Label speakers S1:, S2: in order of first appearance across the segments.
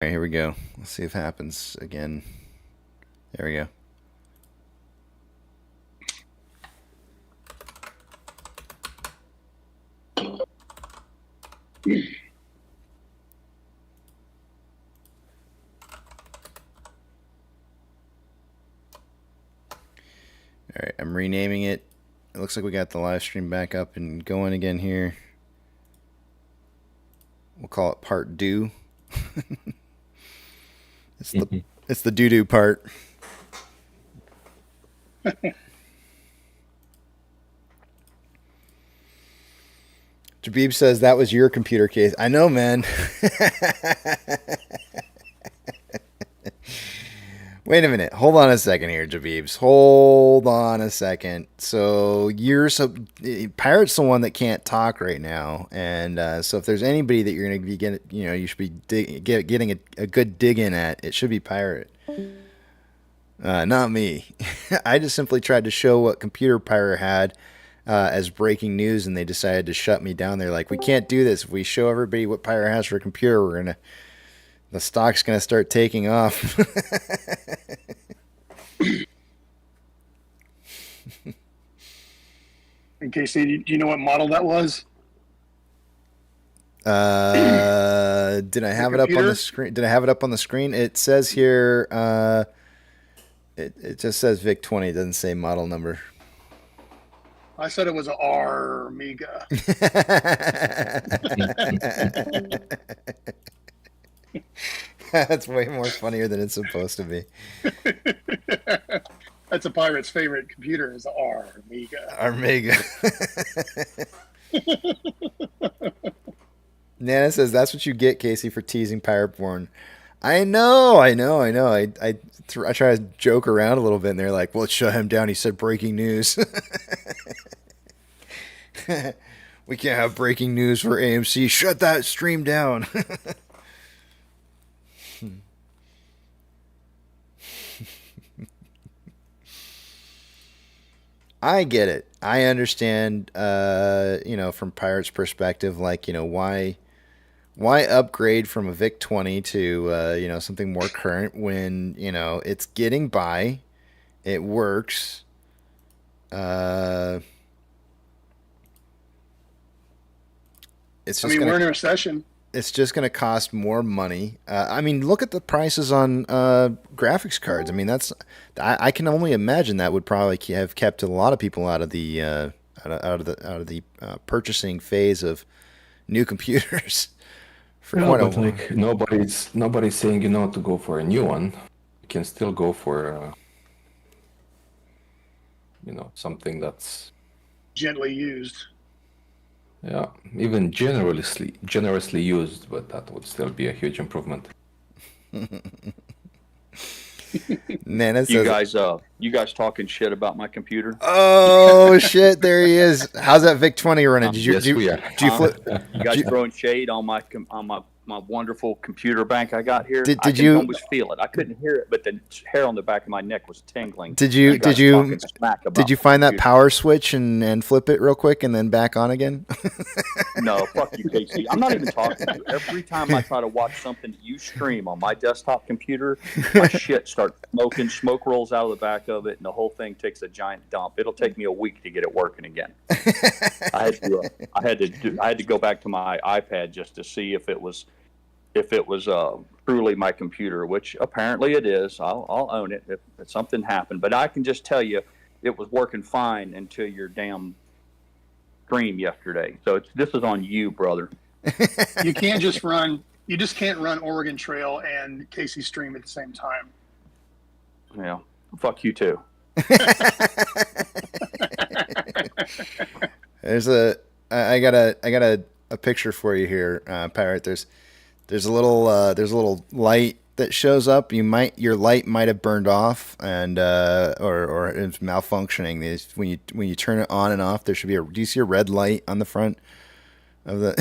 S1: All right, here we go. Let's see if it happens again. There we go. All right, I'm renaming it. It looks like we got the live stream back up and going again here. We'll call it part Deux. It's the doo-doo part. Jabib says that was your computer case. I know, man. Wait a minute. Hold on a second here, Jabibs. Hold on a second. So Pirate's the one that can't talk right now, and so if there's anybody that you're going to be getting, you should be getting a good dig in at, it should be Pirate. Not me. I just simply tried to show what Computer Pirate had as breaking news, and they decided to shut me down. They're like, we can't do this. If we show everybody what Pirate has for a computer, the stock's gonna start taking off.
S2: In case do you know what model that was?
S1: Did I have it up on the screen? Did I have it up on the screen? It says here. It just says VIC 20. It doesn't say model number.
S2: I said it was an Amiga.
S1: That's way more funnier than it's supposed to be.
S2: That's a pirate's favorite computer is the Amiga.
S1: Nana says that's what you get, Casey, for teasing pirate porn. I know. I try to joke around a little bit, and they're like, "Well, shut him down." He said breaking news. We can't have breaking news for AMC. Shut that stream down. I get it. I understand, from Pirate's perspective, like, why upgrade from a VIC 20 to, something more current when, it's getting by, it works.
S2: We're in a recession.
S1: It's just going to cost more money. Look at the prices on graphics cards. I can only imagine that would probably have kept a lot of people out of the purchasing phase of new computers for quite a while.
S3: Like nobody's saying to go for a new one. You can still go for something that's
S2: gently used.
S3: Yeah, even generously used, but that would still be a huge improvement.
S1: Nana says,
S4: you guys talking shit about my computer?
S1: Oh shit! There he is. How's that VIC 20 running? Did you flip?
S4: You guys throwing shade on my wonderful computer bank I got here?
S1: Did
S4: I
S1: you
S4: almost feel it? I couldn't hear it, but the hair on the back of my neck was tingling.
S1: Did you find that power switch and flip it real quick and then back on again?
S4: No, fuck you, Casey. I'm not even talking to you. Every time I try to watch something that you stream on my desktop computer, my shit starts smoking. Smoke rolls out of the back of it, and the whole thing takes a giant dump. It'll take me a week to get it working again. I had to go back to my iPad just to see if it was truly my computer, which apparently it is. I'll own it if something happened. But I can just tell you, it was working fine until your damn stream yesterday. So this is on you, brother.
S2: You just can't run Oregon Trail and Casey stream at the same time.
S4: Yeah, fuck you too.
S1: I got a picture for you here, Pirate. There's a little light that shows up. Your light might have burned off and or it's malfunctioning. When you turn it on and off, there should be do you see a red light on the front of the?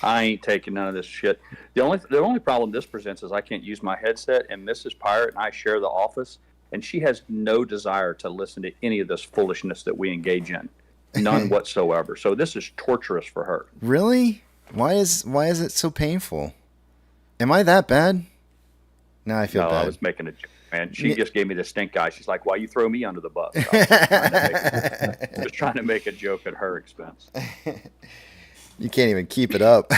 S4: I ain't taking none of this shit. The only problem this presents is I can't use my headset, and Mrs. Pirate and I share the office, and she has no desire to listen to any of this foolishness that we engage in. None whatsoever. So this is torturous for her.
S1: Really? Why is it so painful? Am I that bad? No, I feel
S4: No,
S1: bad.
S4: I was making a joke, man. She just gave me the stink eye. She's like, "Why you throw me under the bus?" I was just trying to make a joke at her expense.
S1: You can't even keep it up.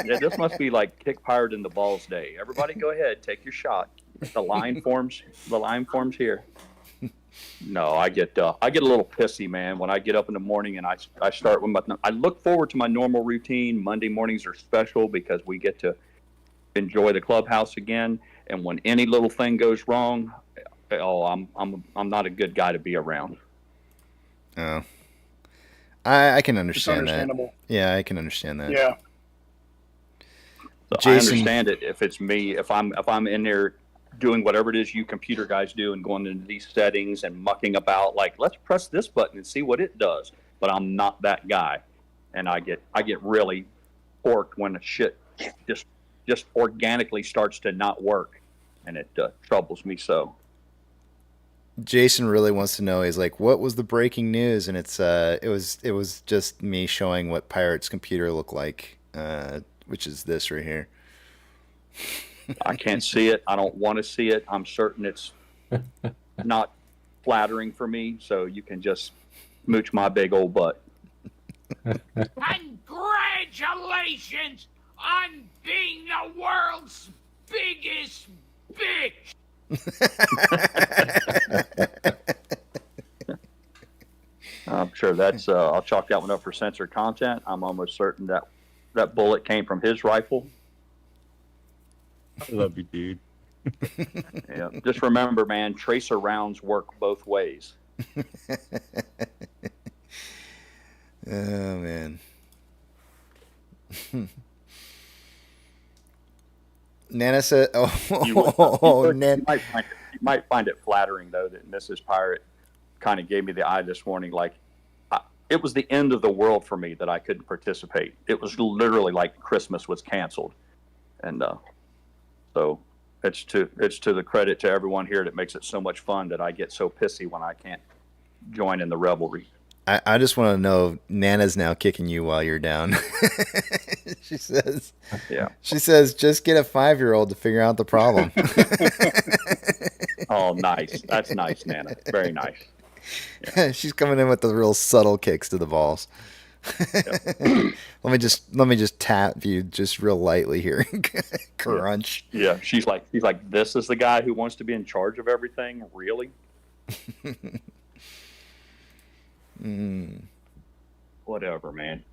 S4: This must be like kick pirate in the balls day. Everybody, go ahead, take your shot. The line forms. The line forms here. No, I get a little pissy, man, when I get up in the morning and I start with I look forward to my normal routine. Monday mornings are special because we get to enjoy the clubhouse again. And when any little thing goes wrong, I'm not a good guy to be around.
S1: Oh, I can
S2: It's
S1: understand that.
S2: understandable.
S1: Yeah, I can understand that.
S2: Yeah.
S4: So
S1: Jason-
S4: I understand it if it's me, if I'm in there doing whatever it is you computer guys do and going into these settings and mucking about, like, let's press this button and see what it does. But I'm not that guy, and I get really porked when the shit just organically starts to not work, and it troubles me so.
S1: Jason really wants to know. He's like, "What was the breaking news?" And it was just me showing what Pirate's computer looked like, which is this right here.
S4: I can't see it. I don't want to see it. I'm certain it's not flattering for me, so you can just mooch my big old butt.
S5: Congratulations on being the world's biggest bitch.
S4: I'm sure that's. I'll chalk that one up for censored content. I'm almost certain that bullet came from his rifle.
S6: I love you, dude.
S4: Yeah. Just remember, man, tracer rounds work both ways.
S1: Oh man. Nana said, "Oh, Nan."
S4: You might find it flattering though that Mrs. Pirate kind of gave me the eye this morning. Like, it was the end of the world for me that I couldn't participate. It was literally like Christmas was canceled, and so it's to the credit to everyone here that makes it so much fun that I get so pissy when I can't join in the revelry.
S1: I just want to know, Nana's now kicking you while you're down. She says,
S4: Yeah.
S1: She says, just get a 5-year-old to figure out the problem.
S4: Oh, nice. That's nice, Nana. Very nice.
S1: She's coming in with the real subtle kicks to the balls. Let me just tap you just real lightly here. Crunch.
S4: Yeah. She's like, this is the guy who wants to be in charge of everything? Really? Whatever, man.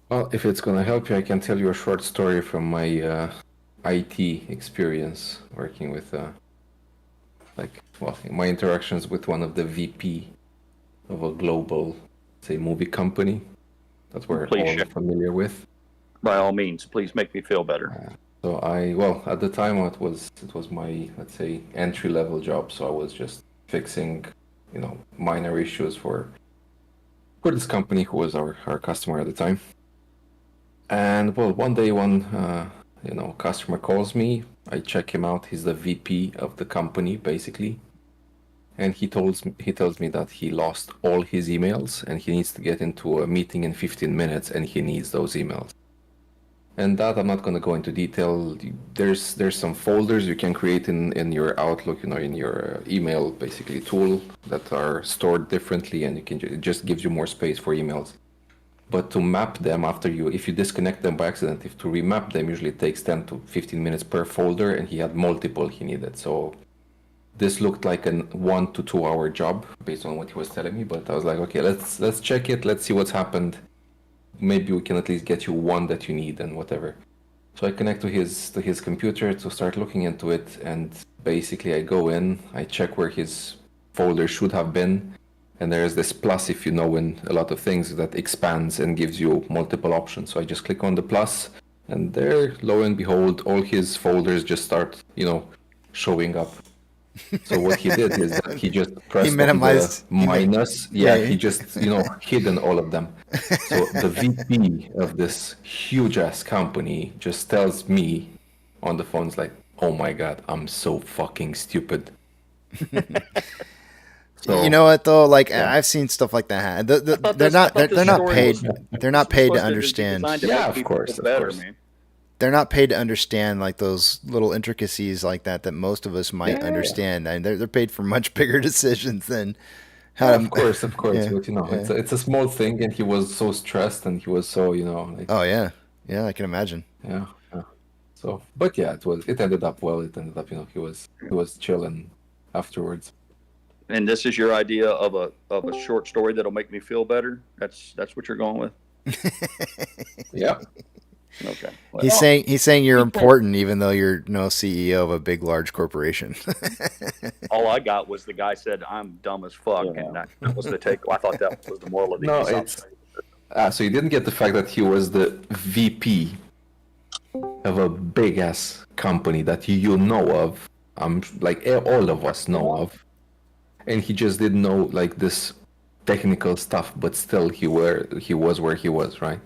S3: Well, if it's gonna help you, I can tell you a short story from my IT experience working with, my interactions with one of the VP of a global, say, movie company that we're
S4: Please
S3: all
S4: share.
S3: familiar with.
S4: By all means, please make me feel better.
S3: So at the time it was my, let's say, entry level job. So I was just fixing, minor issues for this company who was our customer at the time. And well, one day customer calls me. I check him out. He's the VP of the company basically, and he tells me that he lost all his emails and he needs to get into a meeting in 15 minutes and he needs those emails. And that I'm not going to go into detail. There's some folders you can create in your Outlook, in your email basically tool that are stored differently, and it just gives you more space for emails. But to map them if you disconnect them by accident, to remap them usually takes 10 to 15 minutes per folder, and he had multiple he needed. So this looked like a 1 to 2 hour job based on what he was telling me. But I was like, okay, let's check it. Let's see what's happened. Maybe we can at least get you one that you need and whatever. So I connect to his computer to start looking into it, and basically I go in, I check where his folder should have been, and there's this plus, if you know in a lot of things, that expands and gives you multiple options. So I just click on the plus, and there, lo and behold, all his folders just start, showing up. So what he did is that he just pressed
S1: minimized-
S3: the minus. He just, hidden all of them. So the VP of this huge ass company just tells me on the phone, it's like, oh my God, I'm so fucking stupid. So
S1: You know what though? Like
S3: Yeah.
S1: I've seen stuff like that.
S4: I thought
S1: They're not
S4: story
S1: paid.
S4: was-
S1: They're not
S4: was
S1: paid to
S4: supposed be
S1: understand.
S4: designed to
S3: Yeah,
S4: make
S3: of
S4: people
S3: course,
S4: feel
S3: of
S4: better,
S3: course.
S4: man.
S1: They're not paid to understand like those little intricacies like that most of us might
S3: Yeah.
S1: understand. And they're paid for much bigger decisions than how
S3: Yeah,
S1: to.
S3: of course,
S1: Yeah,
S3: but
S1: yeah.
S3: it's a small thing, and he was so stressed, and he was so like
S1: Oh yeah, yeah. I can imagine.
S3: yeah, yeah. So, but yeah, it ended up well. It ended up, he was chilling afterwards.
S4: And this is your idea of a short story that'll make me feel better. That's what you're going with.
S3: Yeah.
S4: Okay. Well,
S1: He's saying you're important, even though you're no CEO of a big, large corporation.
S4: all I got was the guy said I'm dumb as fuck,
S7: Yeah.
S4: and that was the take. I thought that was the moral of the
S3: No,
S4: Aesop
S3: it's
S4: story.
S3: so you didn't get the fact that he was the VP of a big ass company that you know of. Like all of us know of, and he just didn't know like this technical stuff, but still he was where he was, right?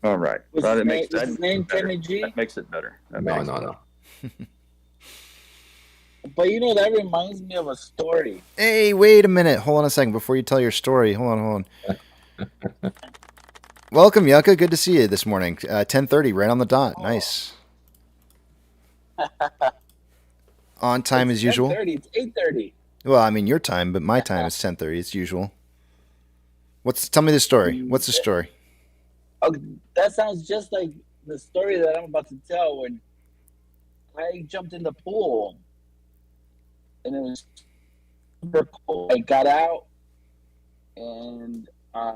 S4: All right.
S7: Was
S4: Well,
S7: his
S4: that
S7: name-
S4: makes
S7: was
S4: that
S7: his
S4: makes it
S7: name
S4: better.
S7: Kenny G?
S4: That makes it better. That
S3: No,
S4: makes
S3: no,
S4: it
S3: no.
S7: But that reminds me of a story.
S1: Hey, wait a minute. Hold on a second before you tell your story. Hold on. Welcome, Yucca. Good to see you this morning. 10:30, right on the dot. Nice. On time as usual.
S7: 10:30. It's 8:30.
S1: Well, I mean your time, but my time is 10:30. It's usual. Tell me the story. What's the story?
S7: Oh, that sounds just like the story that I'm about to tell. When I jumped in the pool, and it was super cold. I got out, and I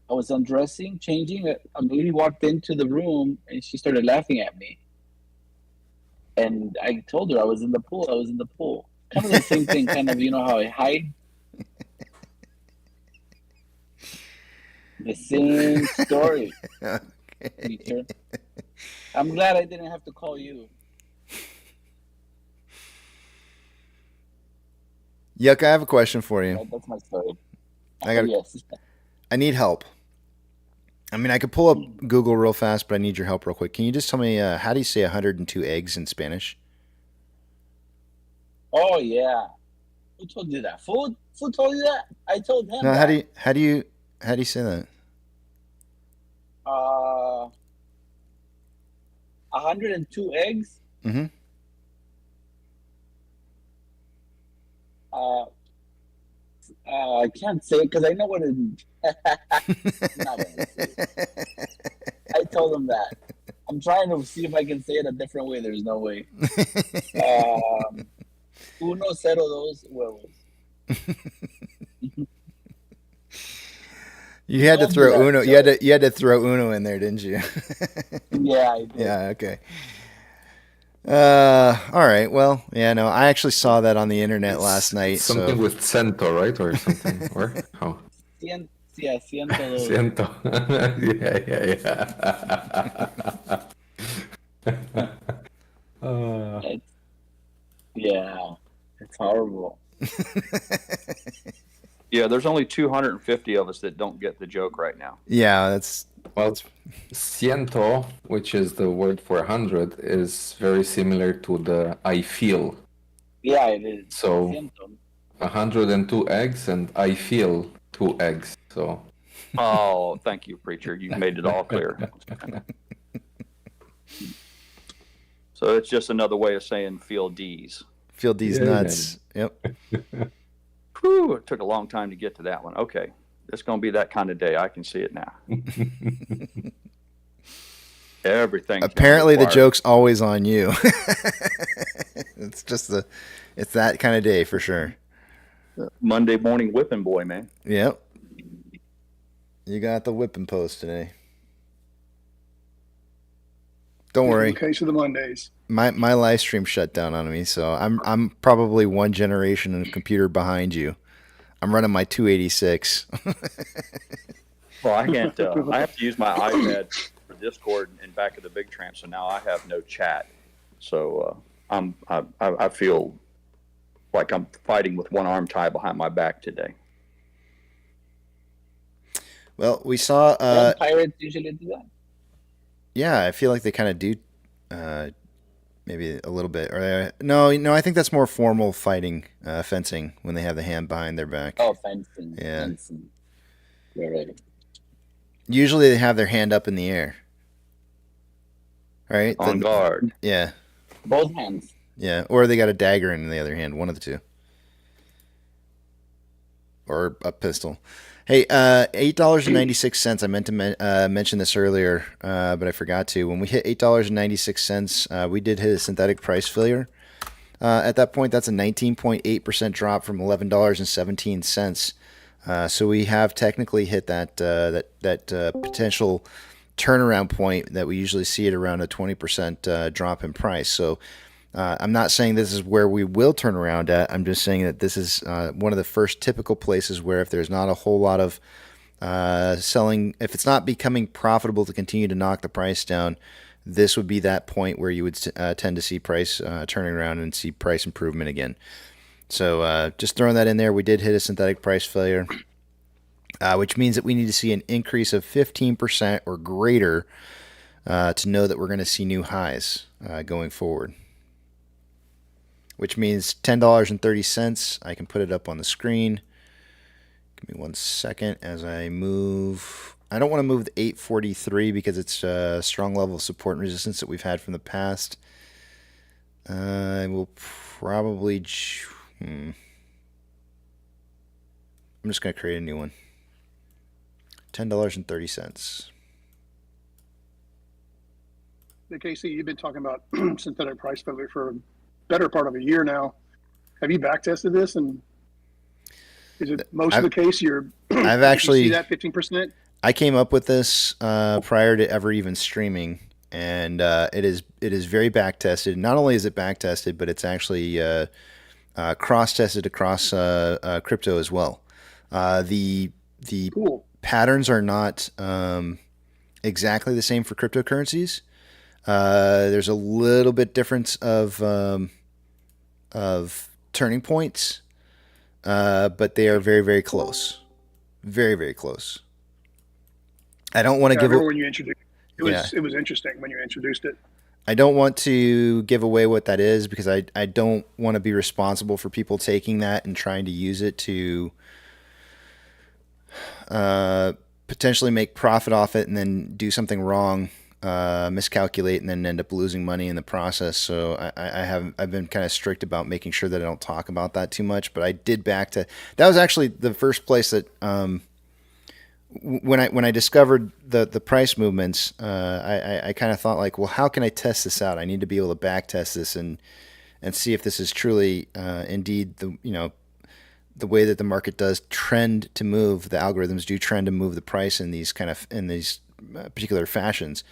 S7: was undressing, changing. A lady walked into the room, and she started laughing at me. And I told her I was in the pool. I was in the pool. Kind of the same thing. Kind of, how I hide. The same story. Teacher. I'm glad I didn't have to call you.
S1: Yucca, I have a question for you.
S7: That's my story.
S1: Yes. I need help. I mean, I could pull up Google real fast, but I need your help real quick. Can you just tell me how do you say 102 eggs in Spanish?
S7: Oh yeah. Who told you that? Food told you that? I told him.
S1: No,
S7: that.
S1: how do you say that?
S7: 102 eggs.
S1: Mm-hmm.
S7: I can't say it because I know what it is. Not gonna say it. I told him that. I'm trying to see if I can say it a different way. There's no way. Uno cero dos huevos.
S1: You had to
S7: Don't do
S1: throw
S7: that,
S1: Uno.
S7: Joe.
S1: You had to throw Uno in there, didn't you?
S7: Yeah, I did.
S1: Yeah. Okay. All right. Well, yeah. No, I actually saw that on the internet last night.
S3: Something
S1: So
S3: with cento, right, or something, or how?
S7: Ciento dos.
S3: Ciento. Yeah.
S7: Yeah, it's horrible.
S4: Yeah, there's only 250 of us that don't get the joke right now.
S1: yeah, that's
S3: Well, ciento, which is the word for 100, is very similar to the I feel.
S7: Yeah, it is.
S3: So
S7: Ciento.
S3: 102 eggs, and I feel 2 eggs. So
S4: Oh, thank you, preacher. You've made it all clear. So it's just another way of saying feel D's.
S1: feel these
S3: Yeah.
S1: nuts. Yep.
S4: Whew, it took a long time to get to that one. Okay, it's going to be that kind of day. I can see it now. Everything.
S1: Apparently, the joke's always on you. It's that kind of day for sure.
S4: Monday morning whipping boy, man.
S1: Yep. You got the whipping post today. Don't worry.
S2: In case of the Mondays.
S1: My live stream shut down on me, so I'm probably one generation of computer behind you. I'm running my 286.
S4: Well, I can't. I have to use my iPad for Discord in back of the big tramp, so now I have no chat. So I feel like I'm fighting with one arm tied behind my back today.
S1: Well, we saw.
S7: Don't pirates usually do that?
S1: Yeah, I feel like they kind of do maybe a little bit. Or no, I think that's more formal fighting, fencing, when they have the hand behind their back.
S7: Oh, fencing.
S1: Yeah.
S7: Fencing. You're right.
S1: Usually they have their hand up in the air. Right?
S4: On guard.
S1: Yeah.
S7: Both hands.
S1: Yeah. Or they got a dagger in the other hand, one of the two. Or a pistol. Hey, $8.96. I meant to mention this earlier, but I forgot to. When we hit $8.96, we did hit a synthetic price failure. At that point, that's a 19.8% drop from $11.17. So we have technically hit that potential turnaround point that we usually see at around a 20% drop in price. So I'm not saying this is where we will turn around at. I'm just saying that this is one of the first typical places where if there's not a whole lot of selling, if it's not becoming profitable to continue to knock the price down, this would be that point where you would tend to see price turning around and see price improvement again. So just throwing that in there, we did hit a synthetic price failure, which means that we need to see an increase of 15% or greater to know that we're going to see new highs going forward. Which means $10.30. I can put it up on the screen. Give me 1 second as I move. I don't want to move the 843 because it's a strong level of support and resistance that we've had from the past. I will probably... I'm just going to create a new one. $10.30.
S2: Hey, Casey, you've been talking about synthetic price failure for a better part of a year now. Have you backtested this, and is it most of the case
S1: I've actually
S2: you see that 15%?
S1: I came up with this prior to ever even streaming, and it is very backtested. Not only is it backtested, but it's actually cross-tested across crypto as well. The
S2: Cool.
S1: patterns are not exactly the same for cryptocurrencies. There's a little bit difference of turning points, but they are very, very close. Very, very close. I don't want to
S2: I
S1: give
S2: remember
S1: it.
S2: when you introduced it was interesting when you introduced it.
S1: I don't want to give away what that is because I don't want to be responsible for people taking that and trying to use it to potentially make profit off it and then do something wrong, miscalculate, and then end up losing money in the process. So I've been kind of strict about making sure that I don't talk about that too much. But I did that was actually the first place that when I discovered the price movements, I kind of thought like, well, how can I test this out? I need to be able to back test this and see if this is truly indeed the way that the market does trend to move. The algorithms do trend to move the price in these particular fashions.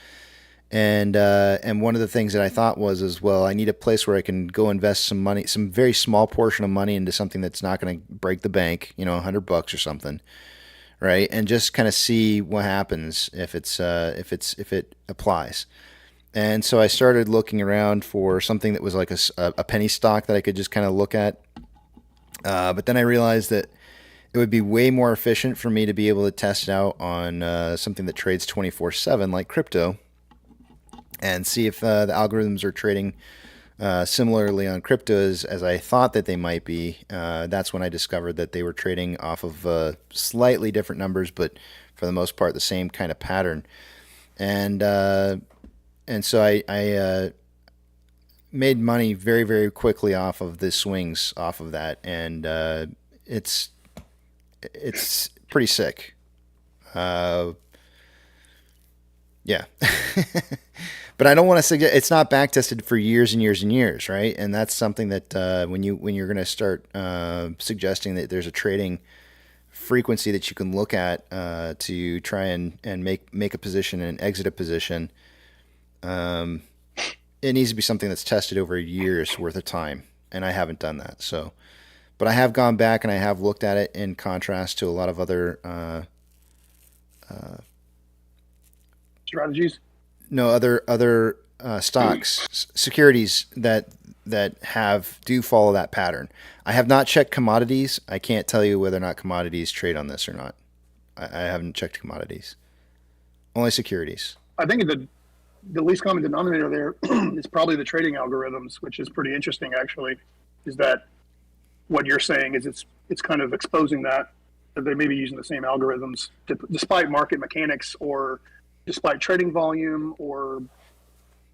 S1: And one of the things that I thought was, well, I need a place where I can go invest some money, some very small portion of money into something that's not going to break the bank, $100 or something, right? And just kind of see what happens if it applies. And so I started looking around for something that was like a penny stock that I could just kind of look at. But then I realized that it would be way more efficient for me to be able to test it out on something that trades 24/7 like crypto and see if the algorithms are trading similarly on crypto as I thought that they might be. That's when I discovered that they were trading off of slightly different numbers, but for the most part the same kind of pattern. And so I made money very, very quickly off of the swings off of that, and it's pretty sick. Yeah. But I don't want to suggest it's not back tested for years and years and years, right? And that's something that when you're going to start suggesting that there's a trading frequency that you can look at to try and make a position and exit a position, it needs to be something that's tested over a year's worth of time, and I haven't done that. So, but I have gone back and I have looked at it in contrast to a lot of other
S2: Strategies.
S1: No, other stocks, securities that do follow that pattern. I have not checked commodities. I can't tell you whether or not commodities trade on this or not. I haven't checked commodities. Only securities.
S2: I think the least common denominator there is probably the trading algorithms, which is pretty interesting actually. Is that what you're saying? Is it's kind of exposing that they may be using the same algorithms despite market mechanics or despite trading volume or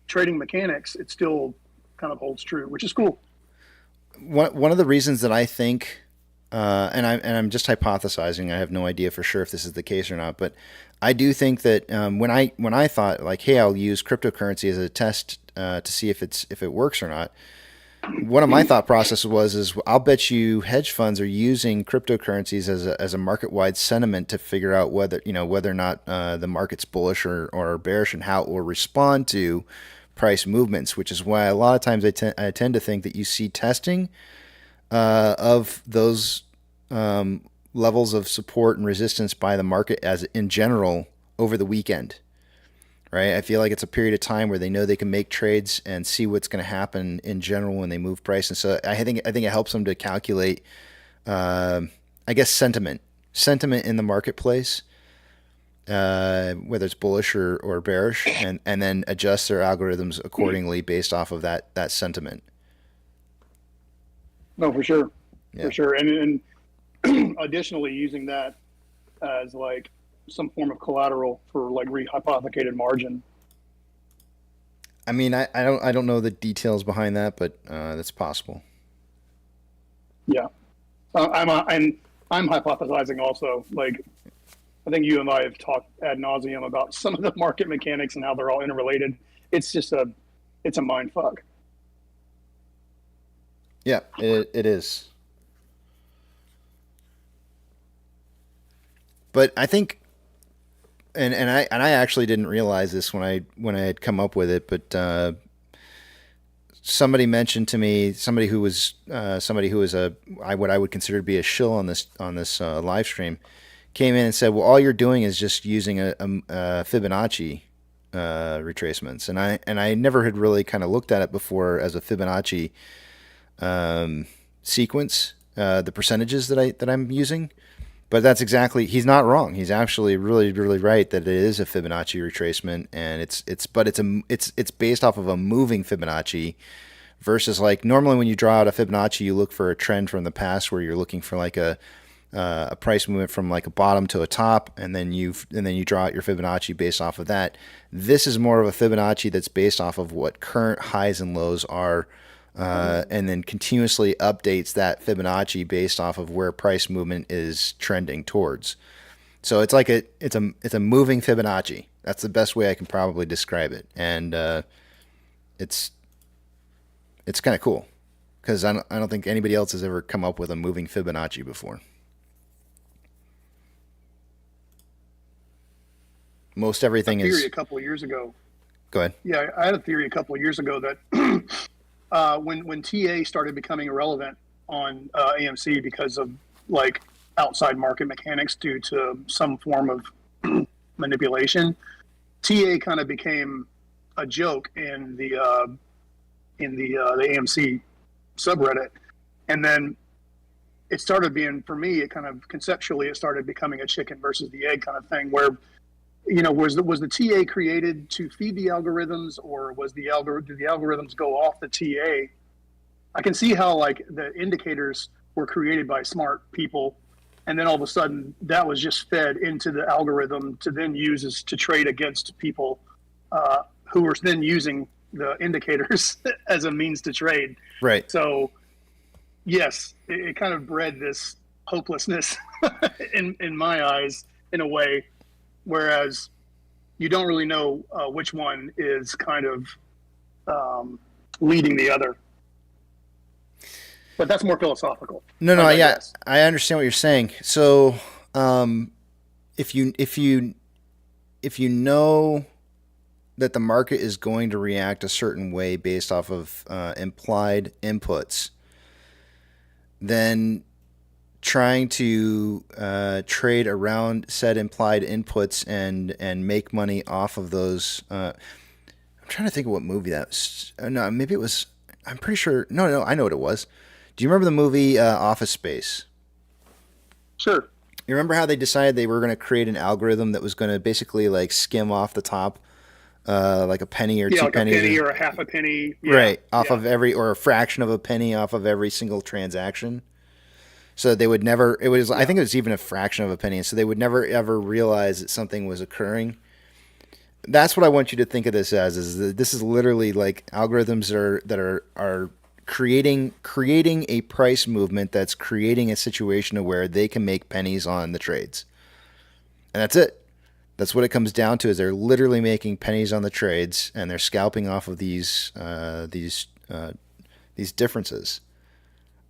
S2: trading mechanics. It still kind of holds true, which is cool.
S1: One of the reasons that I think, and I'm just hypothesizing. I have no idea for sure if this is the case or not, but I do think that when I thought like, hey, I'll use cryptocurrency as a test to see if it works or not. One of my thought processes is I'll bet you hedge funds are using cryptocurrencies as a market wide sentiment to figure out whether or not the market's bullish or bearish and how it will respond to price movements, which is why a lot of times I tend to think that you see testing of those levels of support and resistance by the market as in general over the weekend. Right? I feel like it's a period of time where they know they can make trades and see what's going to happen in general when they move price. And so I think it helps them to calculate, I guess, sentiment in the marketplace, whether it's bullish or bearish, and then adjust their algorithms accordingly based off of that sentiment.
S2: No, for sure.
S1: Yeah.
S2: For sure. And additionally using that as like some form of collateral for like rehypothecated margin.
S1: I mean, I don't know the details behind that, but that's possible.
S2: Yeah, I'm hypothesizing also. Like, I think you and I have talked ad nauseum about some of the market mechanics and how they're all interrelated. It's just it's a mind fuck.
S1: Yeah, it is. But I think. And I actually didn't realize this when I had come up with it, but somebody mentioned to me somebody who was what I would consider to be a shill on this live stream came in and said, well, all you're doing is just using a Fibonacci retracements, and I never had really kind of looked at it before as a Fibonacci sequence, the percentages that I'm using. But that's exactly, he's not wrong. He's actually really, really right that it is a Fibonacci retracement, and it's based off of a moving Fibonacci versus like normally when you draw out a Fibonacci, you look for a trend from the past where you're looking for like a price movement from like a bottom to a top, and then you draw out your Fibonacci based off of that. This is more of a Fibonacci that's based off of what current highs and lows are. And then continuously updates that Fibonacci based off of where price movement is trending towards. So it's like it's a moving Fibonacci. That's the best way I can probably describe it, and it's kind of cool because I don't think anybody else has ever come up with a moving Fibonacci before. Most everything is.
S2: A couple of years ago.
S1: Go ahead.
S2: Yeah, I had a theory a couple of years ago that. When TA started becoming irrelevant on AMC because of like outside market mechanics due to some form of manipulation, TA kind of became a joke in the AMC subreddit, and then it started being, for me, it kind of conceptually it started becoming a chicken versus the egg kind of thing where. Was the TA created to feed the algorithms, or do the algorithms go off the TA? I can see how like the indicators were created by smart people, and then all of a sudden that was just fed into the algorithm to then use to trade against people who were then using the indicators as a means to trade.
S1: Right.
S2: So, yes, it kind of bred this hopelessness in my eyes in a way. Whereas you don't really know which one is kind of leading the other. But that's more philosophical.
S1: No, yeah, I understand what you're saying. So, if you know that the market is going to react a certain way based off of implied inputs, then trying to trade around said implied inputs and make money off of those. I'm trying to think of what movie that was. No, maybe it was. I'm pretty sure. No, I know what it was. Do you remember the movie Office Space?
S2: Sure.
S1: You remember how they decided they were going to create an algorithm that was going to basically like skim off the top like a penny or
S2: Yeah,
S1: two
S2: like
S1: pennies,
S2: a penny or a half a penny. Yeah,
S1: right, off
S2: yeah.
S1: of every, or a fraction of a penny off of every single transaction. So they would never, it was, I think it was even a fraction of a penny. So they would never ever realize that something was occurring. That's what I want you to think of this as, is that this is literally like algorithms that are creating a price movement that's creating a situation where they can make pennies on the trades. And that's it. That's what it comes down to, is they're literally making pennies on the trades, and they're scalping off of these differences.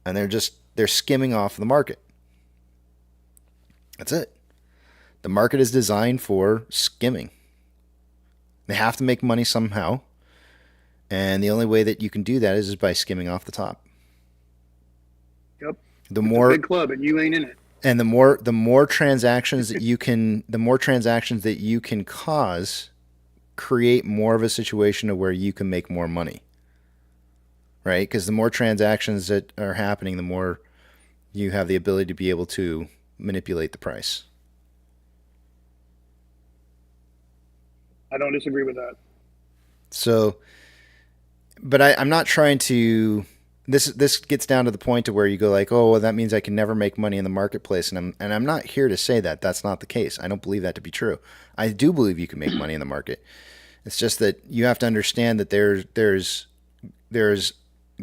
S1: And they're skimming off the market. That's it. The market is designed for skimming. They have to make money somehow. And the only way that you can do that is by skimming off the top.
S2: Yep.
S1: The
S2: It's
S1: more
S2: a big club, and you ain't in it.
S1: And the more transactions that you can cause, create more of a situation of where you can make more money. Right? Because the more transactions that are happening, the more you have the ability to be able to manipulate the price.
S2: I don't disagree with that.
S1: So, but I'm not trying to. This gets down to the point to where you go like, oh, well, that means I can never make money in the marketplace, and I'm not here to say that that's not the case. I don't believe that to be true. I do believe you can make money in the market. It's just that you have to understand that there's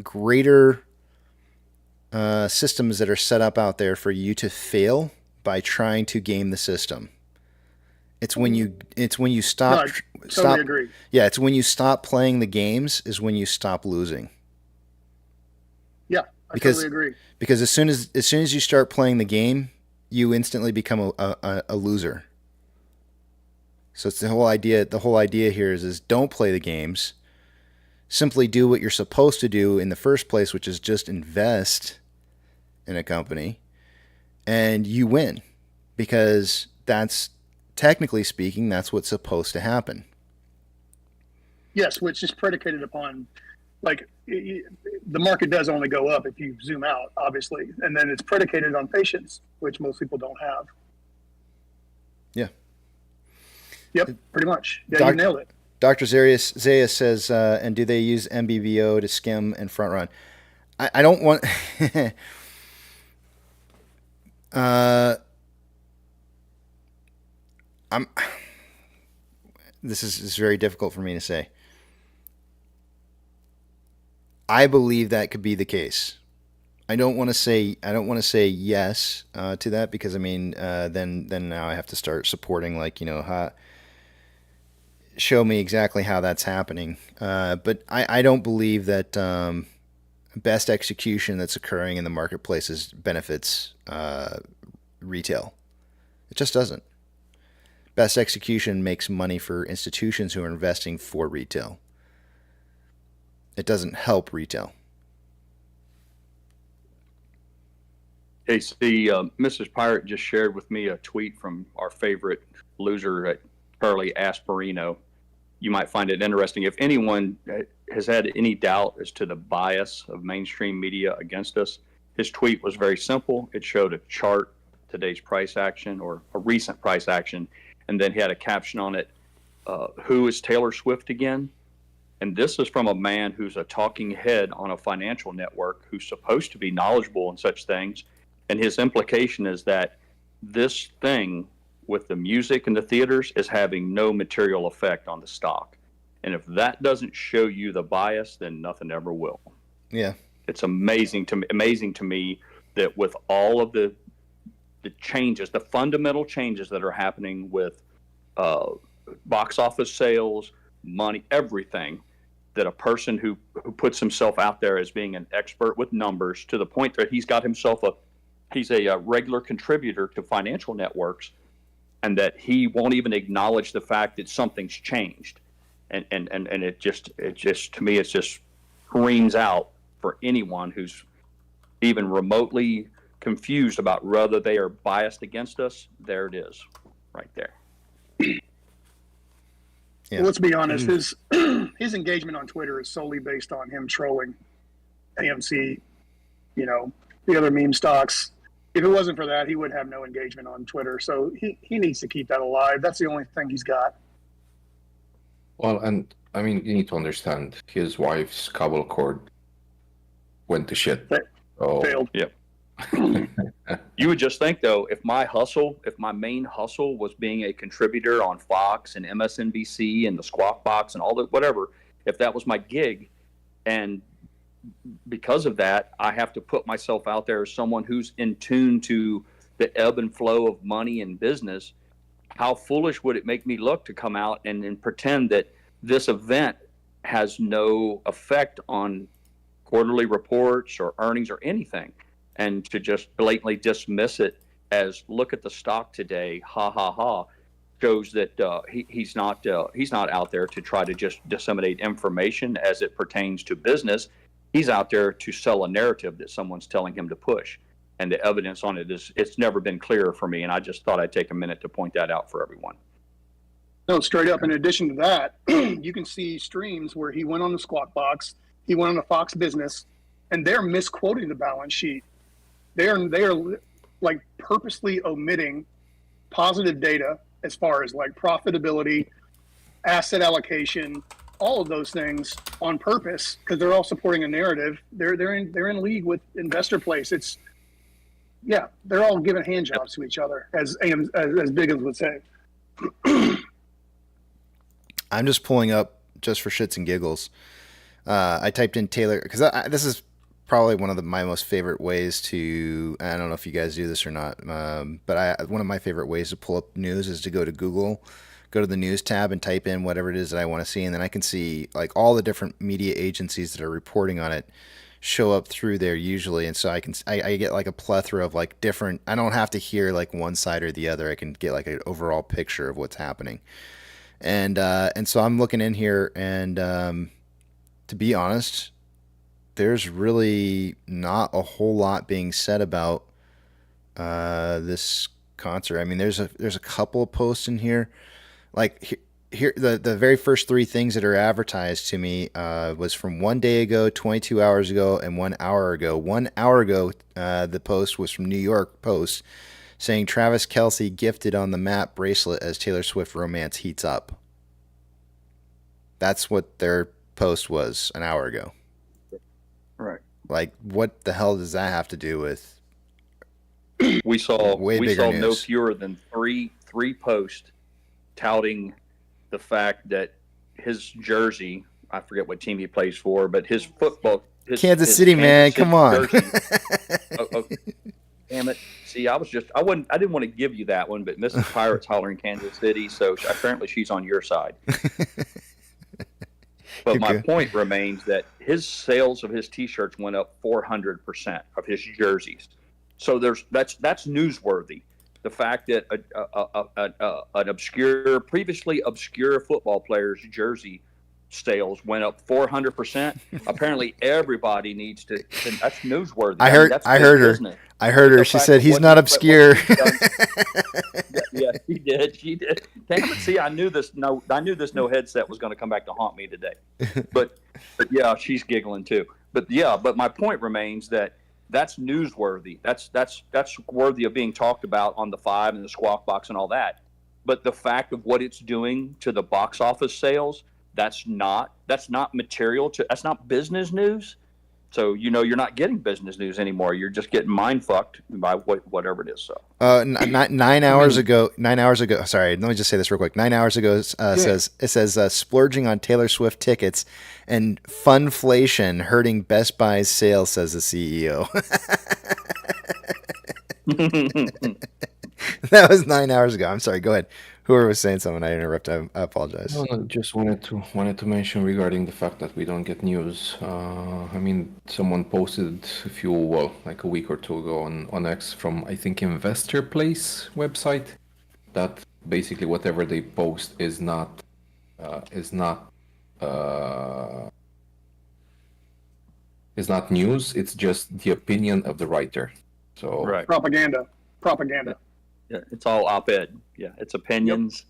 S1: greater systems that are set up out there for you to fail by trying to game the system. It's when you stop.
S2: No, I totally agree.
S1: Yeah, it's when you stop playing the games is when you stop losing.
S2: Yeah, I totally agree.
S1: Because as soon as you start playing the game, you instantly become a loser. So it's the whole idea. The whole idea here is don't play the games. Simply do what you're supposed to do in the first place, which is just invest in a company, and you win, because that's, technically speaking, that's what's supposed to happen.
S2: Yes, which is predicated upon, like, the market does only go up if you zoom out, obviously, and then it's predicated on patience, which most people don't have.
S1: Yeah.
S2: Yep, pretty much. Yeah, you nailed it.
S1: Dr. Zayas says, and do they use MBVO to skim and front run? I don't want. This is very difficult for me to say. I believe that could be the case. I don't want to say yes to that, because I mean then now I have to start supporting, like, show me exactly how that's happening. But I don't believe that best execution that's occurring in the marketplaces benefits retail. It just doesn't. Best execution makes money for institutions who are investing for retail. It doesn't help retail.
S4: Hey, see, Mrs. Pirate just shared with me a tweet from our favorite loser at Charlie Asperino. You might find it interesting. If anyone has had any doubt as to the bias of mainstream media against us, his tweet was very simple. It showed a chart, today's price action, or a recent price action, and then he had a caption on it, who is Taylor Swift again? And this is from a man who's a talking head on a financial network who's supposed to be knowledgeable in such things. And his implication is that this thing with the music and the theaters is having no material effect on the stock. And if that doesn't show you the bias, then nothing ever will.
S1: Yeah.
S4: It's amazing to me that with all of the changes, the fundamental changes that are happening with box office sales, money, everything, that a person who puts himself out there as being an expert with numbers to the point that he's got himself he's a regular contributor to financial networks, and that he won't even acknowledge the fact that something's changed. And it just to me, it just screams out for anyone who's even remotely confused about whether they are biased against us. There it is, right there.
S2: Yeah. Well, let's be honest. His engagement on Twitter is solely based on him trolling AMC, the other meme stocks. If it wasn't for that, he would have no engagement on Twitter. So he needs to keep that alive. That's the only thing he's got.
S3: Well, and I mean, you need to understand his wife's cable cord went to shit. So,
S2: Failed.
S4: You would just think, though, if my main hustle was being a contributor on Fox and MSNBC and the Squawk Box and all that, whatever, if that was my gig, and because of that, I have to put myself out there as someone who's in tune to the ebb and flow of money and business, how foolish would it make me look to come out and pretend that this event has no effect on quarterly reports or earnings or anything, and to just blatantly dismiss it as, look at the stock today, ha ha ha, shows that he's not out there to try to just disseminate information as it pertains to business. He's out there to sell a narrative that someone's telling him to push, and the evidence on it it's never been clearer for me. And I just thought I'd take a minute to point that out for everyone.
S2: No, straight up. In addition to that, you can see streams where he went on the Squawk Box, he went on the Fox Business, and they're misquoting the balance sheet. They are like purposely omitting positive data as far as like profitability, asset allocation, all of those things on purpose, because they're all supporting a narrative. They're in league with Investor Place. They're all giving hand jobs to each other, as Biggins would say.
S1: I'm just pulling up just for shits and giggles. I typed in Taylor because this is probably one of my most favorite ways to. I don't know if you guys do this or not, but one of my favorite ways to pull up news is to go to Google, go to the news tab, and type in whatever it is that I want to see, and then I can see like all the different media agencies that are reporting on it show up through there usually, and so I get like a plethora of like different. I don't have to hear like one side or the other. I can get like an overall picture of what's happening. And so I'm looking in here, and to be honest, there's really not a whole lot being said about this concert. I mean, there's a couple of posts in here, like here the very first three things that are advertised to me was from 1 day ago, 22 hours ago, and 1 hour ago. 1 hour ago, the post was from New York Post, saying Travis Kelce gifted on the map bracelet as Taylor Swift romance heats up. That's what their post was an hour ago.
S4: Right.
S1: Like, what the hell does that have to do with?
S4: We saw
S1: news.
S4: No fewer than three posts touting the fact that his jersey, I forget what team he plays for, but his football,
S1: Kansas City, man, come on.
S4: Damn it. See, I didn't want to give you that one, but Mrs. Pirate's hollering Kansas City, so apparently she's on your side. But my point remains that his sales of his T-shirts went up 400% of his jerseys. So that's newsworthy. The fact that an previously obscure football player's jersey sales went up 400%. Apparently, everybody needs to. That's newsworthy.
S1: I heard her. She said he's not obscure.
S4: Yeah, she did. Damn it! See, I knew this no headset was going to come back to haunt me today. But yeah, she's giggling too. But my point remains that that's newsworthy. That's worthy of being talked about on the 5 and the Squawk Box and all that. But the fact of what it's doing to the box office sales, that's not material to. That's not business news. So you're not getting business news anymore. You're just getting mind fucked by whatever it is. So
S1: 9 hours ago. Sorry, let me just say this real quick. 9 hours ago, says splurging on Taylor Swift tickets and funflation hurting Best Buy's sales, says the CEO. That was 9 hours ago. I'm sorry. Go ahead. Whoever was saying something, I interrupted. I apologize.
S3: No, just wanted to mention regarding the fact that we don't get news. I mean, someone posted like a week or two ago on X from, I think, Investor Place website, that basically whatever they post is not news. It's just the opinion of the writer. So
S4: right.
S2: Propaganda.
S4: Yeah, it's all op-ed. Yeah, it's opinions.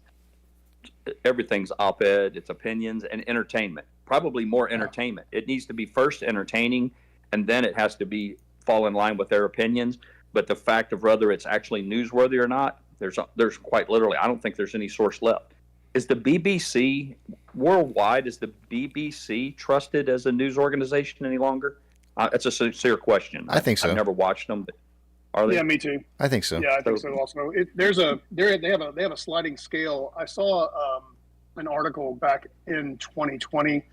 S4: Yep. Everything's op-ed. It's opinions and entertainment. Probably more entertainment. It needs to be first entertaining, and then it has to fall in line with their opinions. But the fact of whether it's actually newsworthy or not, there's quite literally, I don't think there's any source left. Is the BBC worldwide, is the BBC trusted as a news organization any longer? It's a sincere question.
S1: I think so.
S4: I've never watched them, but are they?
S2: Yeah, me too.
S1: I think so.
S2: Yeah, I think so also. They have a sliding scale. I saw an article back in 2020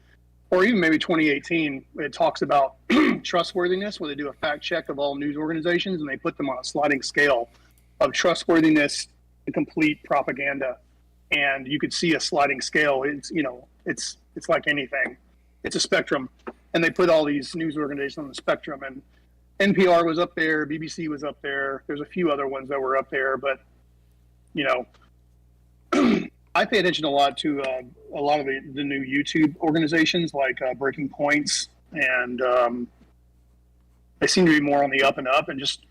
S2: or even maybe 2018. It talks about trustworthiness, where they do a fact check of all news organizations and they put them on a sliding scale of trustworthiness to complete propaganda. And you could see a sliding scale. It's like anything. It's a spectrum, and they put all these news organizations on the spectrum. And NPR was up there, BBC was up there. There's a few other ones that were up there, but I pay attention a lot to a lot of the new YouTube organizations like Breaking Points, and they seem to be more on the up and up, and just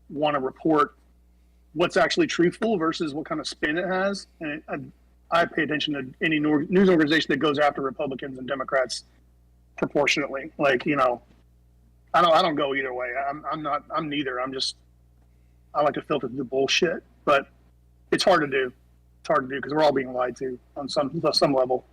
S2: want to report what's actually truthful versus what kind of spin it has. And I pay attention to any news organization that goes after Republicans and Democrats proportionately. Like, I don't go either way. I'm neither. I like to filter through the bullshit, but it's hard to do. It's hard to do because we're all being lied to on some level.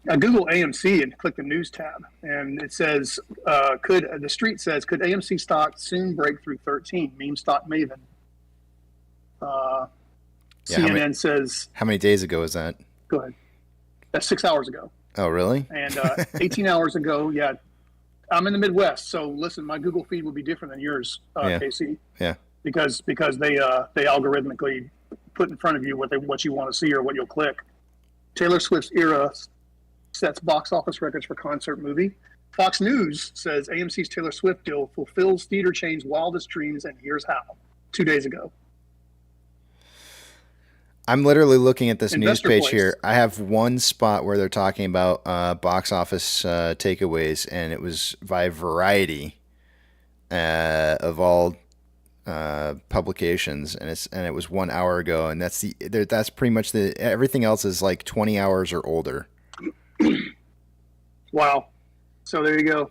S2: I Google AMC and click the news tab, and it says, the street says, could AMC stock soon break through 13? Meme stock maven. CNN says.
S1: How many days ago was that?
S2: Go ahead. That's 6 hours ago.
S1: Oh, really?
S2: And 18 hours ago, yeah. I'm in the Midwest, so listen, my Google feed would be different than yours, Casey.
S1: Yeah.
S2: Because they algorithmically put in front of you what you want to see or what you'll click. Taylor Swift's era sets box office records for concert movie. Fox News says AMC's Taylor Swift deal fulfills theater chain's wildest dreams, and here's how. 2 days ago.
S1: I'm literally looking at this
S2: Investor
S1: news page
S2: Place.
S1: here. I have one spot where they're talking about box office takeaways, and it was by Variety of all publications, and it was 1 hour ago, and that's pretty much everything else is like 20 hours or older.
S2: Wow. So there you go.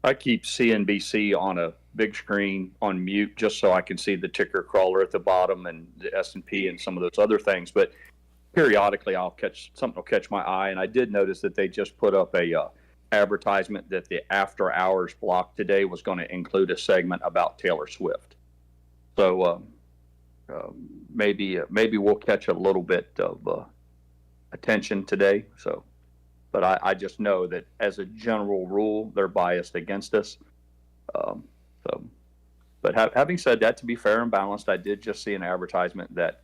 S4: I keep CNBC on a big screen on mute just so I can see the ticker crawler at the bottom and the S&P and some of those other things. But periodically something will catch my eye. And I did notice that they just put up a advertisement that the after hours block today was going to include a segment about Taylor Swift. So maybe we'll catch a little bit of attention today. But I just know that as a general rule, they're biased against us. But having said that, to be fair and balanced, I did just see an advertisement that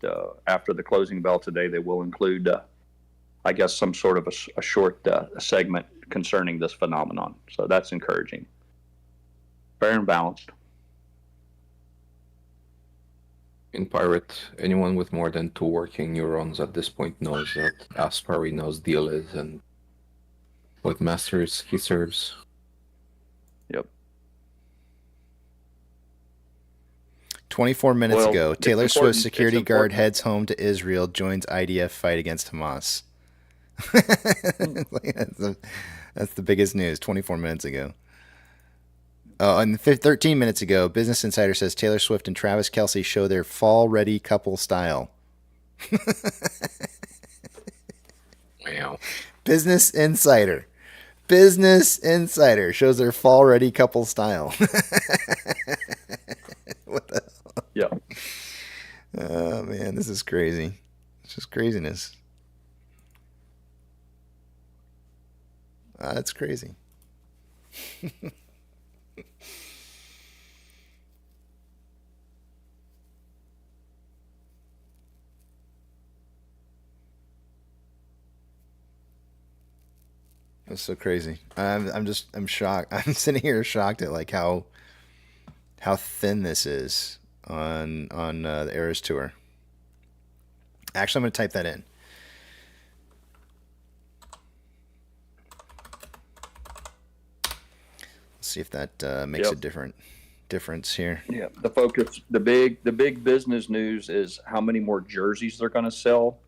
S4: after the closing bell today, they will include, I guess, some sort of a short segment concerning this phenomenon. So that's encouraging. Fair and balanced.
S3: In Pirate, anyone with more than 2 working neurons at this point knows that Asparino's deal is and what masters he serves.
S4: Yep.
S1: 24 minutes ago,
S4: it's
S1: Taylor
S4: important-
S1: Swift security
S4: it's
S1: guard
S4: important.
S1: heads home to Israel, joins IDF fight against Hamas. That's the biggest news 24 minutes ago. Oh, and 13 minutes ago, Business Insider says Taylor Swift and Travis Kelce show their fall-ready couple style.
S3: Wow.
S1: Business Insider shows their fall-ready couple style. What the hell?
S4: Yeah.
S1: Oh, man, this is crazy. It's just craziness. That's crazy. That's so crazy. I'm shocked. I'm sitting here shocked at like how thin this is on the Eras tour. Actually, I'm going to type that in. Let's see if that makes a difference here.
S4: Yeah. The focus, the big business news is how many more jerseys they're going to sell.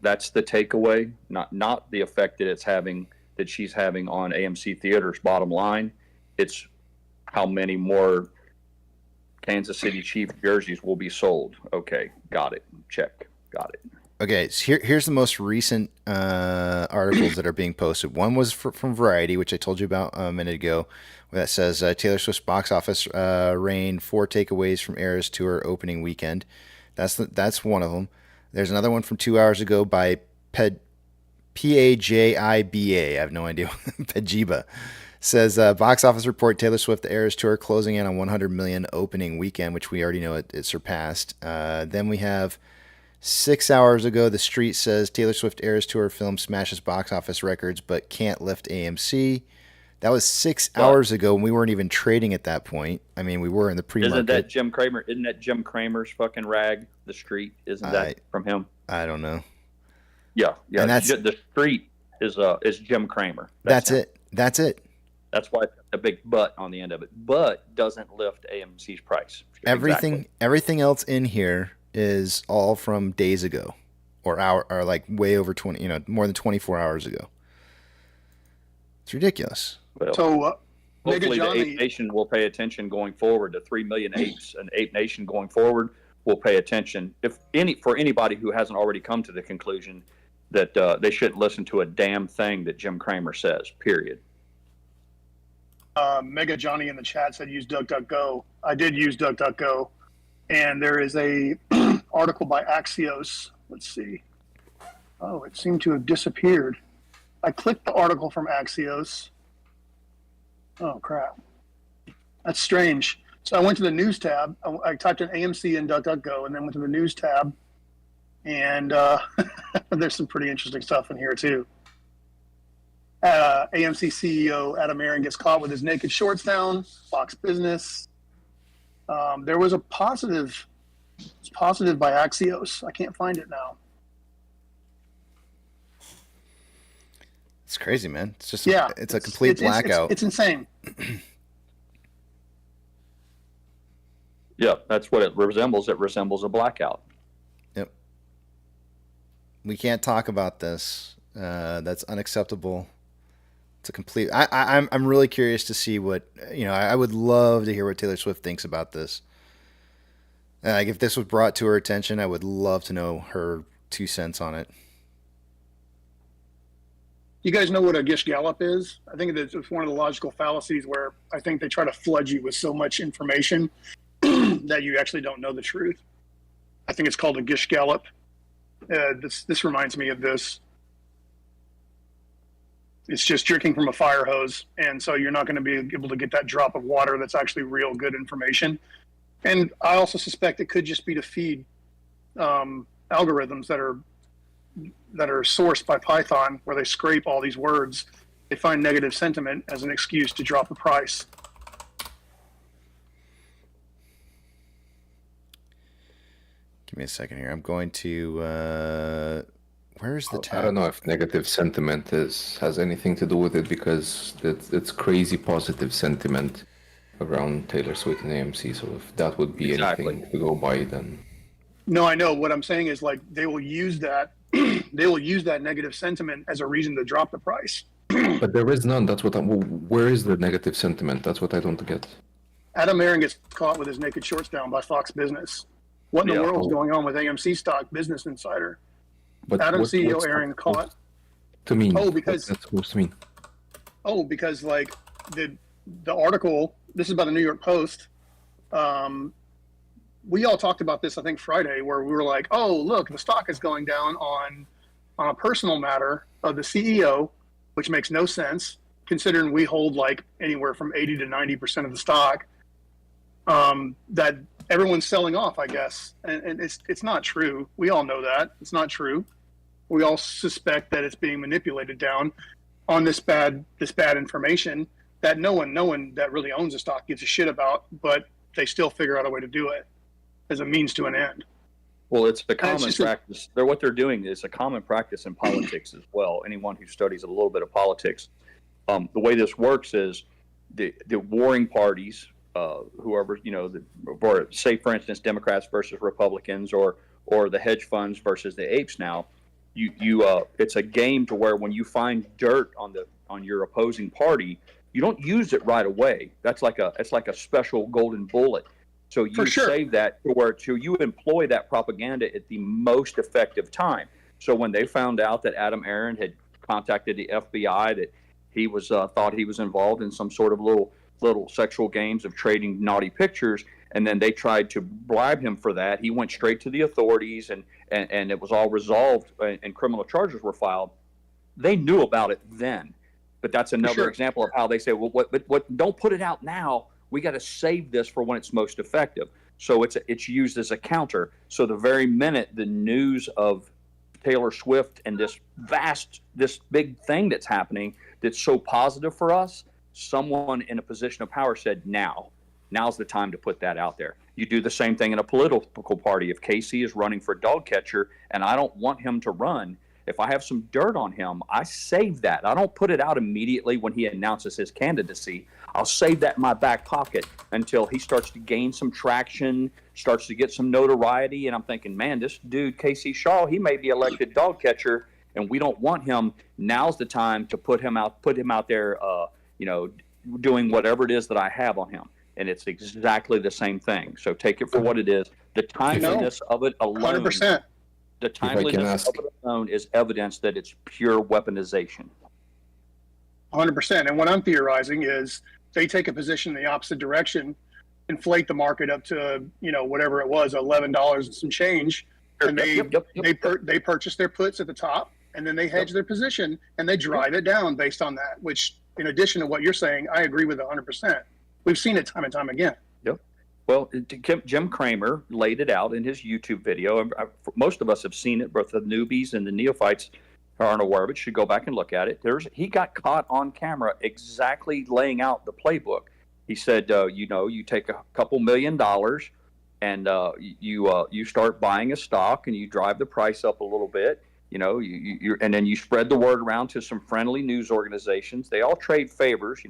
S4: That's the takeaway, not the effect that she's having on AMC theaters' bottom line. It's how many more Kansas City Chiefs jerseys will be sold. Okay, got it. Check. Got it.
S1: Okay, so here's the most recent articles that are being posted. One was from Variety, which I told you about a minute ago, that says Taylor Swift's box office reigned 4 takeaways from Eras Tour opening weekend. That's one of them. There's another one from 2 hours ago by Pajiba. I have no idea. Pajiba says box office report: Taylor Swift the Eras Tour closing in on 100 million opening weekend, which we already know it surpassed. Then we have 6 hours ago, The Street says Taylor Swift Eras Tour film smashes box office records but can't lift AMC. That was 6 hours ago, and we weren't even trading at that point. I mean, we were in the pre-market.
S4: Isn't that Jim Cramer? Isn't that Jim Cramer's fucking rag? The Street, isn't that from him?
S1: I don't know.
S4: Yeah.
S1: And that's,
S4: The Street is Jim Cramer.
S1: That's it. That's
S4: why it's a big butt on the end of it. But doesn't lift AMC's price.
S1: Everything else in here is all from days ago, or like way over 20, more than 24 hours ago. It's ridiculous.
S4: Well,
S2: So,
S4: hopefully
S2: Johnny-
S4: the Ape Nation will pay attention going forward. The 3 million apes and Ape Nation going forward will pay attention. For anybody who hasn't already come to the conclusion that they shouldn't listen to a damn thing that Jim Cramer says. Period.
S2: Mega Johnny in the chat said use DuckDuckGo. I did use DuckDuckGo, and there is a article by Axios. Let's see. Oh, it seemed to have disappeared. I clicked the article from Axios. Oh crap, that's strange. So I went to the news tab. I typed in AMC and DuckDuckGo, and then went to the news tab, and there's some pretty interesting stuff in here too. AMC CEO Adam Aron gets caught with his naked shorts down. Fox Business. There was a positive. It's positive by Axios. I can't find it now.
S1: It's crazy, man. It's just it's a complete blackout.
S2: It's insane.
S4: Yeah, that's what it resembles. It resembles a blackout.
S1: Yep. We can't talk about this. That's unacceptable. It's a complete. I'm really curious to see what I would love to hear what Taylor Swift thinks about this. Like if this was brought to her attention, I would love to know her 2 cents on it.
S2: You guys know what a Gish Gallop is? I think it's one of the logical fallacies where I think they try to flood you with so much information that you actually don't know the truth. I think it's called a Gish Gallop. This reminds me of this. It's just drinking from a fire hose, and so you're not going to be able to get that drop of water that's actually real good information. And I also suspect it could just be to feed algorithms that are sourced by Python, where they scrape all these words. They find negative sentiment as an excuse to drop the price.
S1: Give me a second here. I'm going to. Where's the tab?
S3: I don't know if negative sentiment has anything to do with it, because it's crazy positive sentiment around Taylor Swift and AMC. So if that would be anything to go by, then.
S2: No, I know. What I'm saying is like they will use that. They will use that negative sentiment as a reason to drop the price.
S3: But there is none. That's what where is the negative sentiment? That's what I don't get.
S2: Adam Aron gets caught with his naked shorts down by Fox Business. What in the world is going on with AMC stock? Business Insider.
S3: But
S2: Adam CEO Aron caught.
S3: To mean?
S2: Oh, because
S3: what's that supposed to mean?
S2: Oh, because like the article. This is by the New York Post. We all talked about this, I think, Friday, where we were like, "Oh, look, the stock is going down on a personal matter of the CEO," which makes no sense considering we hold like anywhere from 80 to 90% of the stock. That everyone's selling off, I guess, and it's not true. We all know that it's not true. We all suspect that it's being manipulated down on this bad information that no one that really owns the stock gives a shit about, but they still figure out a way to do it as a means to an end.
S4: Well, it's a common practice. What they're doing is a common practice in politics as well. Anyone who studies a little bit of politics, the way this works is the warring parties, whoever, say for instance, Democrats versus Republicans, or the hedge funds versus the apes. Now, it's a game to where when you find dirt on your opposing party, you don't use it right away. It's like a special golden bullet. So you
S2: For sure.
S4: save that to you employ that propaganda at the most effective time. So when they found out that Adam Aaron had contacted the FBI, that he was thought he was involved in some sort of little sexual games of trading naughty pictures, and then they tried to bribe him for that, he went straight to the authorities, and it was all resolved, and criminal charges were filed. They knew about it then, but that's another
S2: sure.
S4: example of how they say, well, what? Don't put it out now. We got to save this for when it's most effective. So it's used as a counter. So the very minute the news of Taylor Swift and this big thing that's happening that's so positive for us, someone in a position of power said, now's the time to put that out there. You do the same thing in a political party. If Casey is running for dog catcher and I don't want him to run, if I have some dirt on him, I save that. I don't put it out immediately when he announces his candidacy. I'll save that in my back pocket until he starts to gain some traction, starts to get some notoriety. And I'm thinking, man, this dude, Casey Shaw, he may be elected dog catcher, and we don't want him. Now's the time to put him out there, doing whatever it is that I have on him. And it's exactly the same thing. So take it for what it is. The timeliness of it alone.
S2: 100%.
S4: The timeliness of it alone is evidence that it's pure weaponization.
S2: 100%. And what I'm theorizing is they take a position in the opposite direction, inflate the market up to, whatever it was, $11 and some change. And they purchase their puts at the top, and then they hedge their position, and they drive it down based on that, which, in addition to what you're saying, I agree with 100%. We've seen it time and time again.
S4: Yep. Well, Jim Cramer laid it out in his YouTube video. Most of us have seen it, both the newbies and the neophytes aren't aware of it, should go back and look at it. He got caught on camera exactly laying out the playbook. He said, you take a couple $1 million and you start buying a stock and you drive the price up a little bit. And then you spread the word around to some friendly news organizations. They all trade favors.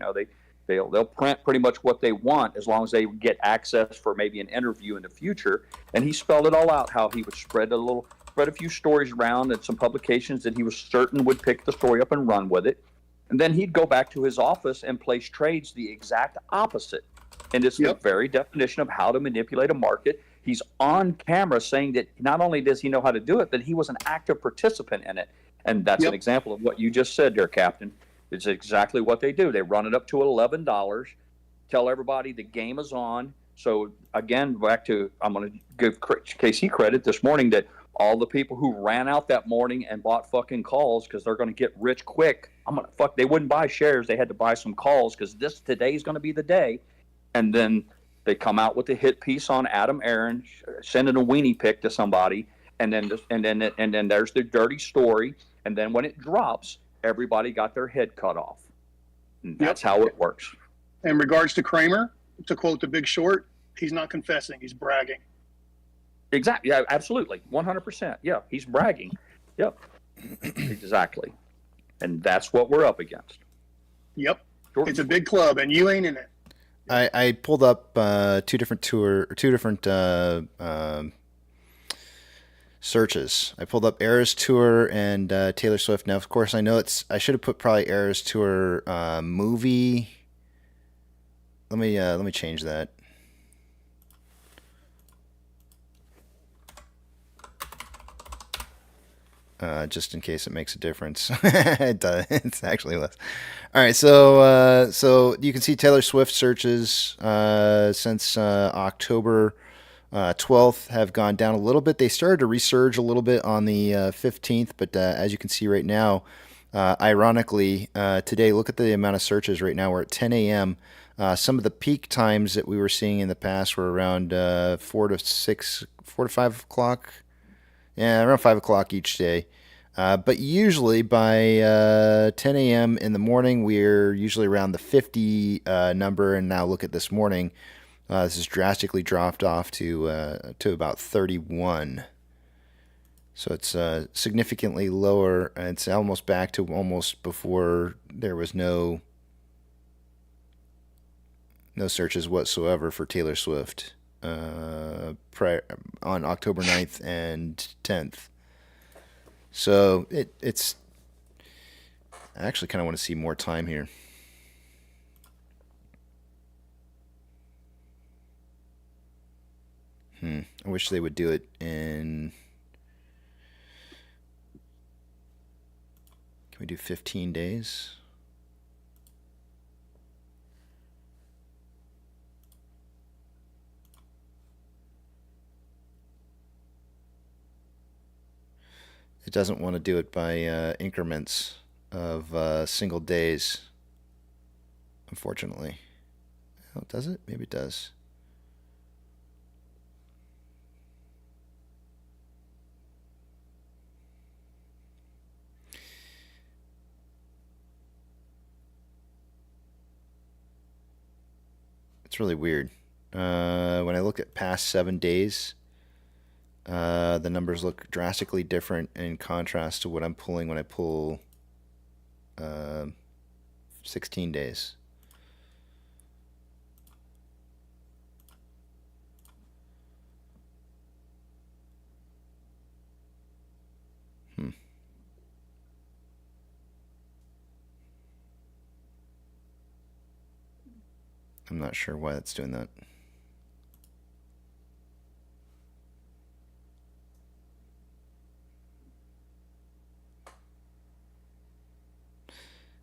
S4: They'll print pretty much what they want as long as they get access for maybe an interview in the future. And he spelled it all out, how he would spread a few stories around and some publications that he was certain would pick the story up and run with it. And then he'd go back to his office and place trades the exact opposite. And it's the very definition of how to manipulate a market. He's on camera saying that not only does he know how to do it, but he was an active participant in it. And that's an example of what you just said there, Captain. It's exactly what they do. They run it up to $11, tell everybody the game is on. So again, back to, I'm going to give KC credit this morning that all the people who ran out that morning and bought fucking calls because they're going to get rich quick. They wouldn't buy shares. They had to buy some calls because today is going to be the day. And then they come out with a hit piece on Adam Aaron, sending a weenie pic to somebody. And then there's the dirty story. And then when it drops, everybody got their head cut off. And that's how it works.
S2: In regards to Kramer, to quote The Big Short, he's not confessing, he's bragging.
S4: Exactly. Yeah, absolutely. 100%. Yeah, he's bragging. Yep. Exactly. And that's what we're up against.
S2: Yep. It's a big club, and you ain't in it.
S1: I pulled up two different searches. I pulled up Eras Tour and Taylor Swift. Now, of course, I know I should have put probably Eras Tour movie. Let me change that. Just in case it makes a difference. It does. It's actually less. All right, so you can see Taylor Swift searches since October 12th have gone down a little bit. They started to resurge a little bit on the 15th, but as you can see right now, ironically, today, look at the amount of searches right now. We're at 10 a.m. Some of the peak times that we were seeing in the past were around 4 to 5 o'clock. Yeah, around 5 o'clock each day. But usually by 10 a.m. in the morning, we're usually around the 50 number. And now look at this morning. This has drastically dropped off to about 31. So it's significantly lower. It's almost back to almost before there was no searches whatsoever for Taylor Swift on October 9th and 10th. So it's I actually kind of want to see more time here. I wish they would do it in... Can we do 15 days? It doesn't want to do it by increments of single days, unfortunately. Oh, does it? Maybe it does. It's really weird. When I look at past 7 days, the numbers look drastically different in contrast to what I'm pulling when I pull 16 days. I'm not sure why it's doing that.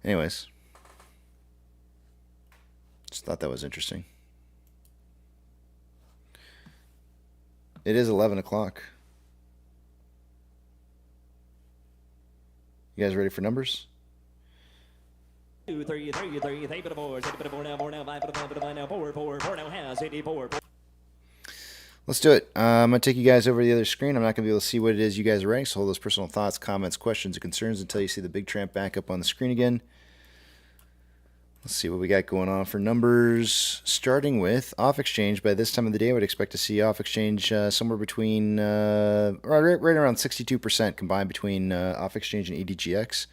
S1: Anyways, just thought that was interesting. It is 11 o'clock. You guys ready for numbers?
S8: 2, 3, 3, 3, 3, 4, 6, 4 now, 4 now, 5 now, 4, 4, 4 now has 84.
S1: Let's do it. I'm going to take you guys over to the other screen. I'm not going to be able to see what it is you guys are ranking, so hold those personal thoughts, comments, questions, and concerns until you see the big tramp back up on the screen again. Let's see what we got going on for numbers. Starting with off exchange. By this time of the day, I would expect to see off exchange somewhere between right around 62% combined between off exchange and EDGX.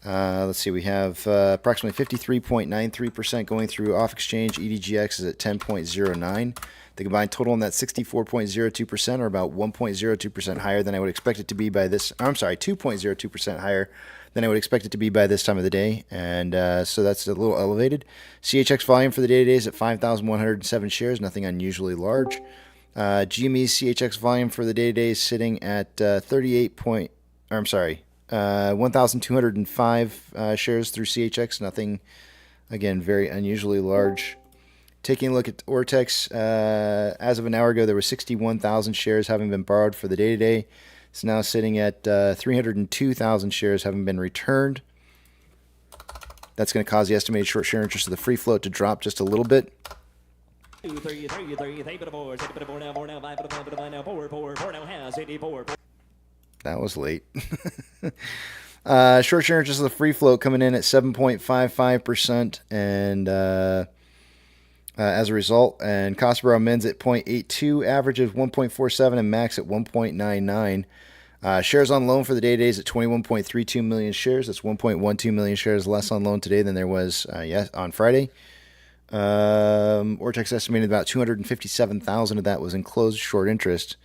S1: Let's see, we have approximately 53.93% going through off exchange. EDGX is at 10.09. The combined total on that 64.02% are about 1.02% higher than I would expect it to be by this. I'm sorry, 2.02% higher than I would expect it to be by this time of the day, and so that's a little elevated. CHX volume for the day today is at 5,107 shares, nothing unusually large. GME's CHX volume for the day today is sitting at 1,205 shares through CHX, nothing, again, very unusually large. Taking a look at Ortex, as of an hour ago, there were 61,000 shares having been borrowed for the day today. It's now sitting at 302,000 shares having been returned. That's going to cause the estimated short share interest of the free float to drop just a little bit.
S8: 2, 3, 3, 3, 3, 4, 6, 4 now, 4 now, 5 now, 4, 4, 4 now has 84.
S1: That was late. Short share interest of the free float coming in at 7.55%, and as a result, and cost per hour mins at 0.82, average of 1.47, and max at 1.99. Shares on loan for the day today is at 21.32 million shares. That's 1.12 million shares less on loan today than there was on Friday. Ortex estimated about 257,000 of that was in closed short interest.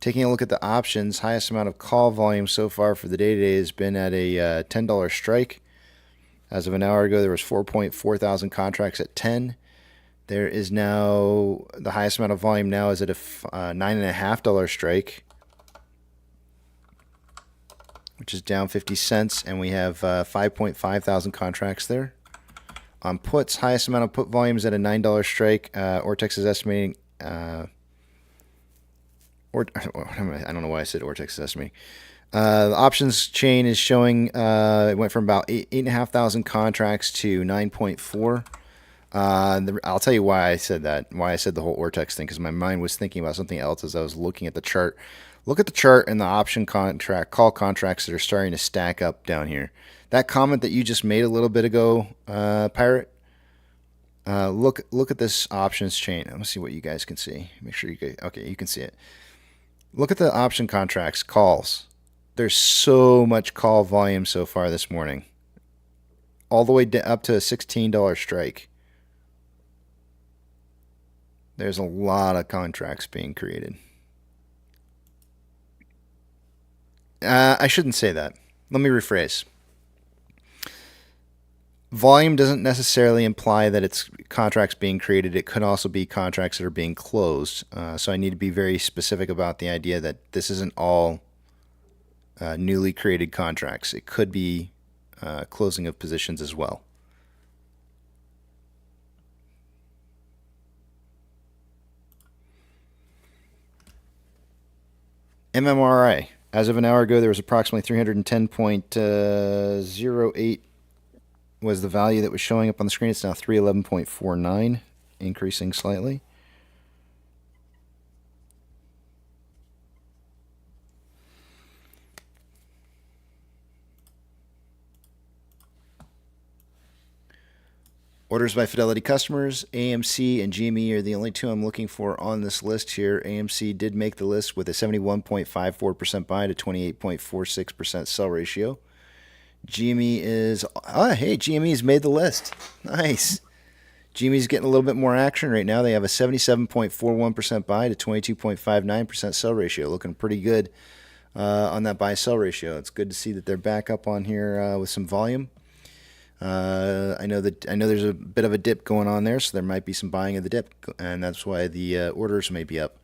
S1: Taking a look at the options, highest amount of call volume so far for the day today has been at a $10 strike. As of an hour ago, there was 4.4 thousand contracts at 10. There is now, the highest amount of volume now is at a $9.50 strike, which is down 50 cents, and we have 5.5 thousand contracts there. On puts, highest amount of put volume is at a $9 strike. Ortex is estimating, I don't know why I said Ortex is estimating. The options chain is showing it went from about 8,500 contracts to 9.4. I'll tell you why I said that, why I said the whole Ortex thing, because my mind was thinking about something else as I was looking at the chart. Look at the chart and the option contract, call contracts that are starting to stack up down here. That comment that you just made a little bit ago, Pirate, look at this options chain. Let me see what you guys can see. Make sure you guys, okay, you can see it. Look at the option contracts, calls. There's so much call volume so far this morning. All the way up to a $16 strike. There's a lot of contracts being created. I shouldn't say that. Let me rephrase. volume doesn't necessarily imply that it's contracts being created. It could also be contracts that are being closed. So I need to be very specific about the idea that this isn't all newly created contracts. It could be closing of positions as well. MMRI. As of an hour ago, there was approximately 310.08 was the value that was showing up on the screen. It's now 311.49, increasing slightly. Orders by Fidelity customers, AMC and GME are the only two I'm looking for on this list here. AMC did make the list with a 71.54% buy to 28.46% sell ratio. GME is, hey, GME's made the list. Nice. GME's getting a little bit more action right now. They have a 77.41% buy to 22.59% sell ratio. Looking pretty good on that buy-sell ratio. It's good to see that they're back up on here with some volume. I know there's a bit of a dip going on there, so there might be some buying of the dip, and that's why the orders may be up.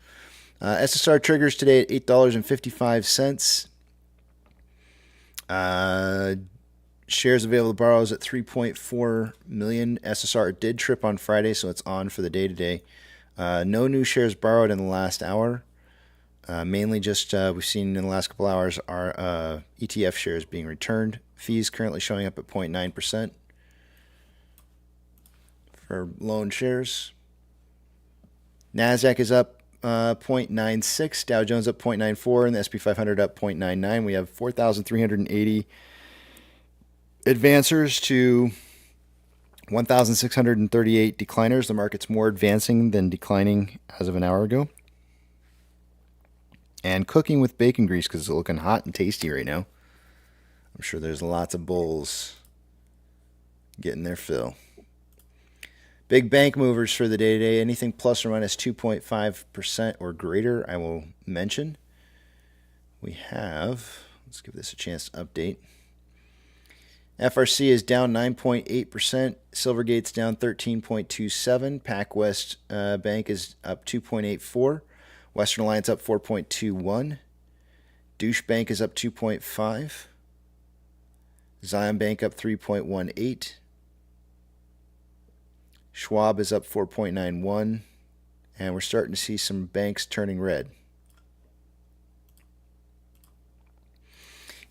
S1: SSR triggers today at $8.55. Shares available to borrow is at 3.4 million. SSR did trip on Friday, so it's on for the day today. No new shares borrowed in the last hour. Mainly just we've seen in the last couple hours our ETF shares being returned. Fees currently showing up at 0.9% for loan shares. NASDAQ is up 0.96, Dow Jones up 0.94, and the SP 500 up 0.99. We have 4,380 advancers to 1,638 decliners. The market's more advancing than declining as of an hour ago. And cooking with bacon grease because it's looking hot and tasty right now. I'm sure there's lots of bulls getting their fill. Big bank movers for the day today. Anything plus or minus 2.5% or greater, I will mention. We have, let's give this a chance to update. FRC is down 9.8%. Silvergate's down 13.27%. PacWest Bank is up 2.84%. Western Alliance up 4.21%. Douche Bank is up 2.5%. Zion Bank up 3.18%. Schwab is up 4.91%. And we're starting to see some banks turning red.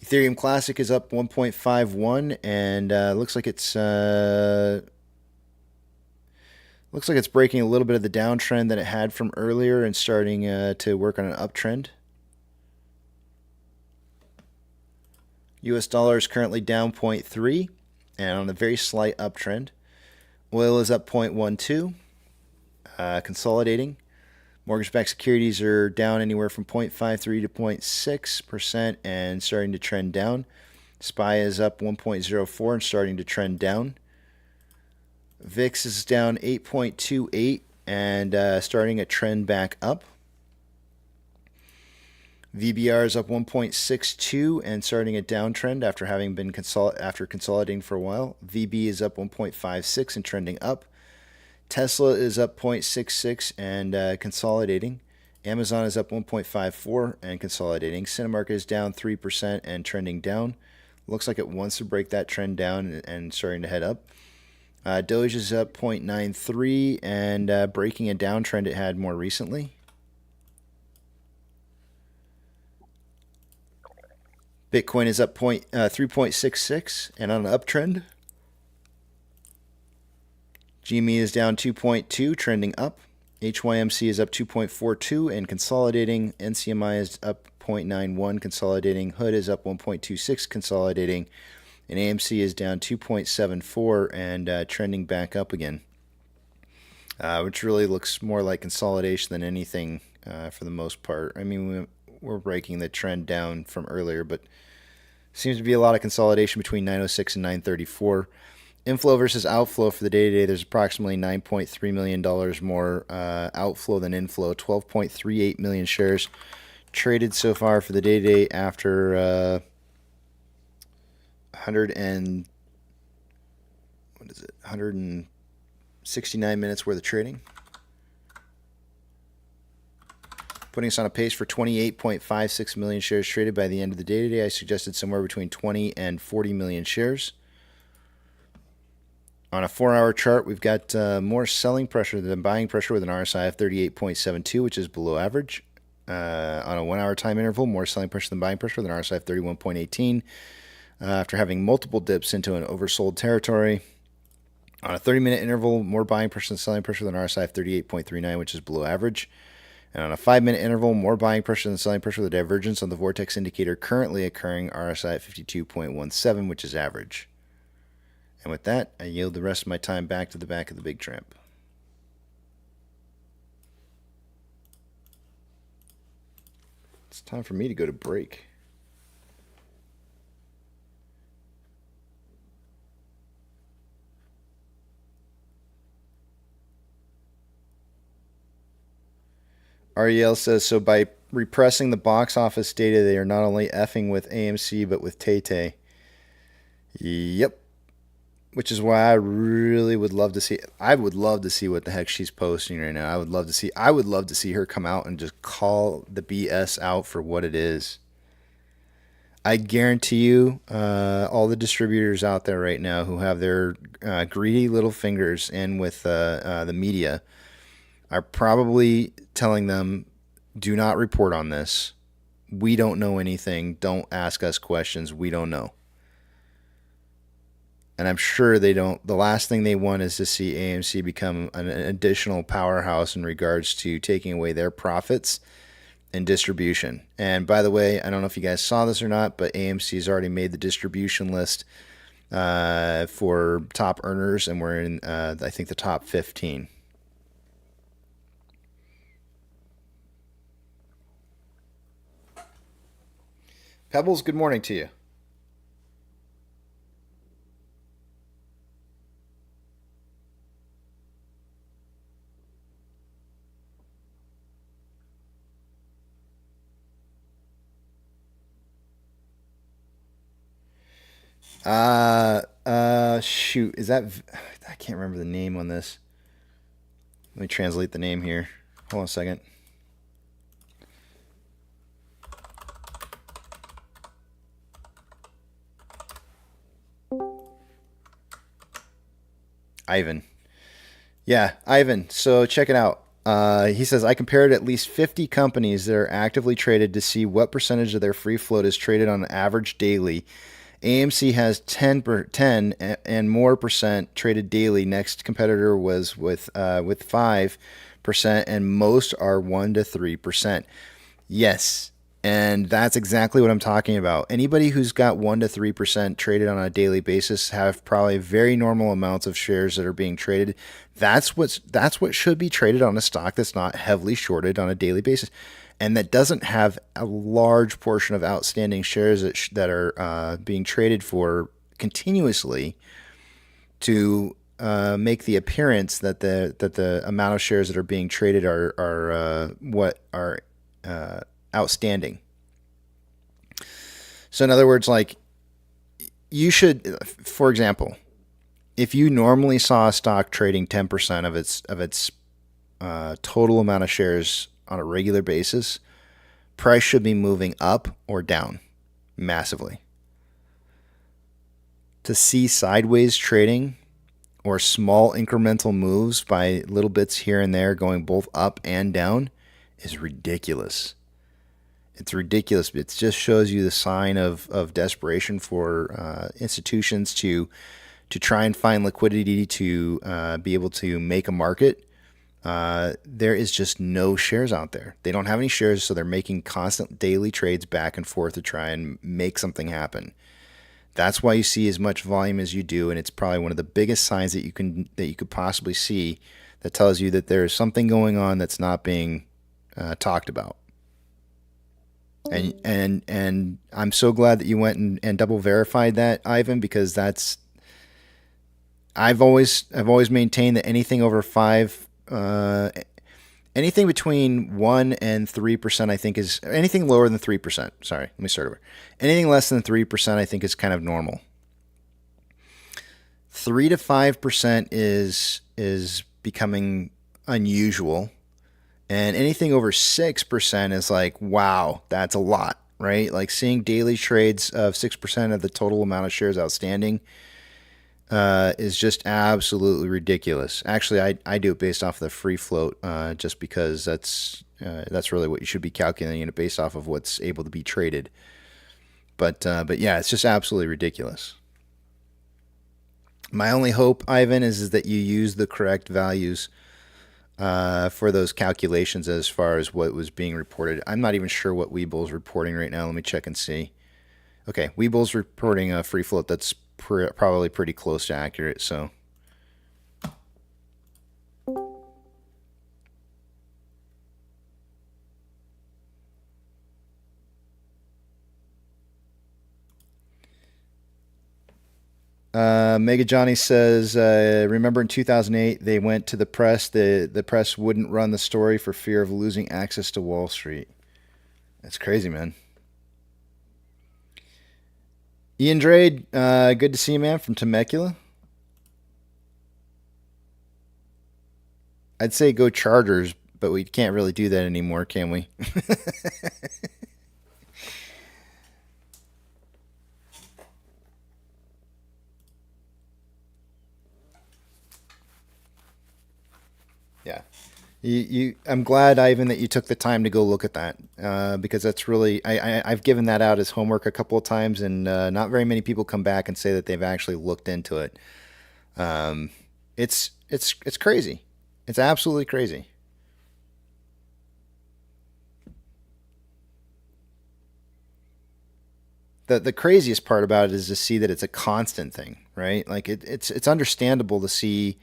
S1: Ethereum Classic is up 1.51%, and looks like it's breaking a little bit of the downtrend that it had from earlier and starting to work on an uptrend. US dollar is currently down 0.3% and on a very slight uptrend. Oil is up 0.12%, consolidating. Mortgage-backed securities are down anywhere from 0.53% to 0.6% and starting to trend down. SPY is up 1.04% and starting to trend down. VIX is down 8.28% and starting a trend back up. VBR is up 1.62% and starting a downtrend after having been consolidating for a while. VB is up 1.56% and trending up. Tesla is up 0.66% and consolidating. Amazon is up 1.54% and consolidating. Cinemark is down 3% and trending down. Looks like it wants to break that trend down and starting to head up. Doge is up 0.93% and breaking a downtrend it had more recently. Bitcoin is up 3.66% and on an uptrend. GME is down 2.2%, trending up. HYMC is up 2.42% and consolidating. NCMI is up 0.91%, consolidating. HOOD is up 1.26%, consolidating. And AMC is down 2.74% and trending back up again, which really looks more like consolidation than anything for the most part. I mean, we're breaking the trend down from earlier, but seems to be a lot of consolidation between 906 and 934. Inflow versus outflow for the day today, there's approximately $9.3 million more outflow than inflow. 12.38 million shares traded so far for the day today after what is it? 169 minutes worth of trading. Putting us on a pace for 28.56 million shares traded by the end of the day today. I suggested somewhere between 20 and 40 million shares. On a 4-hour chart, we've got more selling pressure than buying pressure with an RSI of 38.72, which is below average. On a 1-hour time interval, more selling pressure than buying pressure with an RSI of 31.18. After having multiple dips into an oversold territory. On a 30-minute interval, more buying pressure than selling pressure with an RSI of 38.39, which is below average. And on a 5-minute interval, more buying pressure than selling pressure with a divergence on the vortex indicator currently occurring, RSI at 52.17, which is average. And with that, I yield the rest of my time back to the back of the big tramp. It's time for me to go to break. Ariel says, so by repressing the box office data, they are not only effing with AMC, but with Tay-Tay. Yep. Which is why I really would love to see. I would love to see what the heck she's posting right now. I would love to see her come out and just call the BS out for what it is. I guarantee you, all the distributors out there right now who have their greedy little fingers in with the media are probably telling them, do not report on this. We don't know anything. Don't ask us questions. We don't know. And I'm sure they don't. The last thing they want is to see AMC become an additional powerhouse in regards to taking away their profits and distribution. And by the way, I don't know if you guys saw this or not, but AMC has already made the distribution list for top earners, and we're in, I think, the top 15. Pebbles, good morning to you. Shoot, is that, I can't remember the name on this. Let me translate the name here. Hold on a second. Ivan. Yeah, Ivan. So check it out. He says, I compared at least 50 companies that are actively traded to see what percentage of their free float is traded on average daily. AMC has 10 and more percent traded daily. Next competitor was with 5%, and most are 1 to 3%. Yes, and that's exactly what I'm talking about. Anybody who's got 1 to 3% traded on a daily basis have probably very normal amounts of shares that are being traded. That's what should be traded on a stock that's not heavily shorted on a daily basis, and that doesn't have a large portion of outstanding shares that are being traded for continuously to make the appearance that the amount of shares that are being traded are what are outstanding. So in other words, like, you should, for example, if you normally saw a stock trading 10% of its total amount of shares on a regular basis, price should be moving up or down massively. To see sideways trading or small incremental moves by little bits here and there going both up and down is ridiculous. It's ridiculous. It just shows you the sign of desperation for institutions to try and find liquidity to be able to make a market. There is just no shares out there. They don't have any shares, so they're making constant daily trades back and forth to try and make something happen. That's why you see as much volume as you do, and it's probably one of the biggest signs that you could possibly see that tells you that there is something going on that's not being talked about. And I'm so glad that you went and double verified that, Ivan, because I've always maintained that anything over 5, anything between 1 and 3%, I think is anything lower than 3%. Sorry, let me start over. Anything less than 3%, I think is kind of normal. 3 to 5% is becoming unusual, and anything over 6% is like, wow, that's a lot, right? Like seeing daily trades of 6% of the total amount of shares outstanding is just absolutely ridiculous. Actually, I do it based off of the free float, just because that's really what you should be calculating it based off of what's able to be traded. But yeah, it's just absolutely ridiculous. My only hope, Ivan, is that you use the correct values for those calculations as far as what was being reported. I'm not even sure what Weeble's reporting right now. Let me check and see. Okay, Weeble's reporting a free float that's probably pretty close to accurate. So. Mega Johnny says, remember in 2008, they went to the press. The press wouldn't run the story for fear of losing access to Wall Street. That's crazy, man. Ian Drade, good to see you, man, from Temecula. I'd say go Chargers, but we can't really do that anymore, can we? Yeah. I'm glad, Ivan, that you took the time to go look at that, because that's really, I've given that out as homework a couple of times, and not very many people come back and say that they've actually looked into it. It's crazy. It's absolutely crazy. The craziest part about it is to see that it's a constant thing, right? Like it's understandable to see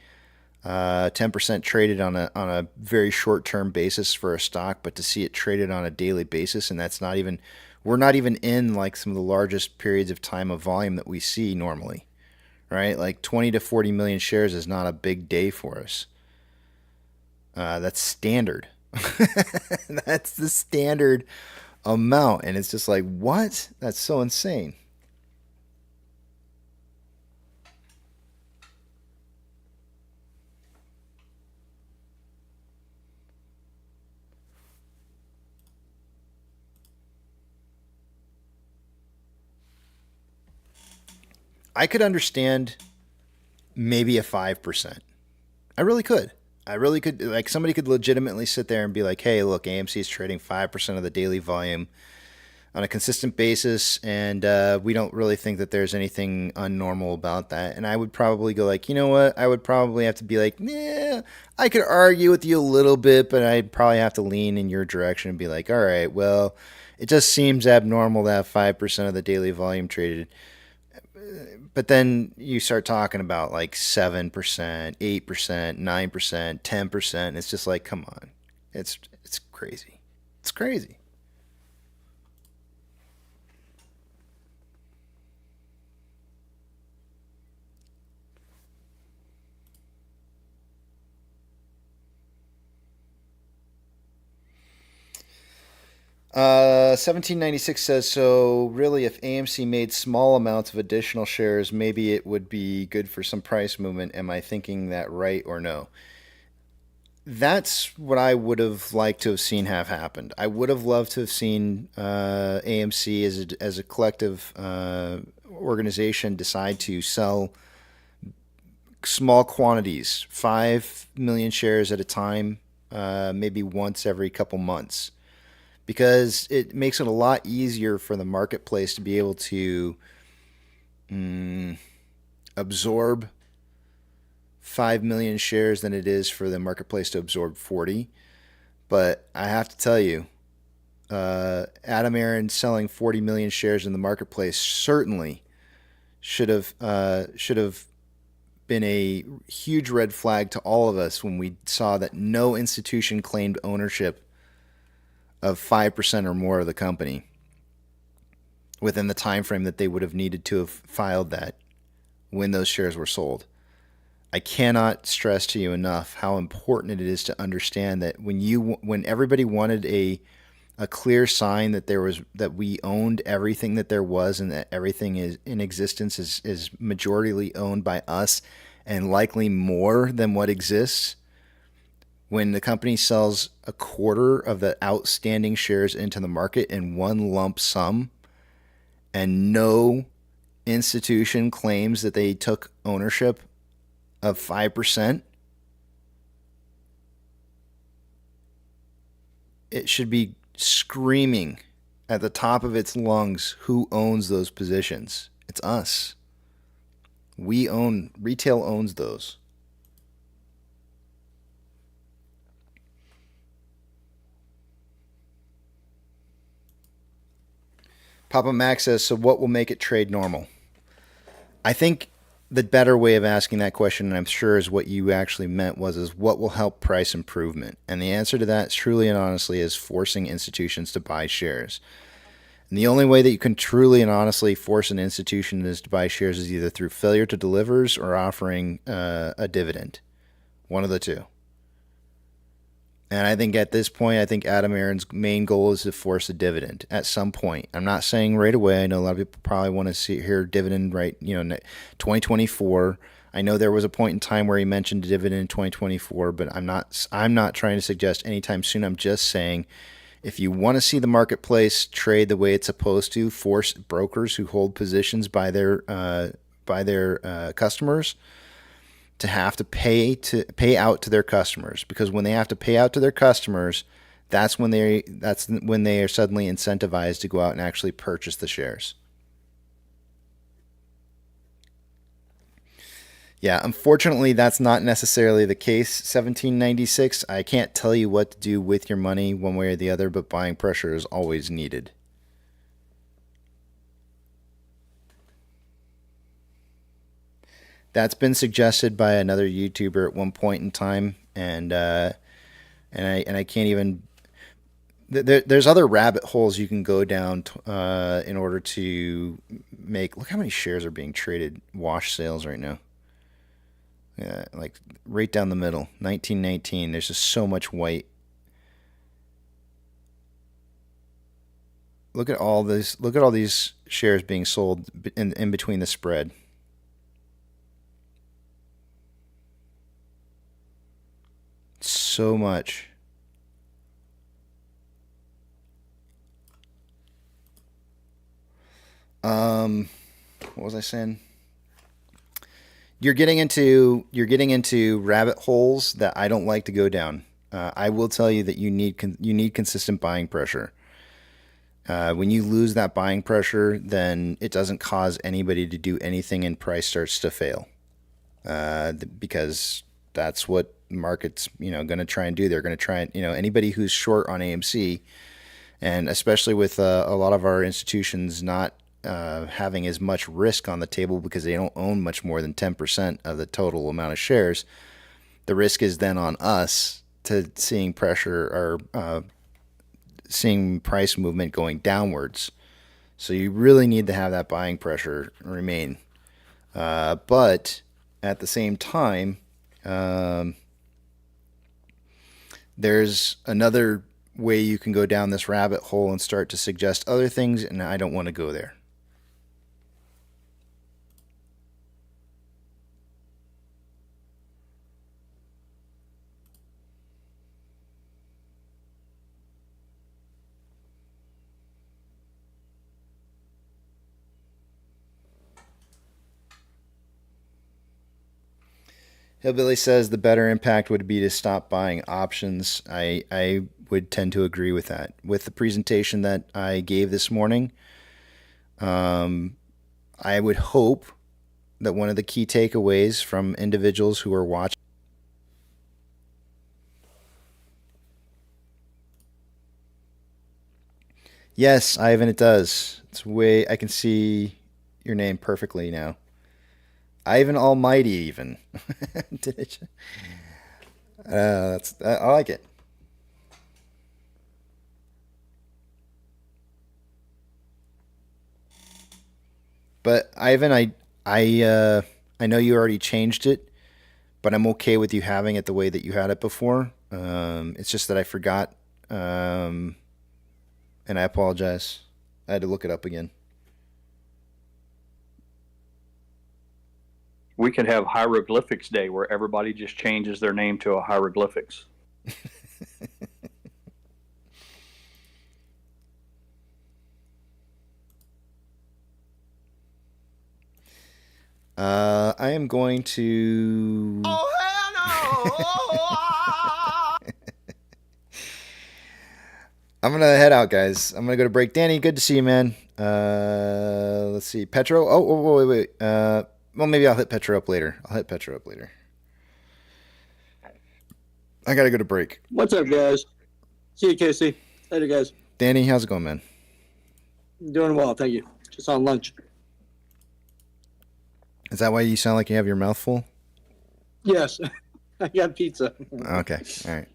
S1: 10% traded on a very short term basis for a stock, but to see it traded on a daily basis, and that's not even, we're not even in like some of the largest periods of time of volume that we see normally, right? Like 20 to 40 million shares is not a big day for us. That's standard. That's the standard amount, and it's just like, what? That's so insane. I could understand maybe a 5%. I really could. Like somebody could legitimately sit there and be like, hey, look, AMC is trading 5% of the daily volume on a consistent basis, and we don't really think that there's anything unnormal about that. And I would probably go like, you know what? I would probably have to be like, yeah, I could argue with you a little bit, but I'd probably have to lean in your direction and be like, all right, well, it just seems abnormal to have 5% of the daily volume traded. But then you start talking about like 7%, 8%, 9%, 10%. It's just like, come on. It's crazy. It's crazy. Uh, 1796 says, so really, if AMC made small amounts of additional shares, maybe it would be good for some price movement. Am I thinking that right or no? That's what I would have liked to have seen have happened. I would have loved to have seen AMC as a collective organization decide to sell small quantities, 5 million shares at a time, maybe once every couple months, because it makes it a lot easier for the marketplace to be able to absorb 5 million shares than it is for the marketplace to absorb 40. But I have to tell you, Adam Aaron selling 40 million shares in the marketplace certainly should have been a huge red flag to all of us when we saw that no institution claimed ownership of 5% or more of the company within the time frame that they would have needed to have filed that when those shares were sold. I cannot stress to you enough how important it is to understand that when everybody wanted a a clear sign that we owned everything that there was, and that everything is in existence is majoritarily owned by us, and likely more than what exists. When the company sells a quarter of the outstanding shares into the market in one lump sum, and no institution claims that they took ownership of 5%, it should be screaming at the top of its lungs who owns those positions. It's us. Retail owns those. Papa Max says, so what will make it trade normal? I think the better way of asking that question, and I'm sure is what you actually meant, is what will help price improvement? And the answer to that, truly and honestly, is forcing institutions to buy shares. And the only way that you can truly and honestly force an institution to buy shares is either through failure to deliver or offering a dividend. One of the two. And I think at this point, I think Adam Aaron's main goal is to force a dividend at some point. I'm not saying right away. I know a lot of people probably want to hear dividend 2024. I know there was a point in time where he mentioned a dividend in 2024, but I'm not trying to suggest anytime soon. I'm just saying, if you want to see the marketplace trade the way it's supposed to, force brokers who hold positions by their customers to have to pay out to their customers, because when they have to pay out to their customers, that's when they are suddenly incentivized to go out and actually purchase the shares. Yeah, unfortunately, that's not necessarily the case. 1796, I can't tell you what to do with your money one way or the other, but buying pressure is always needed. That's been suggested by another YouTuber at one point in time, and I can't even. There's other rabbit holes you can go down in order to make. Look how many shares are being traded wash sales right now. Yeah, like right down the middle, 1919. There's just so much white. Look at all this. Look at all these shares being sold in between the spread. So much. What was I saying? You're getting into rabbit holes that I don't like to go down. I will tell you that you need consistent buying pressure. When you lose that buying pressure, then it doesn't cause anybody to do anything, and price starts to fail. Because that's what markets, going to try and do. They're going to try and, anybody who's short on AMC, and especially with a lot of our institutions not having as much risk on the table because they don't own much more than 10% of the total amount of shares, the risk is then on us to seeing pressure or seeing price movement going downwards. So you really need to have that buying pressure remain. But at the same time, there's another way you can go down this rabbit hole and start to suggest other things, and I don't want to go there. Hillbilly says the better impact would be to stop buying options. I would tend to agree with that. With the presentation that I gave this morning, I would hope that one of the key takeaways from individuals who are watching. Yes, Ivan, it does. I can see your name perfectly now. Ivan Almighty, even. Did it? I like it. But Ivan, I know you already changed it, but I'm okay with you having it the way that you had it before. It's just that I forgot and I apologize. I had to look it up again.
S4: We could have hieroglyphics day where everybody just changes their name to a hieroglyphics.
S1: I am going to.
S5: Oh, hell no!
S1: I'm gonna head out, guys. I'm gonna go to break. Danny, good to see you, man. Let's see, Petro. Oh, wait. Well, maybe I'll hit Petro up later. I gotta go to break.
S9: What's up, guys? See you, Casey. Later, guys.
S1: Danny, how's it going, man?
S9: Doing well, thank you. Just on lunch.
S1: Is that why you sound like you have your mouth full?
S9: Yes, I got pizza.
S1: Okay, all right.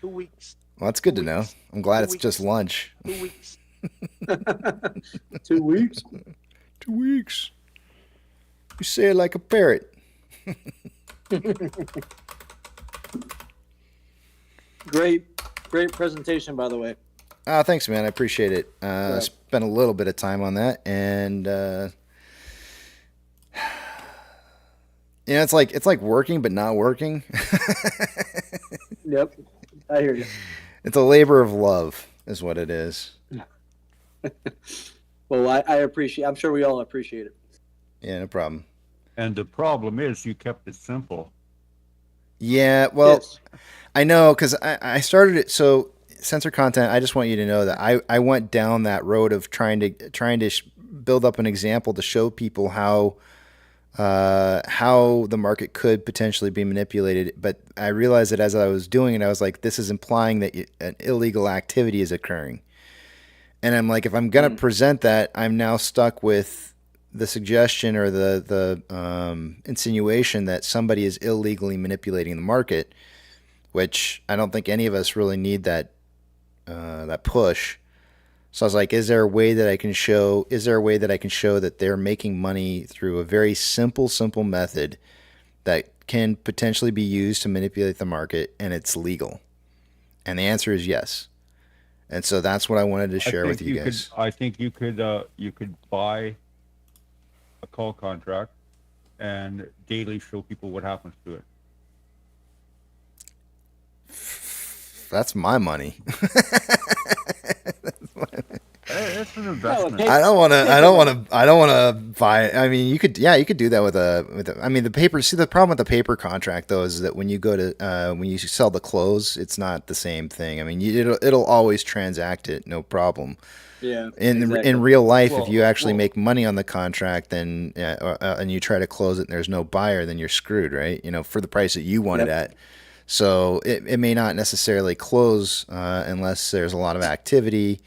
S5: 2 weeks.
S1: Well, that's good to know. I'm glad it's just lunch.
S5: 2 weeks.
S9: 2 weeks.
S1: 2 weeks. You say it like a parrot.
S9: Great presentation, by the way.
S1: Thanks, man. I appreciate it.
S9: Right.
S1: Spent a little bit of time on that, and it's like working but not working.
S9: Yep, I hear you.
S1: It's a labor of love, is what it is.
S9: Well, I appreciate. I'm sure we all appreciate it.
S1: Yeah, no problem.
S6: And the problem is you kept it simple.
S1: Yeah, well,
S9: Yes.
S1: I know, because I started it. So censor content. I just want you to know that I went down that road of trying to build up an example to show people how the market could potentially be manipulated. But I realized that as I was doing it, I was like, this is implying that an illegal activity is occurring. And I'm like, if I'm going to present that, I'm now stuck with the suggestion or the insinuation that somebody is illegally manipulating the market, which I don't think any of us really need that push. So I was like, is there a way that I can show that they're making money through a very simple method that can potentially be used to manipulate the market and it's legal? And the answer is yes. And so that's what I wanted to share with you guys.
S6: I think you could buy a call contract and daily show people what happens to it.
S1: That's my money.
S6: It's an investment.
S1: I don't want to buy. I mean, you could do that with the paper. See, the problem with the paper contract though is that when you go to when you sell the clothes, it's not the same thing. I mean, it'll always transact it, no problem.
S9: Yeah.
S1: In real life, if you actually make money on the contract, then and you try to close it and there's no buyer, then you're screwed, right? For the price that you want it at. So it may not necessarily close unless there's a lot of activity.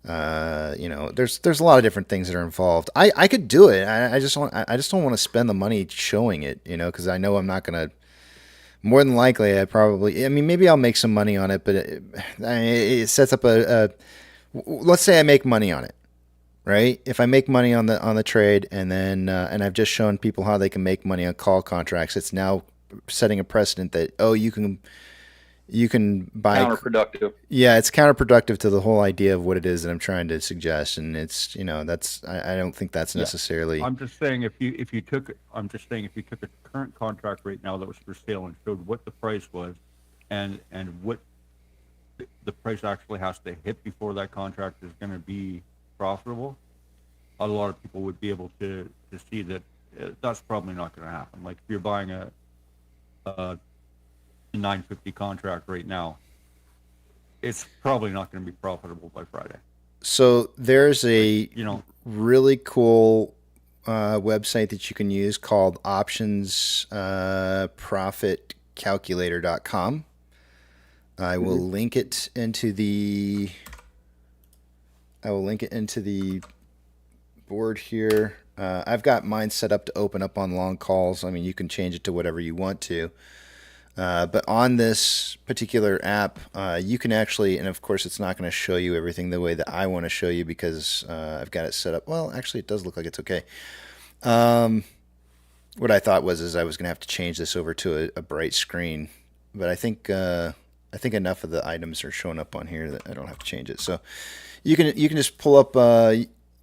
S1: There's a lot of different things that are involved. I could do it. I just don't want to spend the money showing it, because I know I'm not gonna. More than likely, maybe I'll make some money on it, but it sets up let's say I make money on it, right? If I make money on the trade, and then and I've just shown people how they can make money on call contracts, it's now setting a precedent that you can buy
S4: Counterproductive.
S1: Yeah, it's counterproductive to the whole idea of what it is that I'm trying to suggest, and it's that's I don't think that's necessarily.
S6: I'm just saying if you took a current contract right now that was for sale and showed what the price was, and what the price actually has to hit before that contract is going to be profitable, a lot of people would be able to see that that's probably not going to happen. Like if you're buying a 950 contract right now, it's probably not going to be profitable by Friday.
S1: So there's a really cool website that you can use called optionsprofitcalculator.com. I will link it into the board here. I've got mine set up to open up on long calls. I mean, you can change it to whatever you want to. But on this particular app, you can actually, and of course it's not going to show you everything the way that I want to show you because I've got it set up. Well, actually it does look like it's okay. What I thought is I was going to have to change this over to a bright screen, but I think I think enough of the items are showing up on here that I don't have to change it. So you can just pull up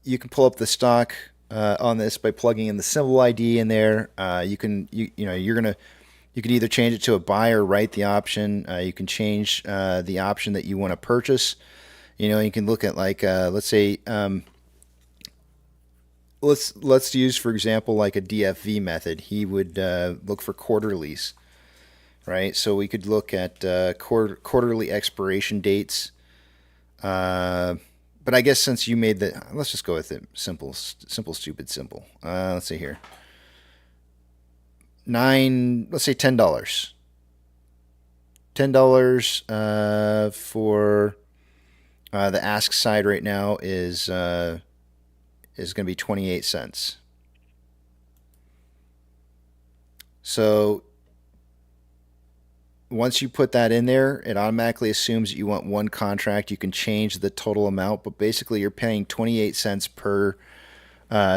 S1: you can pull up the stock on this by plugging in the symbol ID in there. You can either change it to a buy or write the option. You can change the option that you want to purchase. You can look at like let's say let's use for example like a DFV method. He would look for quarterlies, right? So we could look at quarterly expiration dates. But I guess since you made let's just go with it. Simple, stupid, simple. Let's see here. Let's say $10. $10 for the ask side right now is going to be 28 cents. So once you put that in there, it automatically assumes that you want one contract. You can change the total amount, but basically you're paying 28 cents per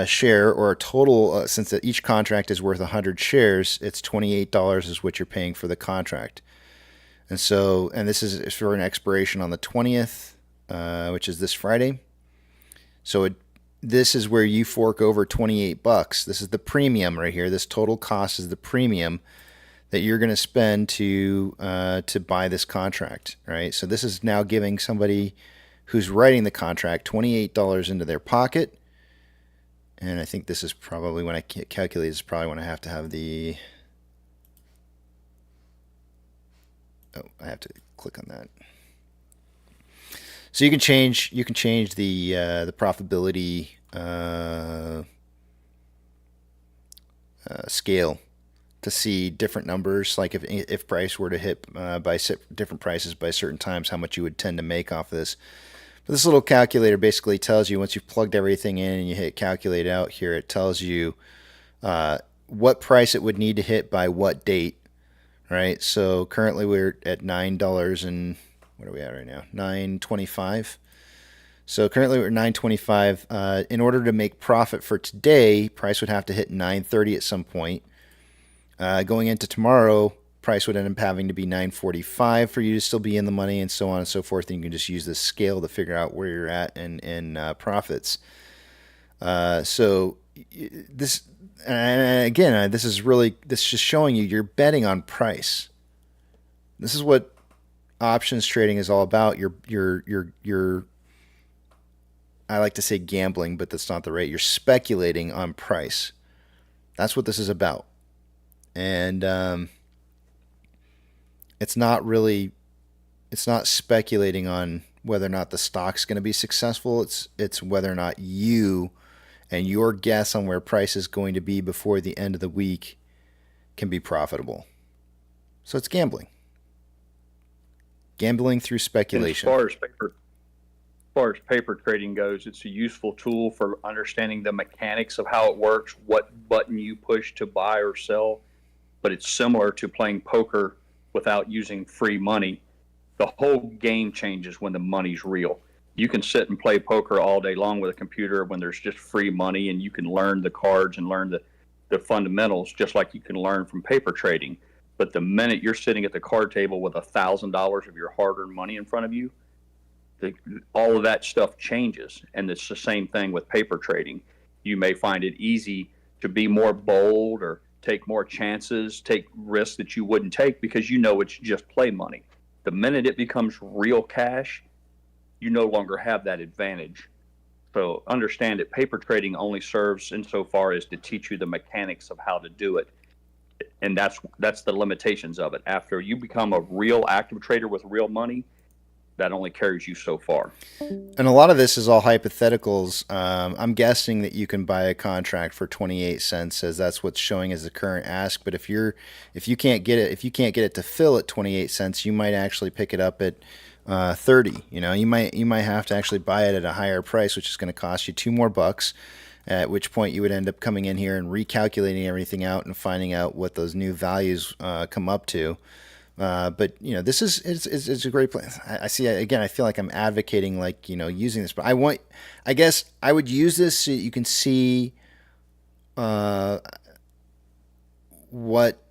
S1: share, or a total, since each contract is worth 100 shares, it's $28 is what you're paying for the contract. And this is for an expiration on the 20th, which is this Friday. So this is where you fork over $28. This is the premium right here. This total cost is the premium that you're going to spend to buy this contract, right? So this is now giving somebody who's writing the contract $28 into their pocket. And I think this is probably when I calculate, this is probably when I have to have the, I have to click on that. So you can change the profitability scale to see different numbers, like if price were to hit by different prices by certain times, how much you would tend to make off of this. But this little calculator basically tells you, once you've plugged everything in and you hit calculate out here, it tells you what price it would need to hit by what date, right? So currently we're at $9 and what are we at right now? $9.25. So currently we're at $9.25. In order to make profit for today, price would have to hit $9.30 at some point. Going into tomorrow, price would end up having to be $9.45 for you to still be in the money, and so on and so forth. And you can just use this scale to figure out where you're at in profits. So this, and again, this is just showing you're betting on price. This is what options trading is all about. You're I like to say gambling, but that's not the right. You're speculating on price. That's what this is about. And it's not speculating on whether or not the stock's going to be successful. It's whether or not you and your guess on where price is going to be before the end of the week can be profitable. So it's gambling. Gambling through speculation.
S4: As far as paper trading goes, it's a useful tool for understanding the mechanics of how it works, what button you push to buy or sell. But it's similar to playing poker without using free money. The whole game changes when the money's real. You can sit and play poker all day long with a computer when there's just free money, and you can learn the cards and learn the fundamentals just like you can learn from paper trading. But the minute you're sitting at the card table with $1,000 of your hard-earned money in front of you, all of that stuff changes. And it's the same thing with paper trading. You may find it easy to be more bold or take more chances, take risks that you wouldn't take because you know it's just play money. The minute it becomes real cash, you no longer have that advantage. So understand that paper trading only serves insofar as to teach you the mechanics of how to do it. And that's the limitations of it. After you become a real active trader with real money, that only carries you so far.
S1: And a lot of this is all hypotheticals. I'm guessing that you can buy a contract for 28 cents, as that's what's showing as the current ask. But if you can't get it to fill at 28 cents, you might actually pick it up at 30. You might have to actually buy it at a higher price, which is going to cost you $2 more. At which point you would end up coming in here and recalculating everything out and finding out what those new values come up to. But this is a great place. I see, again, I feel like I'm advocating using this, but I guess I would use this so you can see what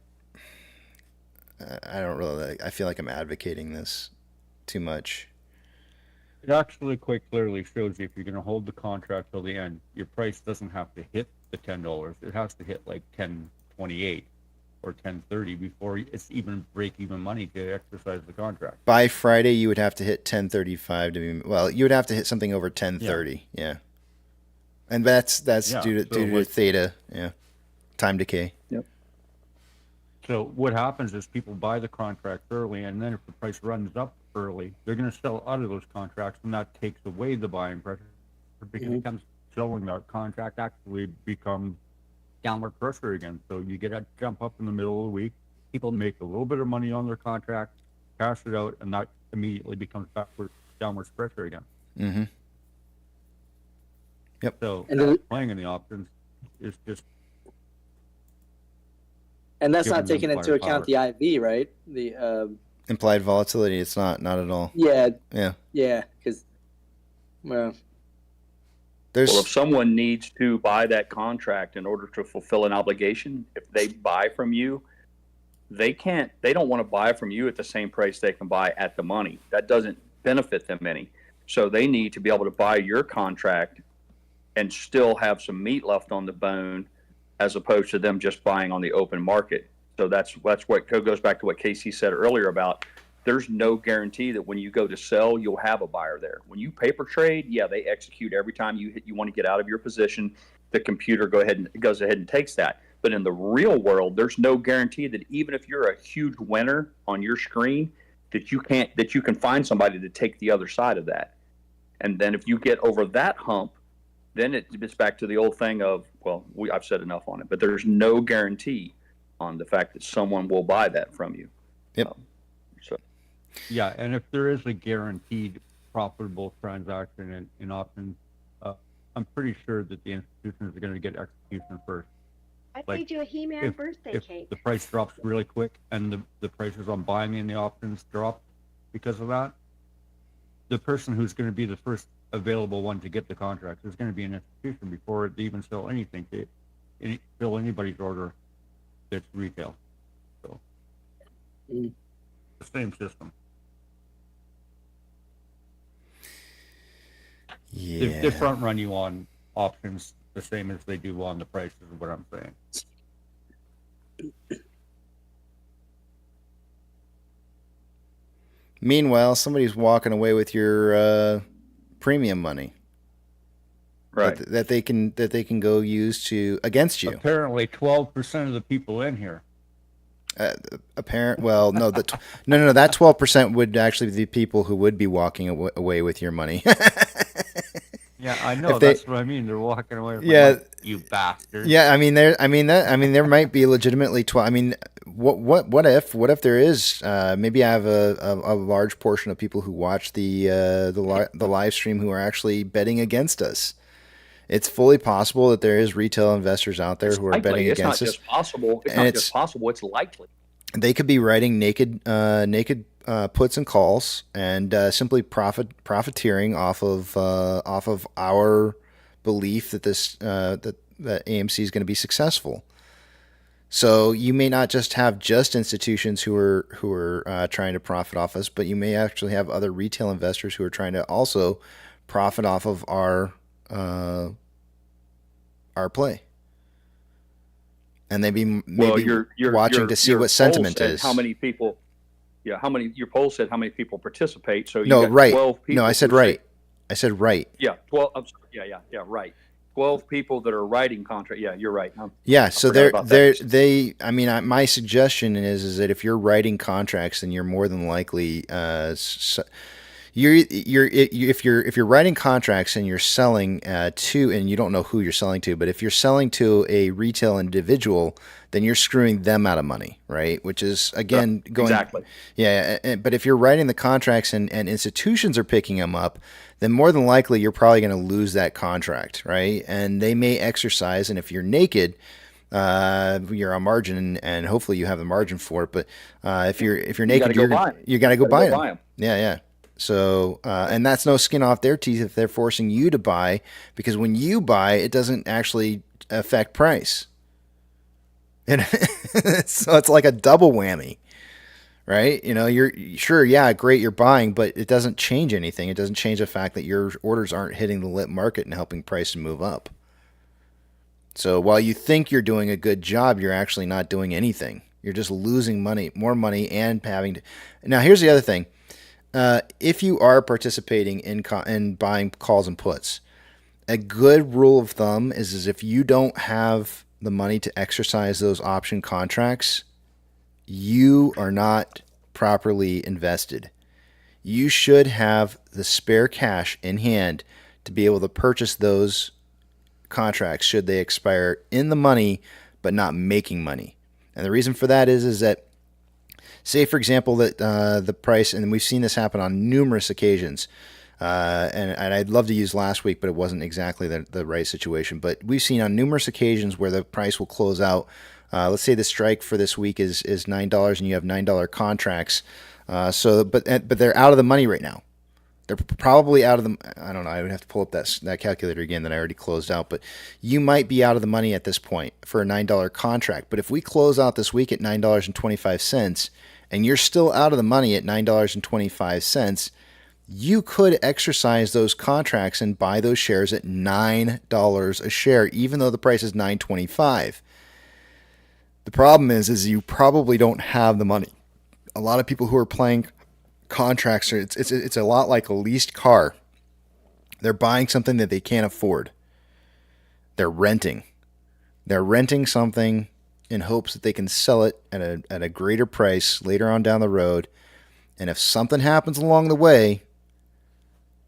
S1: I don't really. I feel like I'm advocating this too much.
S6: It actually quite clearly shows you if you're going to hold the contract till the end, your price doesn't have to hit the $10. It has to hit like 10.28 or 10.30 before it's even break even money to exercise the contract.
S1: By Friday, you would have to hit 10:35 to be. Well, you would have to hit something over 10:30. Yeah. And that's due to theta. Yeah. Time decay.
S4: Yep.
S6: So what happens is people buy the contract early, and then if the price runs up early, they're going to sell out of those contracts, and that takes away the buying pressure because it becomes selling that contract actually becomes downward pressure again. So you get a jump up in the middle of the week. People make a little bit of money on their contract, cash it out, and that immediately becomes downward pressure again.
S1: Mm-hmm. Yep.
S6: So playing in the options is just.
S9: And that's not
S6: Given
S9: taking
S6: them
S9: into account the IV, right? The
S1: Implied volatility. It's not at all.
S9: yeah,
S1: Yeah.
S9: because well,
S1: There's
S4: Well, if someone needs to buy that contract in order to fulfill an obligation, if they buy from you, they don't want to buy from you at the same price they can buy at the money. That doesn't benefit them any. So they need to be able to buy your contract and still have some meat left on the bone, as opposed to them just buying on the open market. So that's what goes back to what Casey said earlier about there's no guarantee that when you go to sell, you'll have a buyer there. When you paper trade, yeah, they execute every time you want to get out of your position. The computer goes ahead and takes that. But in the real world, there's no guarantee that even if you're a huge winner on your screen, that you can find somebody to take the other side of that. And then if you get over that hump, then it's back to the old thing of, well, I've said enough on it, but there's no guarantee on the fact that someone will buy that from you.
S1: Yep.
S6: Yeah, and if there is a guaranteed profitable transaction in options, I'm pretty sure that the institutions are going to get execution first.
S10: I
S6: Like,
S10: paid you a He-Man birthday
S6: If
S10: cake.
S6: the price drops really quick and the prices on buying in the options drop because of that, the person who's going to be the first available one to get the contract is going to be an institution before they even sell anything to fill anybody's order that's retail. So the same system.
S1: yeah.
S6: They front run you on options the same as they do on the prices, is what I'm saying.
S1: Meanwhile, somebody's walking away with your premium money.
S4: Right.
S1: That they can go use against you.
S6: Apparently 12% of the people in here.
S1: Well, no, that 12% would actually be the people who would be walking away with your money.
S6: Yeah, I know.
S1: If they-
S6: That's what I mean. They're walking away with
S1: Yeah.
S6: money, you bastard.
S1: Yeah, there might be legitimately 12. I mean, what if there is maybe I have a large portion of people who watch the live stream who are actually betting against us. It's fully possible that there is retail investors out there who are
S4: Likely.
S1: betting
S4: It's
S1: against
S4: not
S1: us.
S4: just possible. It's
S1: And
S4: not just possible. It's likely.
S1: They could be writing naked puts and calls and simply profiteering off of our belief that that AMC is going to be successful. So you may not just have institutions who are trying to profit off us, but you may actually have other retail investors who are trying to also profit off of our play. And they'd be maybe watching to see
S4: your
S1: what sentiment
S4: poll said
S1: is.
S4: How many people? Yeah, your poll said how many people participate. So you
S1: No,
S4: got
S1: right.
S4: 12 people.
S1: No, I said
S4: who
S1: right. I said right.
S4: Yeah, 12. I'm sorry, yeah, right. 12 people that are writing contract. Yeah, you're right.
S1: Yeah, so
S4: forgot about that.
S1: I mean, my suggestion is that if you're writing contracts, then you're more than likely if you're writing contracts and you're selling to, and you don't know who you're selling to, but if you're selling to a retail individual, then you're screwing them out of money, right? Which is again going
S4: exactly.
S1: Yeah, but if you're writing the contracts and institutions are picking them up, then more than likely you're probably going to lose that contract, right? And they may exercise, and if you're naked, you're on margin, and hopefully you have the margin for it. But if you're naked, you got to go buy them. Yeah. So, and that's no skin off their teeth if they're forcing you to buy, because when you buy, it doesn't actually affect price. And so it's like a double whammy. right? You know, you're sure, yeah, great, you're buying, but it doesn't change anything. It doesn't change the fact that your orders aren't hitting the lit market and helping price move up. So while you think you're doing a good job, you're actually not doing anything. You're just losing money, more money, and having to. Now, here's the other thing: if you are participating in buying calls and puts, a good rule of thumb is if you don't have the money to exercise those option contracts, you are not properly invested. You should have the spare cash in hand to be able to purchase those contracts should they expire in the money but not making money. And the reason for that is that, say for example that the price, and we've seen this happen on numerous occasions, and I'd love to use last week, but it wasn't exactly the right situation, but we've seen on numerous occasions where the price will close out. Let's say the strike for this week is $9 and you have $9 contracts, but they're out of the money right now. They're probably out of the, I don't know, I would have to pull up that calculator again that I already closed out, but you might be out of the money at this point for a $9 contract. But if we close out this week at $9.25 and you're still out of the money at $9.25, you could exercise those contracts and buy those shares at $9 a share, even though the price is $9.25. The problem is you probably don't have the money. A lot of people who are playing contracts, it's a lot like a leased car. They're buying something that they can't afford. They're renting something in hopes that they can sell it at a greater price later on down the road. And if something happens along the way,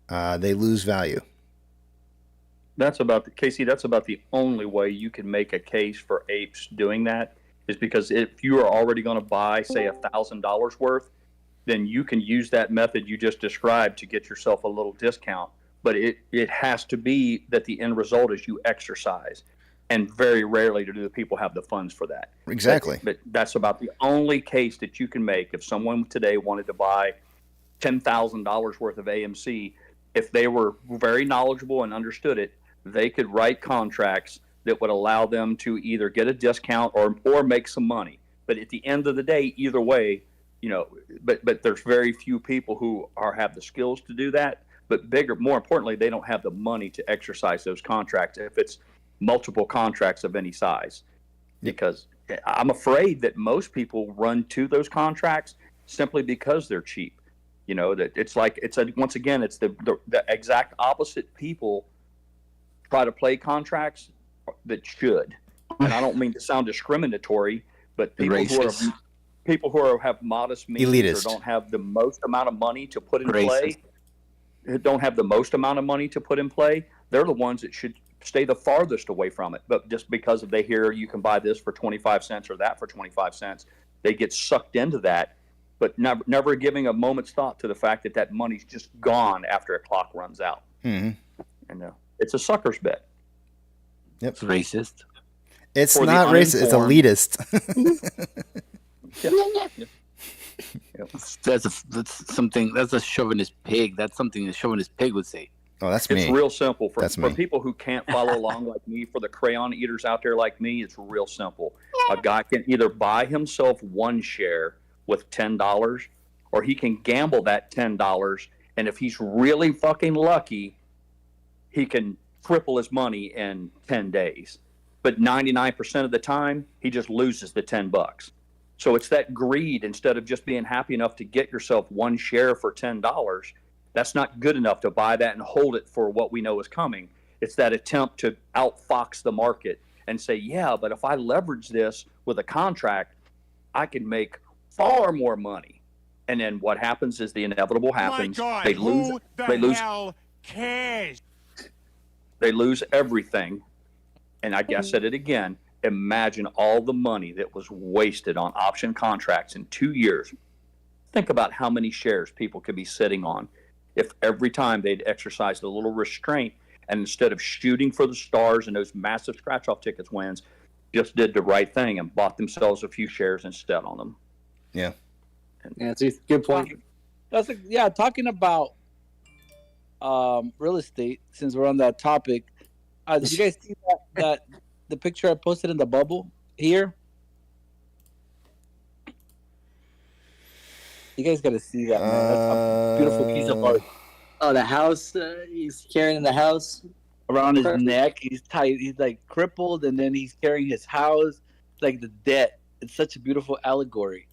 S1: they lose value.
S4: That's about the only way you can make a case for apes doing that, is because if you are already going to buy, say, $1,000 worth, then you can use that method you just described to get yourself a little discount. But it has to be that the end result is you exercise. And very rarely do the people have the funds for that.
S1: Exactly.
S4: But that's about the only case that you can make. If someone today wanted to buy $10,000 worth of AMC, if they were very knowledgeable and understood it, they could write contracts that would allow them to either get a discount or make some money. But at the end of the day, either way, you know, but there's very few people who have the skills to do that. But more importantly, they don't have the money to exercise those contracts if it's multiple contracts of any size. Because I'm afraid that most people run to those contracts simply because they're cheap. You know, that once again, it's the exact opposite. People try to play contracts that should, and I don't mean to sound discriminatory, but people who have modest means
S1: elitist,
S4: or don't have the most amount of money to put in play, don't have the most amount of money to put in play, they're the ones that should stay the farthest away from it. But just because they hear you can buy this for 25 cents or that for 25 cents, they get sucked into that, but never giving a moment's thought to the fact that money's just gone after a clock runs out.
S1: Mm-hmm.
S4: And it's a sucker's bet.
S1: Yep.
S10: It's racist.
S1: It's not racist. It's elitist.
S10: That's something. That's a chauvinist pig. That's something a chauvinist pig would say.
S1: Oh, that's me.
S4: It's real simple for
S1: me.
S4: People who can't follow along like me. For the crayon eaters out there like me, it's real simple. A guy can either buy himself one share with $10, or he can gamble that $10, and if he's really fucking lucky, he can triple his money in 10 days. But 99% of the time, he just loses the $10. So it's that greed. Instead of just being happy enough to get yourself one share for $10, that's not good enough to buy that and hold it for what we know is coming. It's that attempt to outfox the market and say, yeah, but if I leverage this with a contract, I can make far more money. And then what happens is the inevitable happens.
S5: My God,
S4: they lose.
S5: who the
S4: they lose.
S5: hell cares?
S4: They lose everything. And I said it again. Imagine all the money that was wasted on option contracts in 2 years. Think about how many shares people could be sitting on if every time they'd exercised a little restraint, and instead of shooting for the stars and those massive scratch-off tickets wins, just did the right thing and bought themselves a few shares instead on them.
S1: Yeah.
S9: It's a good point.
S7: Talking about real estate, since we're on that topic, did you guys see that the picture I posted in the bubble here?
S10: You guys got to see that, man. That's a beautiful piece of art.
S9: Oh, the house he's carrying in the house.
S10: Around his neck, he's tight. He's like crippled, and then he's carrying his house, like the debt. It's such a beautiful allegory.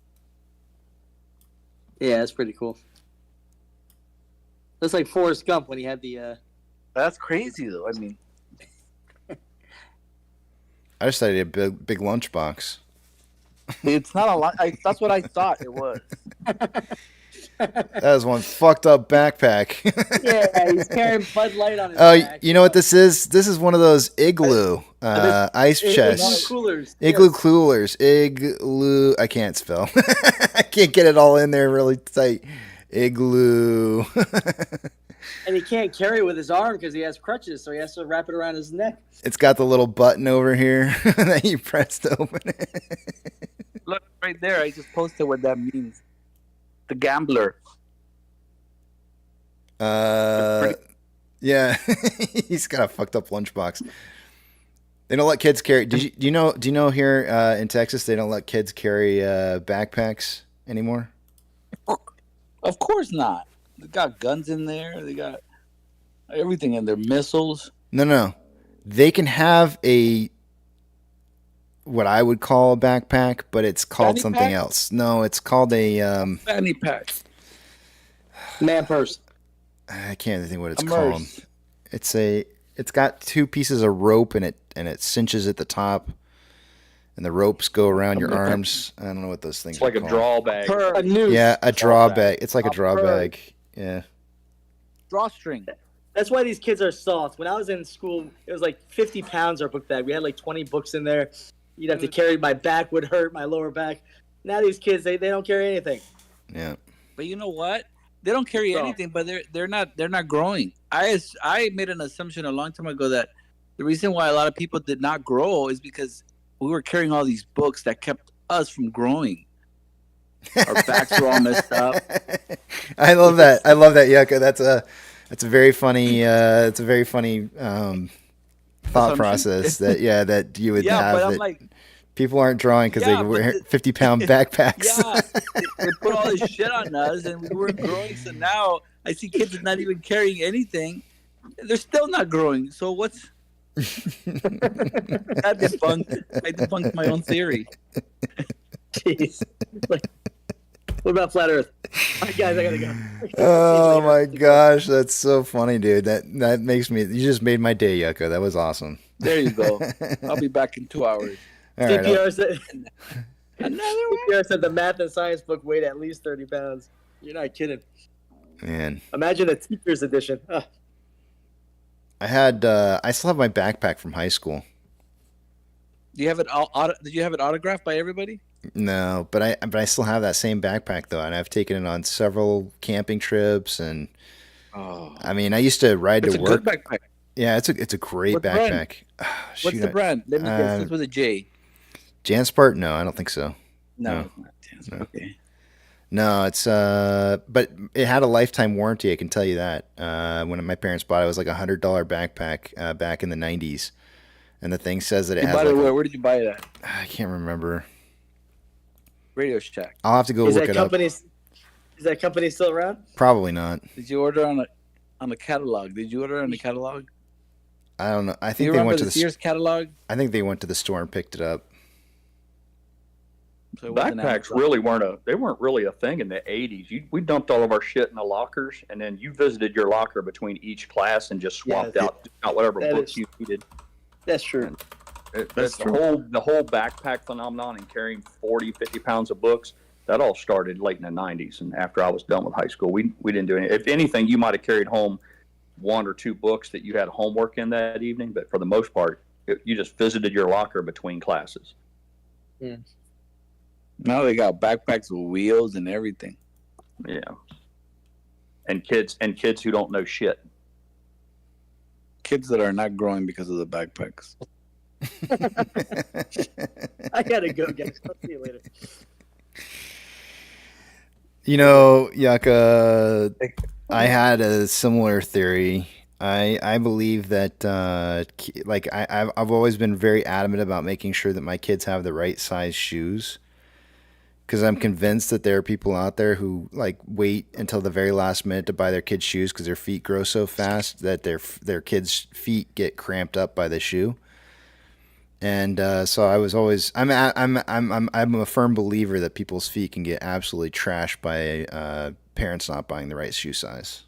S9: Yeah, that's pretty cool. That's like Forrest Gump when he had the.
S10: That's crazy, though. I mean,
S1: I just thought he had a big lunchbox.
S10: it's not a lot. That's what I thought it was.
S1: That was one fucked up backpack.
S9: Yeah, he's carrying Bud Light on his back.
S1: You know what this is? This is one of those igloo ice chests.
S9: Coolers.
S1: Igloo coolers. Igloo. I can't spell. I can't get it all in there really tight. Igloo.
S9: And he can't carry it with his arm because he has crutches, so he has to wrap it around his neck.
S1: It's got the little button over here that you press to open it.
S10: Look right there. I just posted what that means. The gambler.
S1: Yeah, he's got a fucked up lunchbox. They don't let kids carry. Do you know here in Texas they don't let kids carry backpacks anymore?
S10: Of course not. They got guns in there. They got everything in there. Missiles.
S1: No. They can have what I would call a backpack, but it's called
S10: Fanny
S1: something
S10: pack?
S1: else. No, it's called a
S10: Fanny pack.
S9: Man purse.
S1: I can't think what it's
S10: Immerse.
S1: called. It's got two pieces of rope and it cinches at the top, and the ropes go around your arms. I don't know what those things
S4: It's like
S1: are
S4: a
S1: called.
S4: draw bag.
S9: A noose.
S1: Yeah, a drawbag. It's like a drawbag. Yeah.
S10: Drawstring.
S9: That's why these kids are soft. When I was in school, it was like 50 pounds our book bag. We had like 20 books in there. You'd have to carry. My back would hurt, my lower back. Now these kids, they don't carry anything.
S1: Yeah.
S10: But you know what? They don't carry anything, but they're not growing. I made an assumption a long time ago that the reason why a lot of people did not grow is because we were carrying all these books that kept us from growing. Our backs were all messed up.
S1: I love that. Yucca. That's a very funny thought process that you would have.
S10: But
S1: that
S10: I'm like,
S1: people aren't drawing because they wear 50-pound backpacks.
S10: yeah, they put all this shit on us, and we weren't growing. So now I see kids that not even carrying anything. They're still not growing. So what's I debunked my own theory.
S9: Jeez. Like, what about flat Earth? All right, guys, I gotta go.
S1: Oh my gosh, that's so funny, dude. That makes me. You just made my day, Yucca. That was awesome.
S10: There you go. I'll be back in 2 hours.
S1: All right,
S9: CPR said the math and science book weighed at least 30 pounds. You're not kidding.
S1: man.
S9: Imagine a teacher's edition. Ugh.
S1: I still have my backpack from high school.
S10: Do you have it did you have it autographed by everybody?
S1: No, but I still have that same backpack though, and I've taken it on several camping trips, and I mean, I used to ride
S10: It's
S1: to
S10: a
S1: work.
S10: good backpack.
S1: Yeah, it's a great
S10: What
S1: backpack.
S10: brand?
S1: Shoot,
S10: What's the brand? Let me guess. This with a J.
S1: Jansport? No, I don't think so.
S10: No.
S1: No.
S10: It's not. Okay.
S1: No, it's but it had a lifetime warranty. I can tell you that. When my parents bought it, it was like $100 backpack back in the '90s, and the thing says that it
S10: You
S1: has.
S10: bought it
S1: Like
S10: where? Where did you buy it at?
S1: I can't remember.
S10: Radio Shack.
S1: I'll have to go look it up.
S9: Is that company still around?
S1: Probably not.
S10: Did you order on a catalog? Did you order on the catalog?
S1: I don't know. I
S10: Do you
S1: think they
S10: remember
S1: went to
S10: the
S1: the.
S10: Sears catalog?
S1: I think they went to the store and picked it up.
S10: So it wasn't
S4: Backpacks
S10: Amazon.
S4: weren't really a thing in the 80s. We dumped all of our shit in the lockers, and then you visited your locker between each class and just swapped out whatever books you needed.
S9: That's true.
S4: That's the whole backpack phenomenon and carrying 40, 50 pounds of books. That all started late in the 90s, and after I was done with high school, we didn't do anything. If anything, you might have carried home one or two books that you had homework in that evening, but for the most part, you just visited your locker between classes.
S9: Yeah.
S10: Now they got backpacks with wheels and everything.
S4: Yeah. And kids who don't know shit.
S10: Kids that are not growing because of the backpacks.
S9: I gotta go, guys. I'll see you later.
S1: You know, Yucca, I had a similar theory. I believe that I've always been very adamant about making sure that my kids have the right size shoes. because I'm convinced that there are people out there who like wait until the very last minute to buy their kids shoes because their feet grow so fast that their kids' feet get cramped up by the shoe. And so I was always I'm a firm believer that people's feet can get absolutely trashed by parents not buying the right shoe size,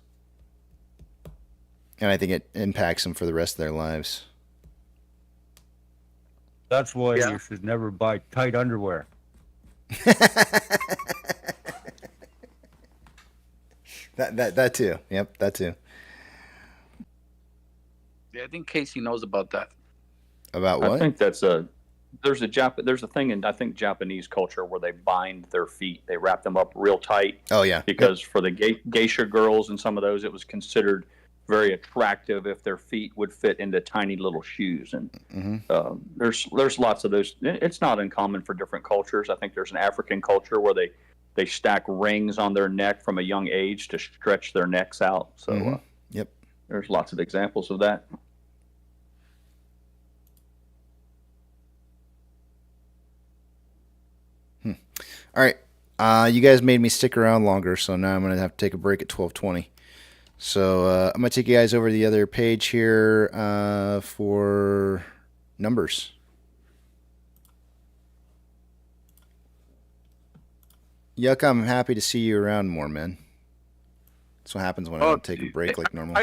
S1: and I think it impacts them for the rest of their lives.
S6: That's why you should never buy tight underwear.
S1: That too. Yep, that too.
S10: Yeah, I think Casey knows about that.
S1: About what?
S4: I think there's a thing in I think Japanese culture where they bind their feet. They wrap them up real tight.
S1: Oh yeah.
S4: Because for the geisha girls and some of those, it was considered very attractive if their feet would fit into tiny little shoes. And there's lots of those. It's not uncommon for different cultures. I think there's an African culture where they stack rings on their neck from a young age to stretch their necks out. So
S1: yep,
S4: there's lots of examples of that.
S1: All right. You guys made me stick around longer, so now I'm going to have to take a break at 12:20. So I'm going to take you guys over to the other page here for numbers. Yuck, I'm happy to see you around more, man. That's what happens when I don't take a break like normal.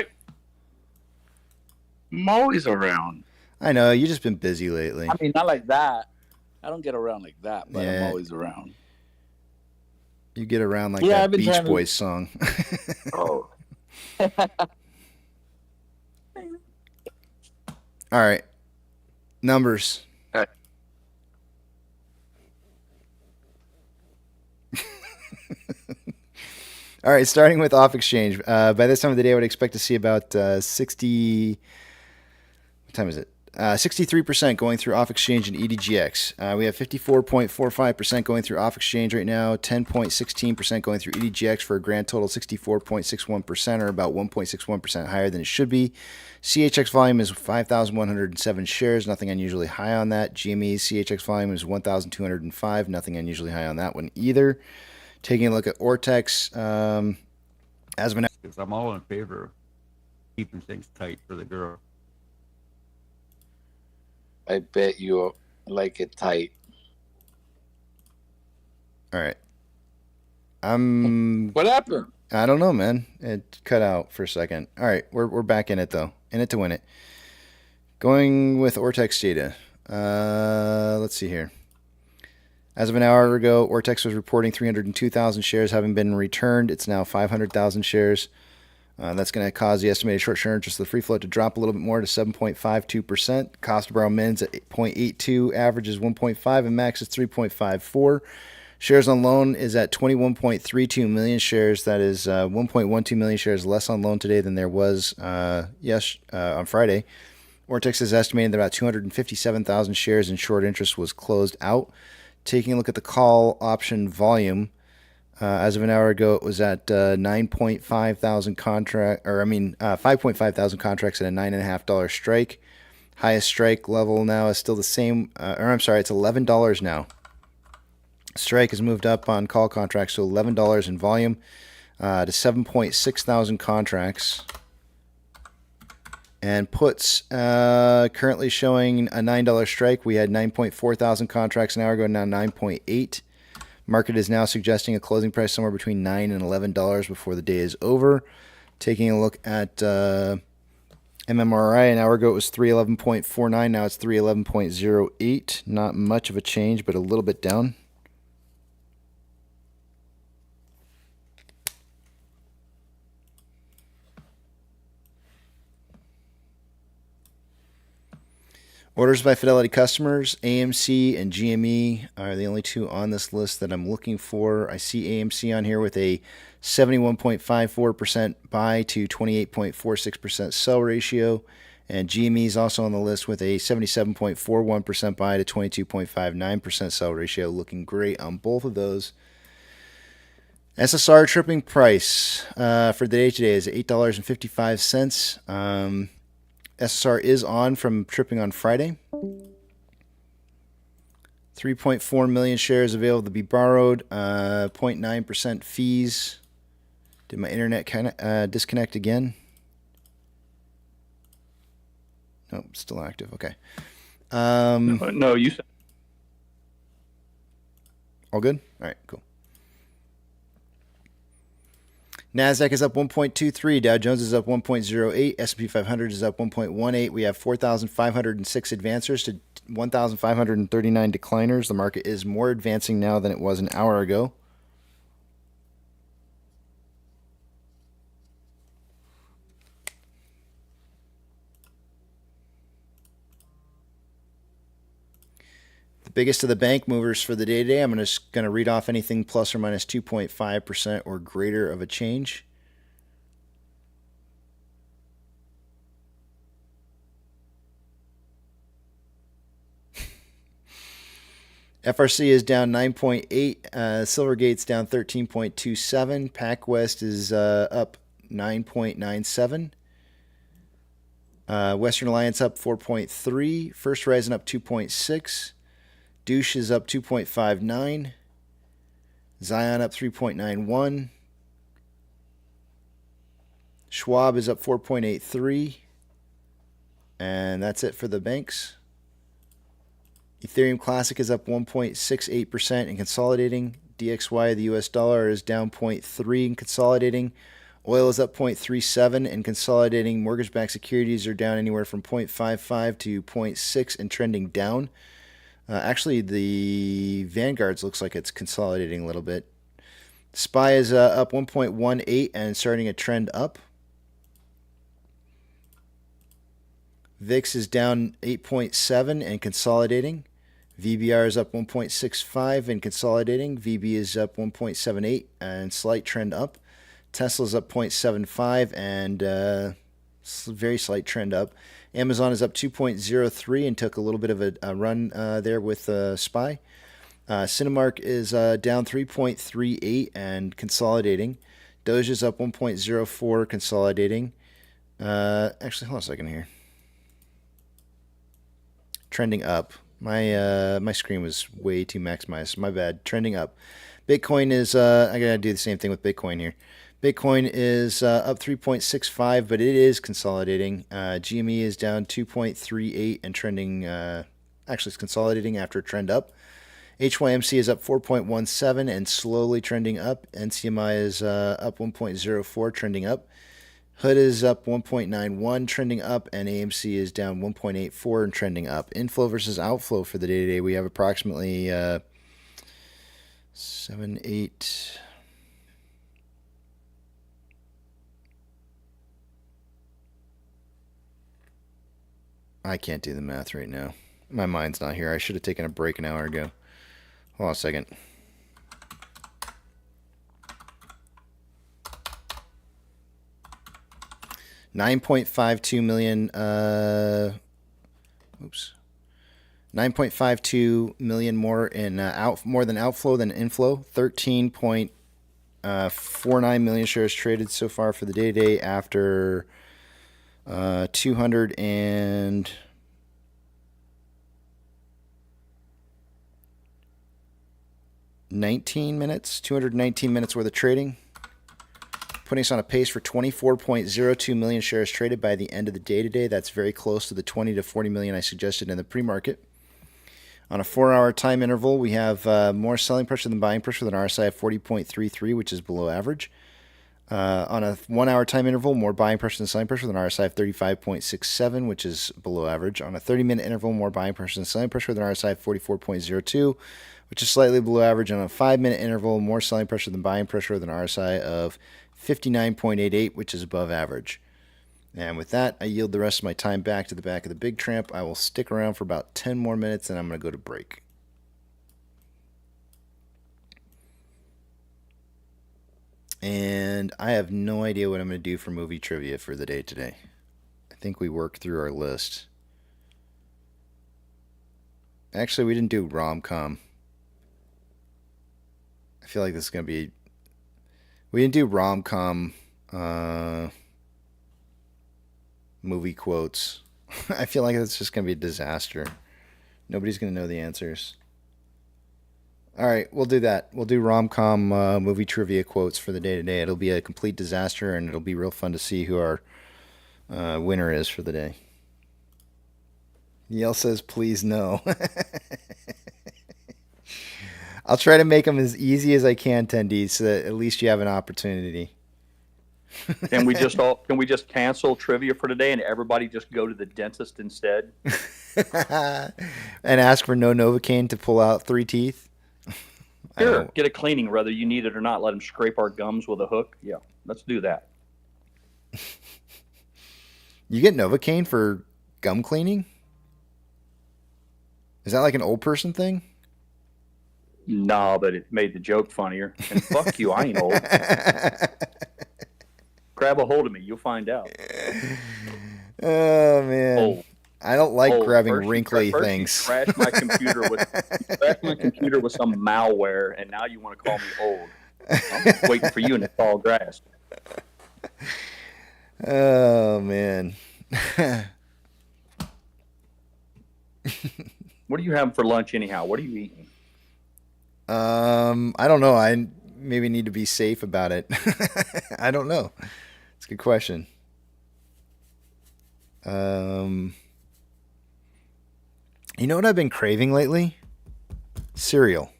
S10: I'm always around.
S1: I know, you've just been busy lately.
S10: I mean, not like that. I don't get around like that, but
S1: Yeah.
S10: I'm always around.
S1: You get around like
S10: Yeah,
S1: that
S10: I've been
S1: Beach
S10: trying to-
S1: Boys song.
S10: Oh.
S1: All right. Numbers. All right, starting with off exchange. By this time of the day, I would expect to see about 60. What time is it? 63% going through off exchange and EDGX. We have 54.45% going through off exchange right now, 10.16% going through EDGX for a grand total 64.61%, or about 1.61% higher than it should be. CHX volume is 5,107 shares, nothing unusually high on that. GME's CHX volume is 1,205, nothing unusually high on that one either. Taking a look at Ortex, as of now,
S6: Because I'm all in favor of keeping things tight for the girl.
S10: I bet you like it tight.
S1: all right.
S10: What happened?
S1: I don't know, man. It cut out for a second. All right, we're back in it though. In it to win it. Going with Ortex data. Let's see here. As of an hour ago, Ortex was reporting 302,000 shares having been returned. It's now 500,000 shares. That's going to cause the estimated short-term interest of the free float to drop a little bit more to 7.52%. Cost to borrow mins at 8.82, average is 1.5, and max is 3.54. Shares on loan is at 21.32 million shares. That is 1.12 million shares less on loan today than there was on Friday. Ortex is estimating that about 257,000 shares in short interest was closed out. Taking a look at the call option volume, as of an hour ago, it was at 5.5 thousand contracts at a $9.5 strike. Highest strike level now is still the same, it's $11 now. Strike has moved up on call contracts to $11 in volume, to 7.6 thousand contracts. And puts currently showing a $9 strike. We had 9.4 thousand contracts an hour ago, now 9.8. Market is now suggesting a closing price somewhere between $9 and $11 before the day is over. Taking a look at MMRI, an hour ago it was 311.49. Now it's 311.08. Not much of a change, but a little bit down. Orders by Fidelity customers, AMC and GME are the only two on this list that I'm looking for. I see AMC on here with a 71.54% buy to 28.46% sell ratio, and GME is also on the list with a 77.41% buy to 22.59% sell ratio. Looking great on both of those. SSR tripping price for the day today is $8.55. SSR is on from tripping on Friday. 3.4 million shares available to be borrowed. 0.9% fees. Did my internet kind of disconnect again? Nope, still active. Okay.
S4: No, you said
S1: All good? All right, cool. NASDAQ is up 1.23. Dow Jones is up 1.08. S&P 500 is up 1.18. We have 4,506 advancers to 1,539 decliners. The market is more advancing now than it was an hour ago. The biggest of the bank movers for the day today, I'm just going to read off anything plus or minus 2.5% or greater of a change. FRC is down 9.8. Silvergate's down 13.27. PacWest is up 9.97. Western Alliance up 4.3. First Horizon up 2.6. Douche is up 2.59. Zion up 3.91. Schwab is up 4.83. And that's it for the banks. Ethereum Classic is up 1.68% and consolidating. DXY, the US dollar, is down 0.3 and consolidating. Oil is up 0.37 and consolidating. Mortgage-backed securities are down anywhere from 0.55 to 0.6 and trending down. Actually, the Vanguard's looks like it's consolidating a little bit. SPY is up 1.18 and starting a trend up. VIX is down 8.7 and consolidating. VBR is up 1.65 and consolidating. VB is up 1.78 and slight trend up. Tesla's up 0.75 and very slight trend up. Amazon is up 2.03 and took a little bit of a run there with SPY. Cinemark is down 3.38 and consolidating. Doge is up 1.04, consolidating. Actually, hold on a second here. Trending up. My screen was way too maximized. My bad. Trending up. Bitcoin is I gotta do the same thing with Bitcoin here. Bitcoin is up 3.65, but it is consolidating. GME is down 2.38 and trending. Actually, it's consolidating after a trend up. HYMC is up 4.17 and slowly trending up. NCMI is up 1.04, trending up. HUD is up 1.91, trending up, and AMC is down 1.84 and trending up. Inflow versus outflow for the day today, we have approximately 7, 8. I can't do the math right now. My mind's not here. I should have taken a break an hour ago. Hold on a second. $9.52 million. 9.52 million more in more than outflow than inflow. 13.49 million shares traded so far for the day after 219 minutes worth of trading, putting us on a pace for 24.02 million shares traded by the end of the day today. That's very close to the 20 to 40 million I suggested in the pre-market. On a 4-hour time interval, we have more selling pressure than buying pressure than RSI of 40.33, which is below average. On a 1-hour time interval, more buying pressure than selling pressure than RSI of 35.67, which is below average. On a 30-minute interval, more buying pressure than selling pressure than RSI of 44.02, which is slightly below average. On a 5-minute interval, more selling pressure than buying pressure than RSI of 59.88, which is above average. And with that, I yield the rest of my time back to the back of the big tramp. I will stick around for about 10 more minutes, and I'm going to go to break. And I have no idea what I'm going to do for movie trivia for the day today. I think we worked through our list. Actually, we didn't do rom-com. I feel like this is going to be... We didn't do rom-com movie quotes. I feel like it's just going to be a disaster. Nobody's going to know the answers. All right, we'll do that. We'll do rom-com movie trivia quotes for the day today. It'll be a complete disaster, and it'll be real fun to see who our winner is for the day. Yale says, please no. I'll try to make them as easy as I can, Tendy, so that at least you have an opportunity.
S4: Can we just cancel trivia for today and everybody just go to the dentist instead?
S1: And ask for no Novocaine to pull out 3 teeth?
S4: Sure. Get a cleaning whether you need it or not. Let them scrape our gums with a hook. Yeah, let's do that.
S1: You get Novocaine for gum cleaning? Is that like an old person thing?
S4: No, but it made the joke funnier. And fuck you, I ain't old. Grab a hold of me, you'll find out.
S1: Oh man,
S4: Old.
S1: I don't like
S4: Old.
S1: grabbing
S4: First
S1: wrinkly
S4: you
S1: things.
S4: crashed my computer with some malware, and now you want to call me old. I'm waiting for you in the tall grass.
S1: Oh man.
S4: What are you having for lunch anyhow? What are you eating?
S1: I don't know. I maybe need to be safe about it. I don't know. It's a good question. You know what I've been craving lately? Cereal.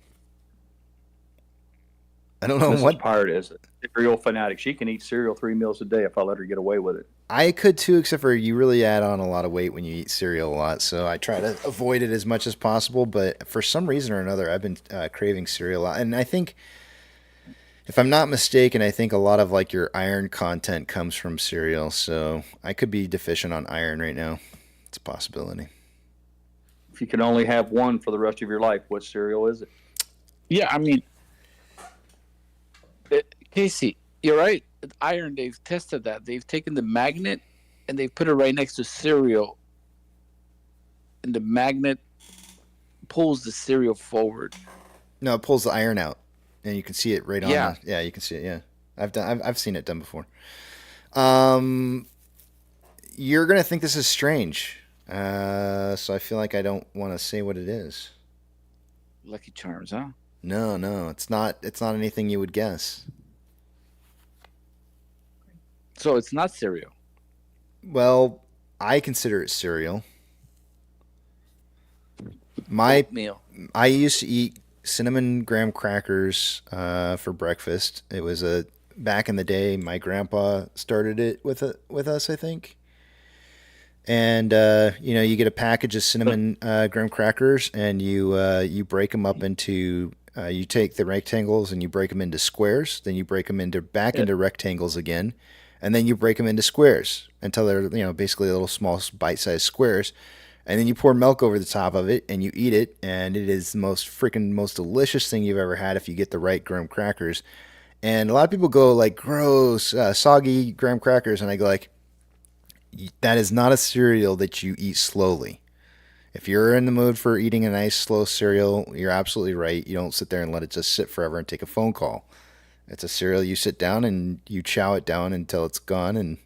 S1: I don't know
S4: Mrs.
S1: what.
S4: Pirate is a cereal fanatic. She can eat cereal 3 meals a day if I let her get away with it.
S1: I could too, except for you really add on a lot of weight when you eat cereal a lot. So I try to avoid it as much as possible. But for some reason or another, I've been craving cereal a lot. And I think, if I'm not mistaken, I think a lot of like your iron content comes from cereal. So I could be deficient on iron right now. It's a possibility.
S4: If you can only have one for the rest of your life, what cereal is it?
S10: Yeah, I mean, Casey, you're right. Iron, they've tested that. They've taken the magnet and they've put it right next to cereal, and the magnet pulls the cereal forward.
S1: No, it pulls the iron out, and you can see it right on.
S10: Yeah.
S1: Yeah, you can see it. Yeah, I've seen it done before. You're gonna think this is strange, so I feel like I don't want to say what it is.
S10: Lucky Charms, huh?
S1: No, it's not. It's not anything you would guess.
S10: So it's not cereal.
S1: Well, I consider it cereal. I used to eat cinnamon graham crackers for breakfast. It was back in the day. My grandpa started it with us, I think. And you get a package of cinnamon graham crackers, and you break them up into. You take the rectangles and you break them into squares. Then you break them into rectangles again, and then you break them into squares until they're basically little small bite-sized squares. And then you pour milk over the top of it, and you eat it, and it is the most delicious thing you've ever had if you get the right graham crackers. And a lot of people go like, gross, soggy graham crackers, and I go like, that is not a cereal that you eat slowly. If you're in the mood for eating a nice slow cereal, you're absolutely right. You don't sit there and let it just sit forever and take a phone call. It's a cereal you sit down and you chow it down until it's gone, and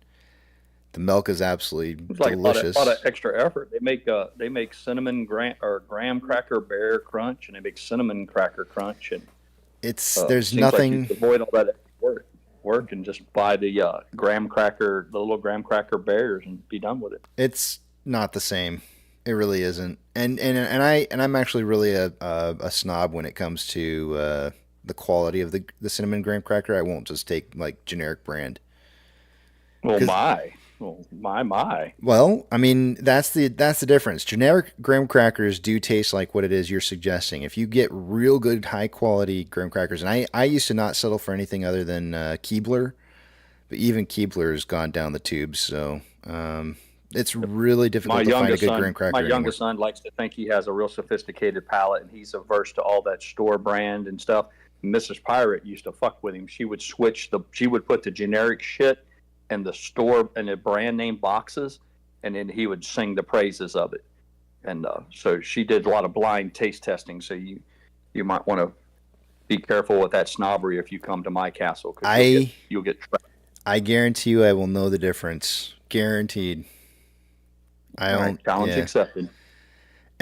S1: the milk is absolutely delicious.
S4: A lot of extra effort. They make cinnamon graham cracker bear crunch, and they make cinnamon cracker crunch, and
S1: there's nothing.
S4: Like you avoid all that work and just buy the little graham cracker bears and be done with it.
S1: It's not the same. It really isn't. And I'm actually really a snob when it comes to the quality of the cinnamon graham cracker. I won't just take like generic brand.
S4: Well, my.
S1: Well, I mean, that's the difference. Generic graham crackers do taste like what it is you're suggesting. If you get real good, high quality graham crackers, and I used to not settle for anything other than Keebler, but even Keebler has gone down the tubes. So it's really difficult to find a good graham cracker.
S4: My
S1: anymore.
S4: youngest son likes to think he has a real sophisticated palate, and he's averse to all that store brand and stuff. Mrs. Pirate used to fuck with him. She would put the generic shit and the store and the brand name boxes, and then he would sing the praises of it. And so she did a lot of blind taste testing. So you might want to be careful with that snobbery if you come to my castle. You'll get trapped.
S1: I guarantee you, I will know the difference. Guaranteed.
S4: Challenge accepted.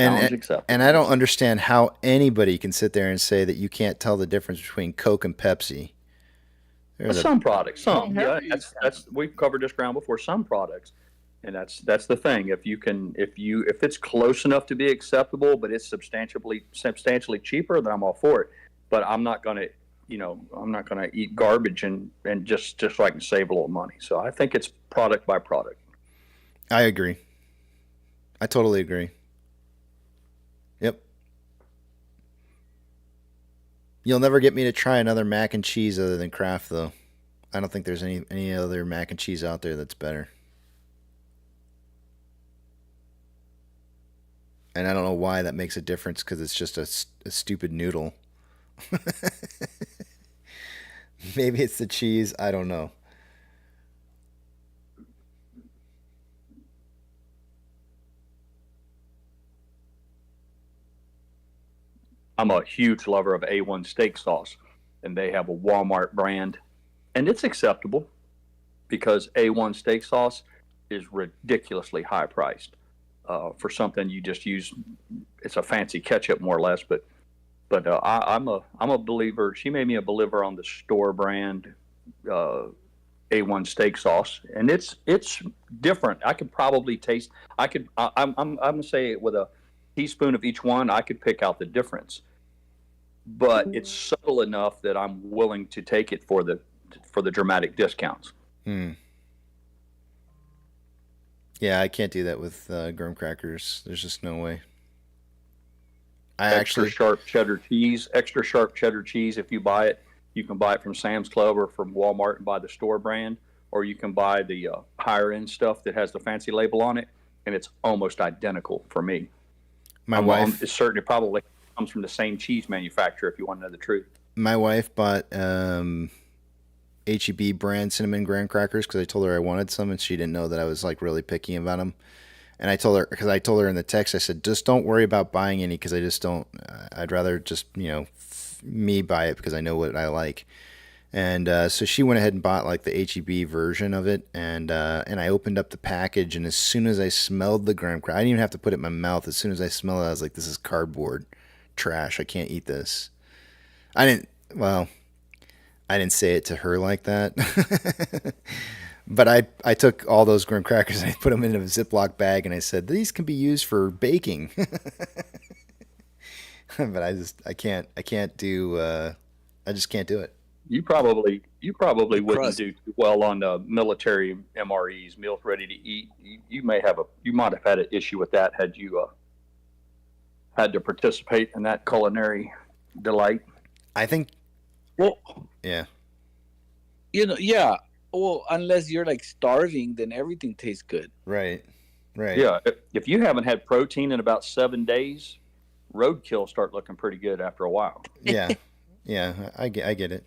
S4: Challenge accepted.
S1: And I don't understand how anybody can sit there and say that you can't tell the difference between Coke and Pepsi.
S4: Some products, that's we've covered this ground before. Some products, and that's the thing. If it's close enough to be acceptable, but it's substantially cheaper, then I'm all for it. But I'm not gonna eat garbage and just so I can save a little money. So I think it's product by product.
S1: I agree. I totally agree. Yep. You'll never get me to try another mac and cheese other than Kraft, though. I don't think there's any other mac and cheese out there that's better. And I don't know why that makes a difference, because it's just a stupid noodle. Maybe it's the cheese. I don't know.
S4: I'm a huge lover of A1 steak sauce, and they have a Walmart brand, and it's acceptable because A1 steak sauce is ridiculously high priced for something you just use. It's a fancy ketchup, more or less, but I'm a believer. She made me a believer on the store brand A1 steak sauce, and it's different. I could probably taste. I'm gonna say with a teaspoon of each one, I could pick out the difference. But it's subtle enough that I'm willing to take it for the dramatic discounts.
S1: Yeah, I can't do that with graham crackers. There's just no way.
S4: Extra sharp cheddar cheese. If you buy it, you can buy it from Sam's Club or from Walmart and buy the store brand, or you can buy the higher end stuff that has the fancy label on it, and it's almost identical for me.
S1: My wife
S4: is certainly probably comes from the same cheese manufacturer, if you want to know the truth.
S1: My wife bought H-E-B brand cinnamon graham crackers because I told her I wanted some, and she didn't know that I was like really picky about them. And I told her in the text, I said, just don't worry about buying any, because I just don't. I'd rather just me buy it because I know what I like. And so she went ahead and bought like the H-E-B version of it, and I opened up the package, and as soon as I smelled the graham cracker, I didn't even have to put it in my mouth. As soon as I smelled it, I was like, this is cardboard trash. I can't eat this. I didn't say it to her like that. But I took all those graham crackers and I put them in a Ziploc bag, and I said, these can be used for baking. But I just can't do it.
S4: You probably wouldn't do too well on the military MREs, meals ready to eat. You might have had an issue with that had you had to participate in that culinary delight.
S1: I think.
S10: Well,
S1: yeah.
S10: Yeah. Well, unless you're like starving, then everything tastes good.
S1: Right.
S4: Yeah. If you haven't had protein in about 7 days, roadkill start looking pretty good after a while.
S1: Yeah. I get it.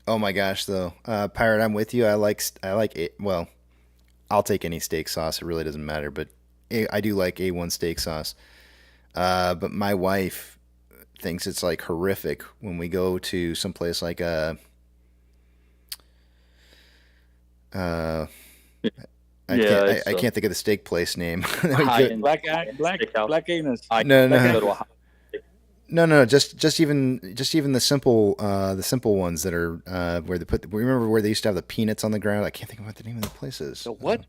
S1: Oh my gosh, though, Pirate, I'm with you. I like it. Well, I'll take any steak sauce. It really doesn't matter, but I do like A1 steak sauce. But my wife thinks it's like horrific when we go to someplace like I can't think of the steak place name.
S10: Black Anus.
S1: No. Just even the simple ones that are where they put. Remember where they used to have the peanuts on the ground? I can't think of what the name of the place is.
S10: The what?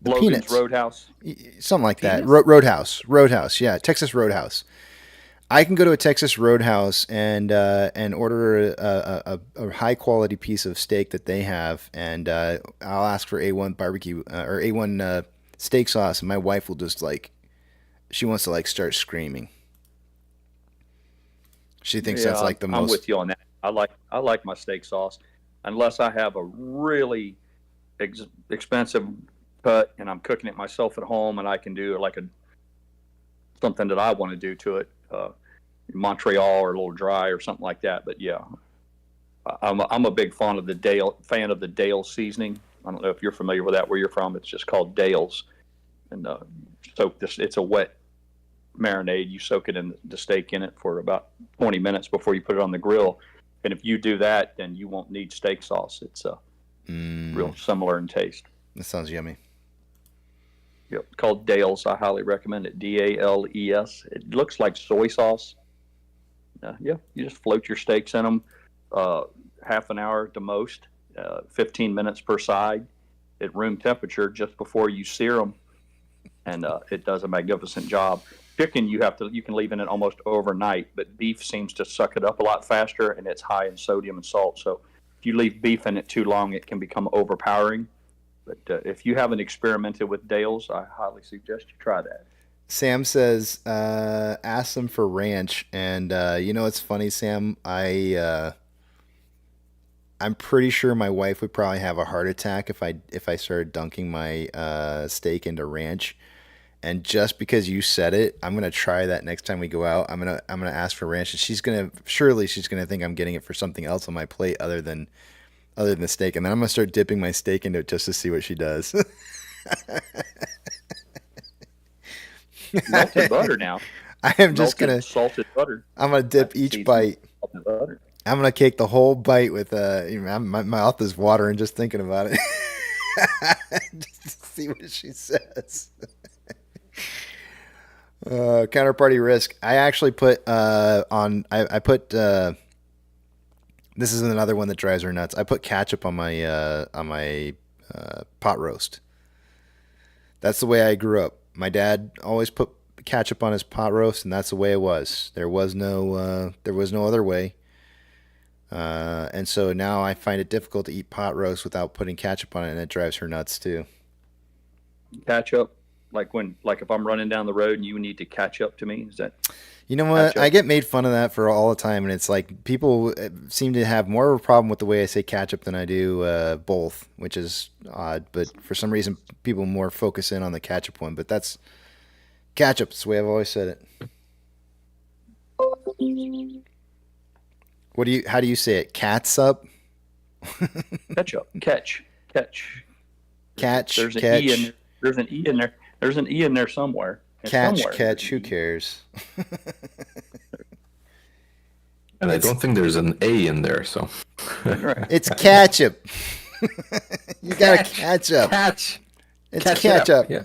S1: The
S4: Logan's
S1: peanuts.
S4: Roadhouse.
S1: Something like
S10: Peanuts?
S1: that. Roadhouse. Yeah, Texas Roadhouse. I can go to a Texas Roadhouse and order a high quality piece of steak that they have, and I'll ask for A1 barbecue or A1 steak sauce, and my wife will just she wants to start screaming. She thinks that's like the most.
S4: I'm with you on that. I like my steak sauce, unless I have a really expensive cut and I'm cooking it myself at home, and I can do something that I want to do to it. Montreal or a little dry or something like that. But yeah, I'm a big fan of the Dale seasoning. I don't know if you're familiar with that where you're from. It's just called Dale's, and it's a wet marinade. You soak it in the steak in it for about 20 minutes before you put it on the grill. And if you do that, then you won't need steak sauce. It's real similar in taste.
S1: That sounds yummy.
S4: Yep, called Dale's. I highly recommend it. Dales. It looks like soy sauce. Yeah, you just float your steaks in them, half an hour at the most, 15 minutes per side at room temperature just before you sear them, and it does a magnificent job. Chicken, you can leave in it almost overnight, but beef seems to suck it up a lot faster, and it's high in sodium and salt. So if you leave beef in it too long, it can become overpowering. But if you haven't experimented with Dale's, I highly suggest you try that.
S1: Sam says, ask them for ranch. And it's funny, Sam. I'm pretty sure my wife would probably have a heart attack if I started dunking my steak into ranch. And just because you said it, I'm gonna try that next time we go out. I'm gonna ask for ranch, and she's gonna think I'm getting it for something else on my plate other than the steak, and then I'm gonna start dipping my steak into it just to see what she does.
S4: Melted butter now.
S1: I am just gonna
S4: salted butter.
S1: I'm gonna dip each bite.
S4: Butter.
S1: I'm gonna cake the whole bite with my mouth is watering just thinking about it. Just to see what she says. Counterparty risk. I actually put I put this is another one that drives her nuts. I put ketchup on my pot roast. That's the way I grew up. My dad always put ketchup on his pot roast, and that's the way it was. There was no other way. And so now I find it difficult to eat pot roast without putting ketchup on it, and it drives her nuts too.
S4: Ketchup, like if I'm running down the road and you need to catch up to me, is that?
S1: You know what? I get made fun of that for all the time, and it's like people seem to have more of a problem with the way I say ketchup than I do both, which is odd. But for some reason, people more focus in on the ketchup one. But that's ketchup. That's the way I've always said it. How do you say it? Catsup?
S4: Ketchup. Catch. There's an
S1: catch.
S4: E in there. There's an E in there. There's an E in there somewhere.
S1: Catch. Who cares?
S3: And I don't think there's an A in there, so.
S1: It's ketchup. You gotta catch up.
S3: Catch.
S1: It's ketchup.
S3: Yeah.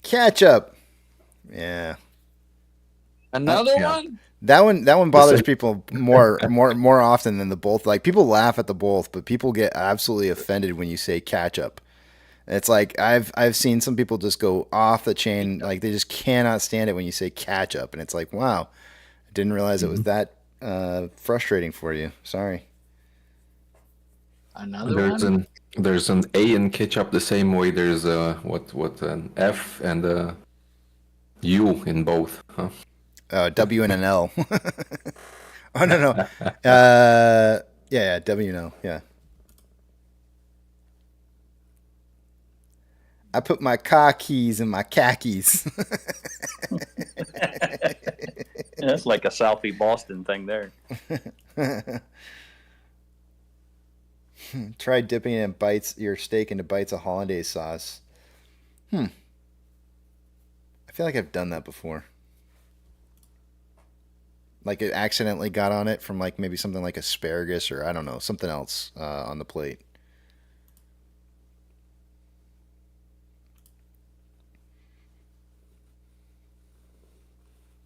S1: Ketchup. Yeah.
S10: Another one?
S1: That one bothers people more often than the both. Like, people laugh at the both, but people get absolutely offended when you say ketchup. It's like I've seen some people just go off the chain, like they just cannot stand it when you say ketchup, and it's like, wow, I didn't realize it was that frustrating for you. Sorry.
S3: There's an A in ketchup the same way there's an F and a U in both, huh?
S1: W and an L. Oh no. Yeah, W and L. Yeah. I put my car keys in my khakis.
S4: That's like a Southie Boston thing there.
S1: Try dipping your steak into bites of hollandaise sauce. I feel like I've done that before. Like it accidentally got on it from like maybe something like asparagus or I don't know, something else on the plate.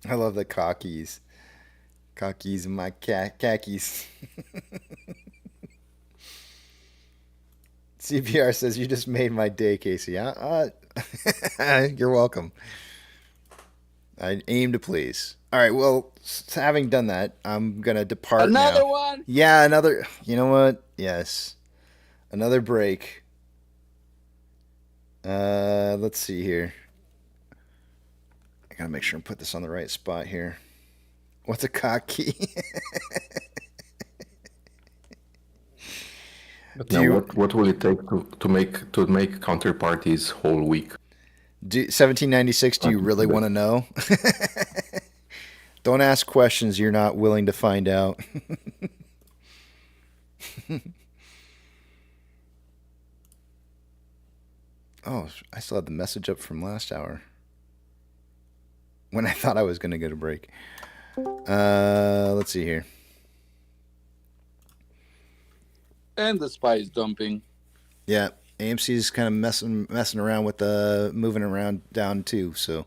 S1: I love the khakis. Khakis in my khakis. CPR says, you just made my day, Casey. You're welcome. I aim to please. All right, well, having done that, I'm going to depart now.
S10: Another one?
S1: Yeah, another. You know what? Yes. Another break. Let's see here. I got to make sure I put this on the right spot here. What's a cock key?
S3: Now, what will it take to make counterparties whole week?
S1: 1796, do you really want to know? Don't ask questions you're not willing to find out. Oh, I still had the message up from last hour when I thought I was going to get a break. Let's see here.
S10: And the SPY is dumping.
S1: Yeah, AMC's kind of messing around with the moving around down too. So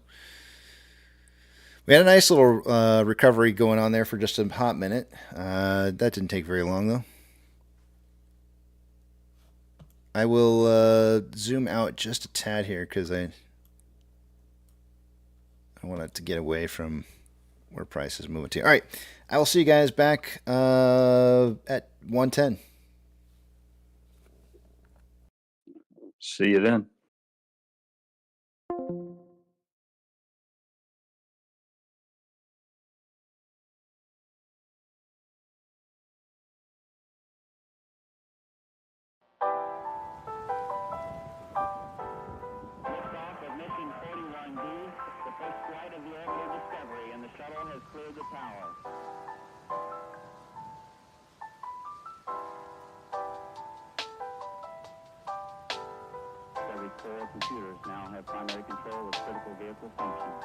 S1: we had a nice little recovery going on there for just a hot minute. That didn't take very long though. I will zoom out just a tad here because I want it to get away from where price is moving to. All right, I will see you guys back at 110.
S4: See you then.
S8: Liftoff of mission 41D, the first flight of the orbital Discovery, and the shuttle has cleared the tower. Discovery's core computers now have primary control of critical vehicle functions.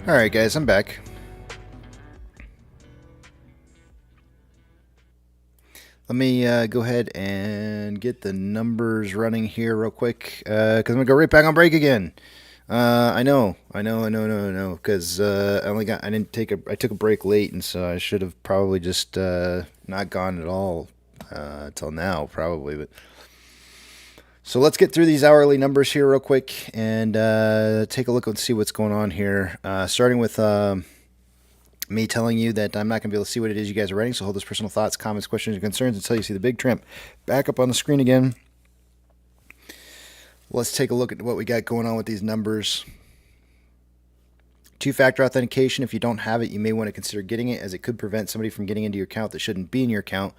S1: All right, guys, I'm back. Let me go ahead and get the numbers running here real quick, because I'm gonna go right back on break again. I know, because I took a break late, and so I should have probably just not gone at all till now, probably. But so let's get through these hourly numbers here real quick and take a look and see what's going on here. Starting with me telling you that I'm not going to be able to see what it is you guys are writing, so hold those personal thoughts, comments, questions, and concerns until you see the big trim back up on the screen again. Let's take a look at what we got going on with these numbers. Two-factor authentication. If you don't have it, you may want to consider getting it, as it could prevent somebody from getting into your account that shouldn't be in your account.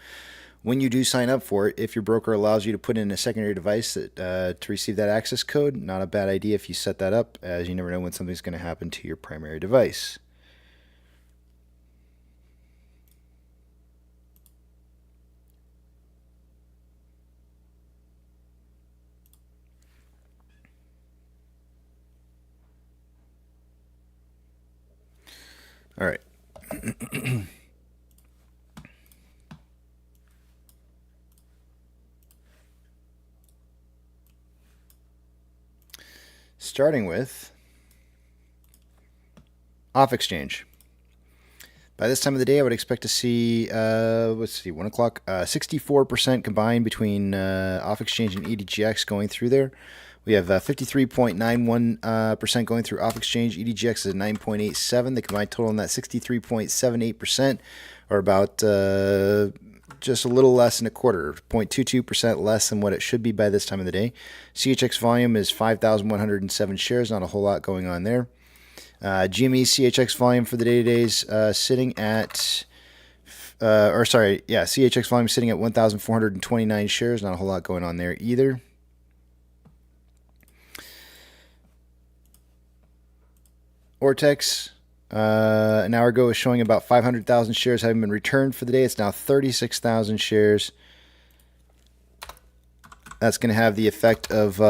S1: When you do sign up for it, if your broker allows you to put in a secondary device to receive that access code, not a bad idea if you set that up, as you never know when something's going to happen to your primary device. All right. Starting with off exchange. By this time of the day, I would expect to see, 1 o'clock, 64% combined between off exchange and EDGX going through there. We have 53.91% going through off exchange. EDGX is 9.87. The combined total on that 63.78%, or about just a little less than a quarter, 0.22% less than what it should be by this time of the day. CHX volume is 5,107 shares. Not a whole lot going on there. GME CHX volume for the day is sitting at, CHX volume sitting at 1,429 shares. Not a whole lot going on there either. Ortex, an hour ago, was showing about 500,000 shares having been returned for the day. It's now 36,000 shares. That's going to have the effect of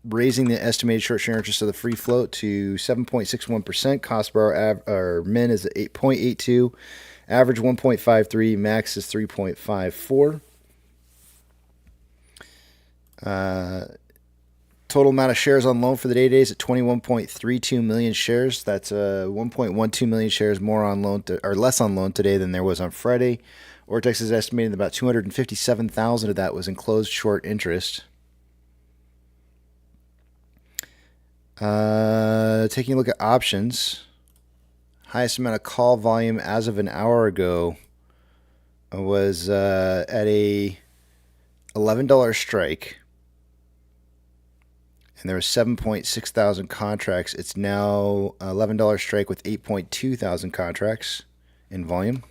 S1: raising the estimated short share interest of the free float to 7.61%. Cost per our min is 8.82. Average 1.53. Max is 3.54. Total amount of shares on loan for the day today is at 21.32 million shares. That's 1.12 million shares more on loan or less on loan today than there was on Friday. Ortex is estimating that about 257,000 of that was enclosed short interest. Taking a look at options, highest amount of call volume as of an hour ago was at a $11 strike. And there was 7.6 thousand contracts. It's now $11 strike with 8.2 thousand contracts in volume.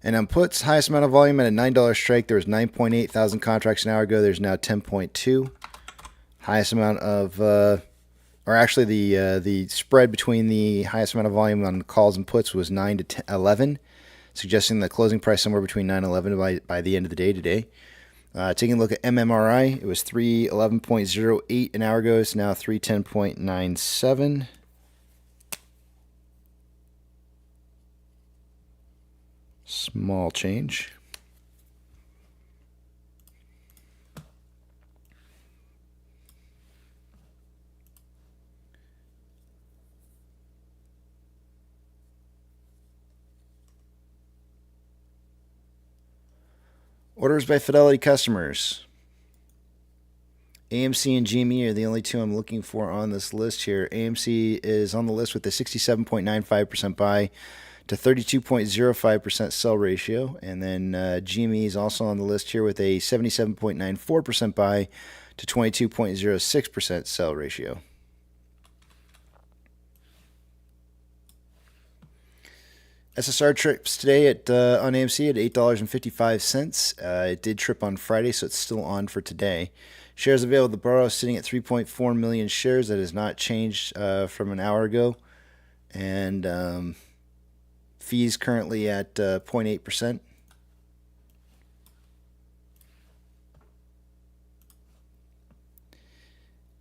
S1: And on puts, highest amount of volume at a $9 strike. There was 9.8 thousand contracts an hour ago. There's now 10.2. Highest amount of, or actually the spread between the highest amount of volume on calls and puts was 9 to 11, suggesting the closing price somewhere between 9 and 11 by the end of the day today. Taking a look at MMRI, it was 311.08 an hour ago. It's now 310.97. Small change. Orders by Fidelity customers. AMC and GME are the only two I'm looking for on this list here. AMC is on the list with a 67.95% buy to 32.05% sell ratio. And then GME is also on the list here with a 77.94% buy to 22.06% sell ratio. SSR trips today on AMC at $8.55. It did trip on Friday, so it's still on for today. Shares available to borrow sitting at 3.4 million shares. That has not changed from an hour ago. And fees currently at 0.8%.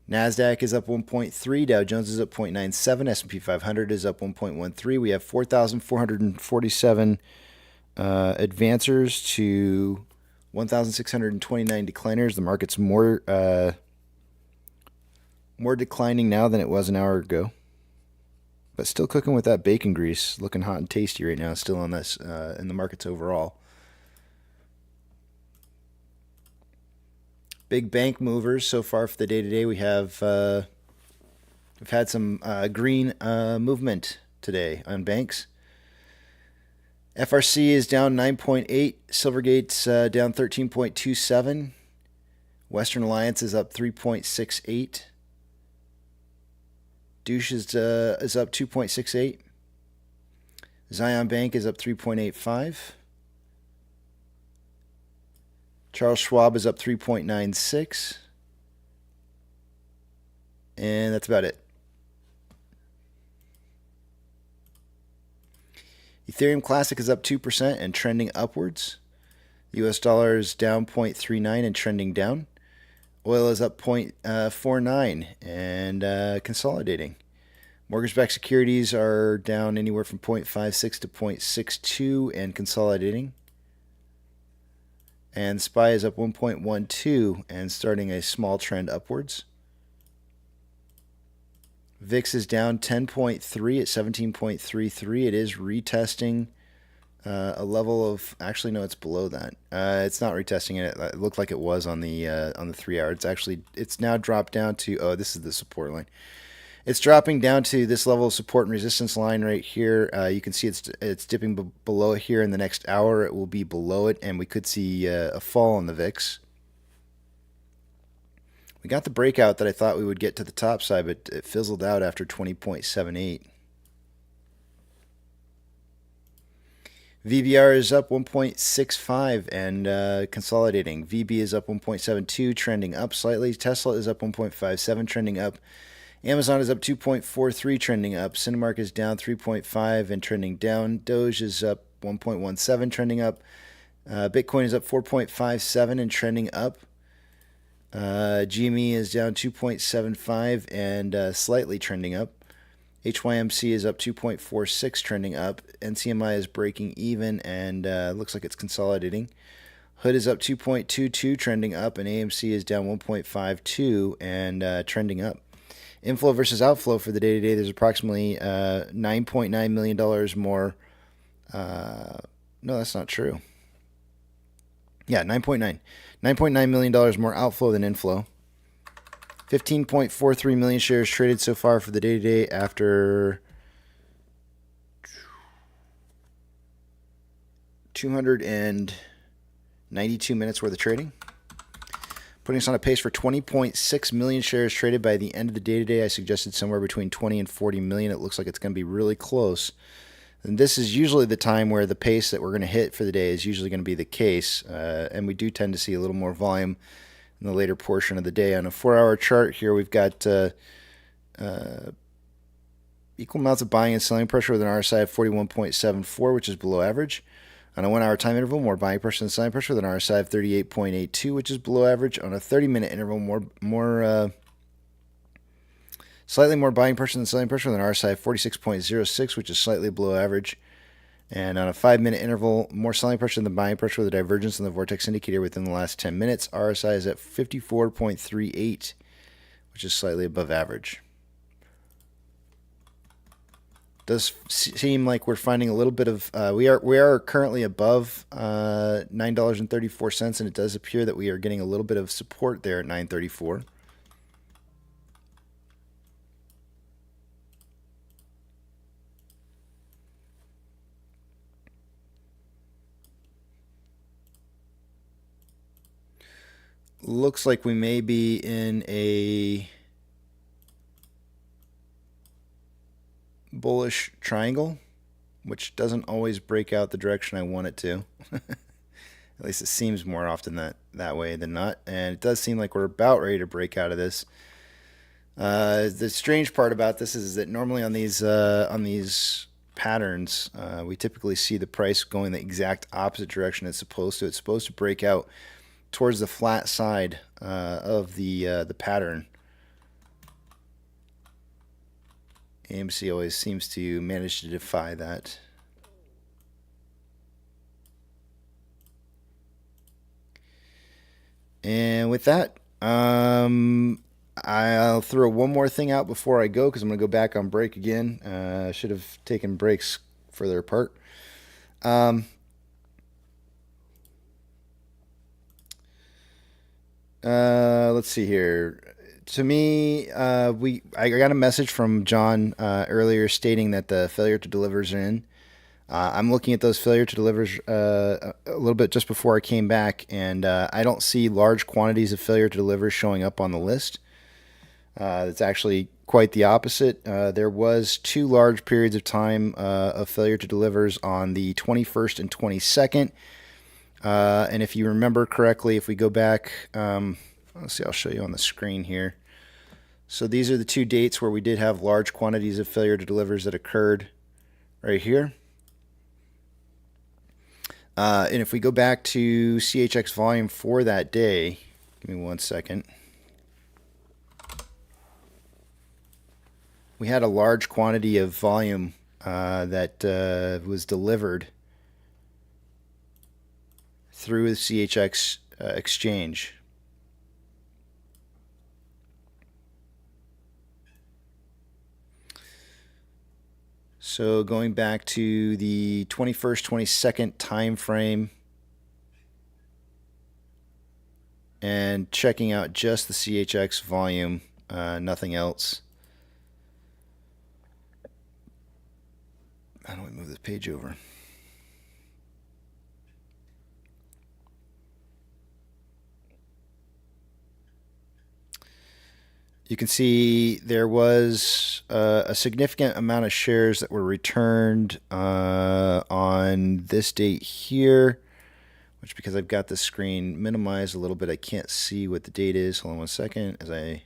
S1: NASDAQ is up 1.3, Dow Jones is up 0.97, S&P 500 is up 1.13. We have 4,447 advancers to 1,629 decliners. The market's more declining now than it was an hour ago, but still cooking with that bacon grease, looking hot and tasty right now. Still on this in the markets overall. Big bank movers so far for the day today. We've had some green movement today on banks. FRC is down 9.8. Silvergate's down 13.27. Western Alliance is up 3.68. Deux is up 2.68. Zion Bank is up 3.85. Charles Schwab is up 3.96. And that's about it. Ethereum Classic is up 2% and trending upwards. The US dollar is down 0.39 and trending down. Oil is up 0.49 and consolidating. Mortgage-backed securities are down anywhere from 0.56 to 0.62 and consolidating. And SPY is up 1.12 and starting a small trend upwards. VIX is down 10.3 at 17.33. It is retesting a level of, actually no, it's below that. It's not retesting it. It looked like it was on the 3 hour. It's now dropped down to, oh, this is the support line. It's dropping down to this level of support and resistance line right here. You can see it's dipping below it here. In the next hour, it will be below it, and we could see a fall on the VIX. We got the breakout that I thought we would get to the top side, but it fizzled out after 20.78. VBR is up 1.65 and consolidating. VB is up 1.72, trending up slightly. Tesla is up 1.57, trending up. Amazon is up 2.43, trending up. Cinemark is down 3.5 and trending down. Doge is up 1.17, trending up. Bitcoin is up 4.57 and trending up. GME is down 2.75 and slightly trending up. HYMC is up 2.46, trending up. NCMI is breaking even and looks like it's consolidating. Hood is up 2.22, trending up, and AMC is down 1.52 and trending up. Inflow versus outflow for the day today, there's approximately $9.9 million more. No, that's not true. Yeah, 9.9. $9.9 million more outflow than inflow. 15.43 million shares traded so far for the day today after 292 minutes worth of trading. Putting us on a pace for 20.6 million shares traded by the end of the day today. I suggested somewhere between 20 and 40 million. It looks like it's going to be really close. And this is usually the time where the pace that we're going to hit for the day is usually going to be the case. And we do tend to see a little more volume in the later portion of the day. On a 4-hour chart here, we've got equal amounts of buying and selling pressure with an RSI of 41.74, which is below average. On a 1-hour time interval, more buying pressure than selling pressure with an RSI of 38.82, which is below average. On a 30-minute interval, slightly more buying pressure than selling pressure with an RSI of 46.06, which is slightly below average. And on a 5-minute interval, more selling pressure than buying pressure with a divergence in the vortex indicator within the last 10 minutes. RSI is at 54.38, which is slightly above average. Does seem like we're finding a little bit of we are currently above $9.34, and it does appear that we are getting a little bit of support there at $9.34. Looks like we may be in a bullish triangle, which doesn't always break out the direction I want it to. At least it seems more often that way than not. And it does seem like we're about ready to break out of this. The strange part about this is that normally on these patterns, we typically see the price going the exact opposite direction it's supposed to. It's supposed to break out towards the flat side of the pattern. AMC always seems to manage to defy that. And with that, I'll throw one more thing out before I go because I'm going to go back on break again. I should have taken breaks further apart. Let's see here. To me, I got a message from John earlier stating that the failure to delivers are in. I'm looking at those failure to delivers a little bit just before I came back, and I don't see large quantities of failure to deliver showing up on the list. It's actually quite the opposite. There was 2 large periods of time of failure to delivers on the 21st and 22nd. And if you remember correctly, if we go back, let's see, I'll show you on the screen here. So these are the 2 dates where we did have large quantities of failure to delivers that occurred right here. And if we go back to CHX volume for that day, give me 1 second. We had a large quantity of volume that was delivered through the CHX exchange. So going back to the 21st, 22nd time frame and checking out just the CHX volume, nothing else. How do we move this page over? You can see there was a significant amount of shares that were returned on this date here, which, because I've got the screen minimized a little bit, I can't see what the date is. Hold on 1 second as I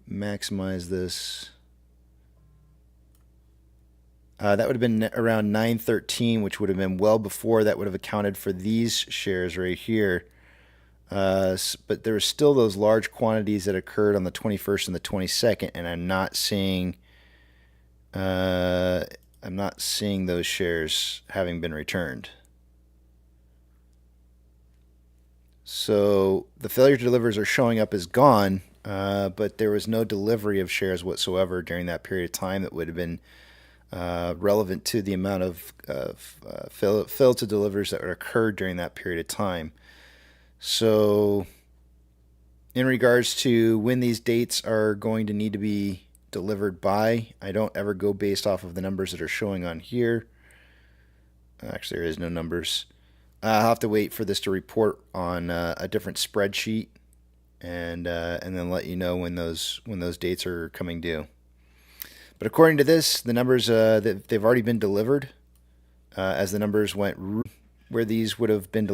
S1: maximize this. That would have been around 9/13, which would have been well before that would have accounted for these shares right here. But there were still those large quantities that occurred on the 21st and the 22nd, and I'm not seeing those shares having been returned. So the failure to delivers are showing up as gone, but there was no delivery of shares whatsoever during that period of time that would have been relevant to the amount of fail to delivers that would occur during that period of time. So in regards to when these dates are going to need to be delivered by, I don't ever go based off of the numbers that are showing on here. Actually, there is no numbers. I'll have to wait for this to report on a different spreadsheet, and then let you know when those dates are coming due. But according to this, the numbers they've already been delivered. As the numbers went where these would have been delivered.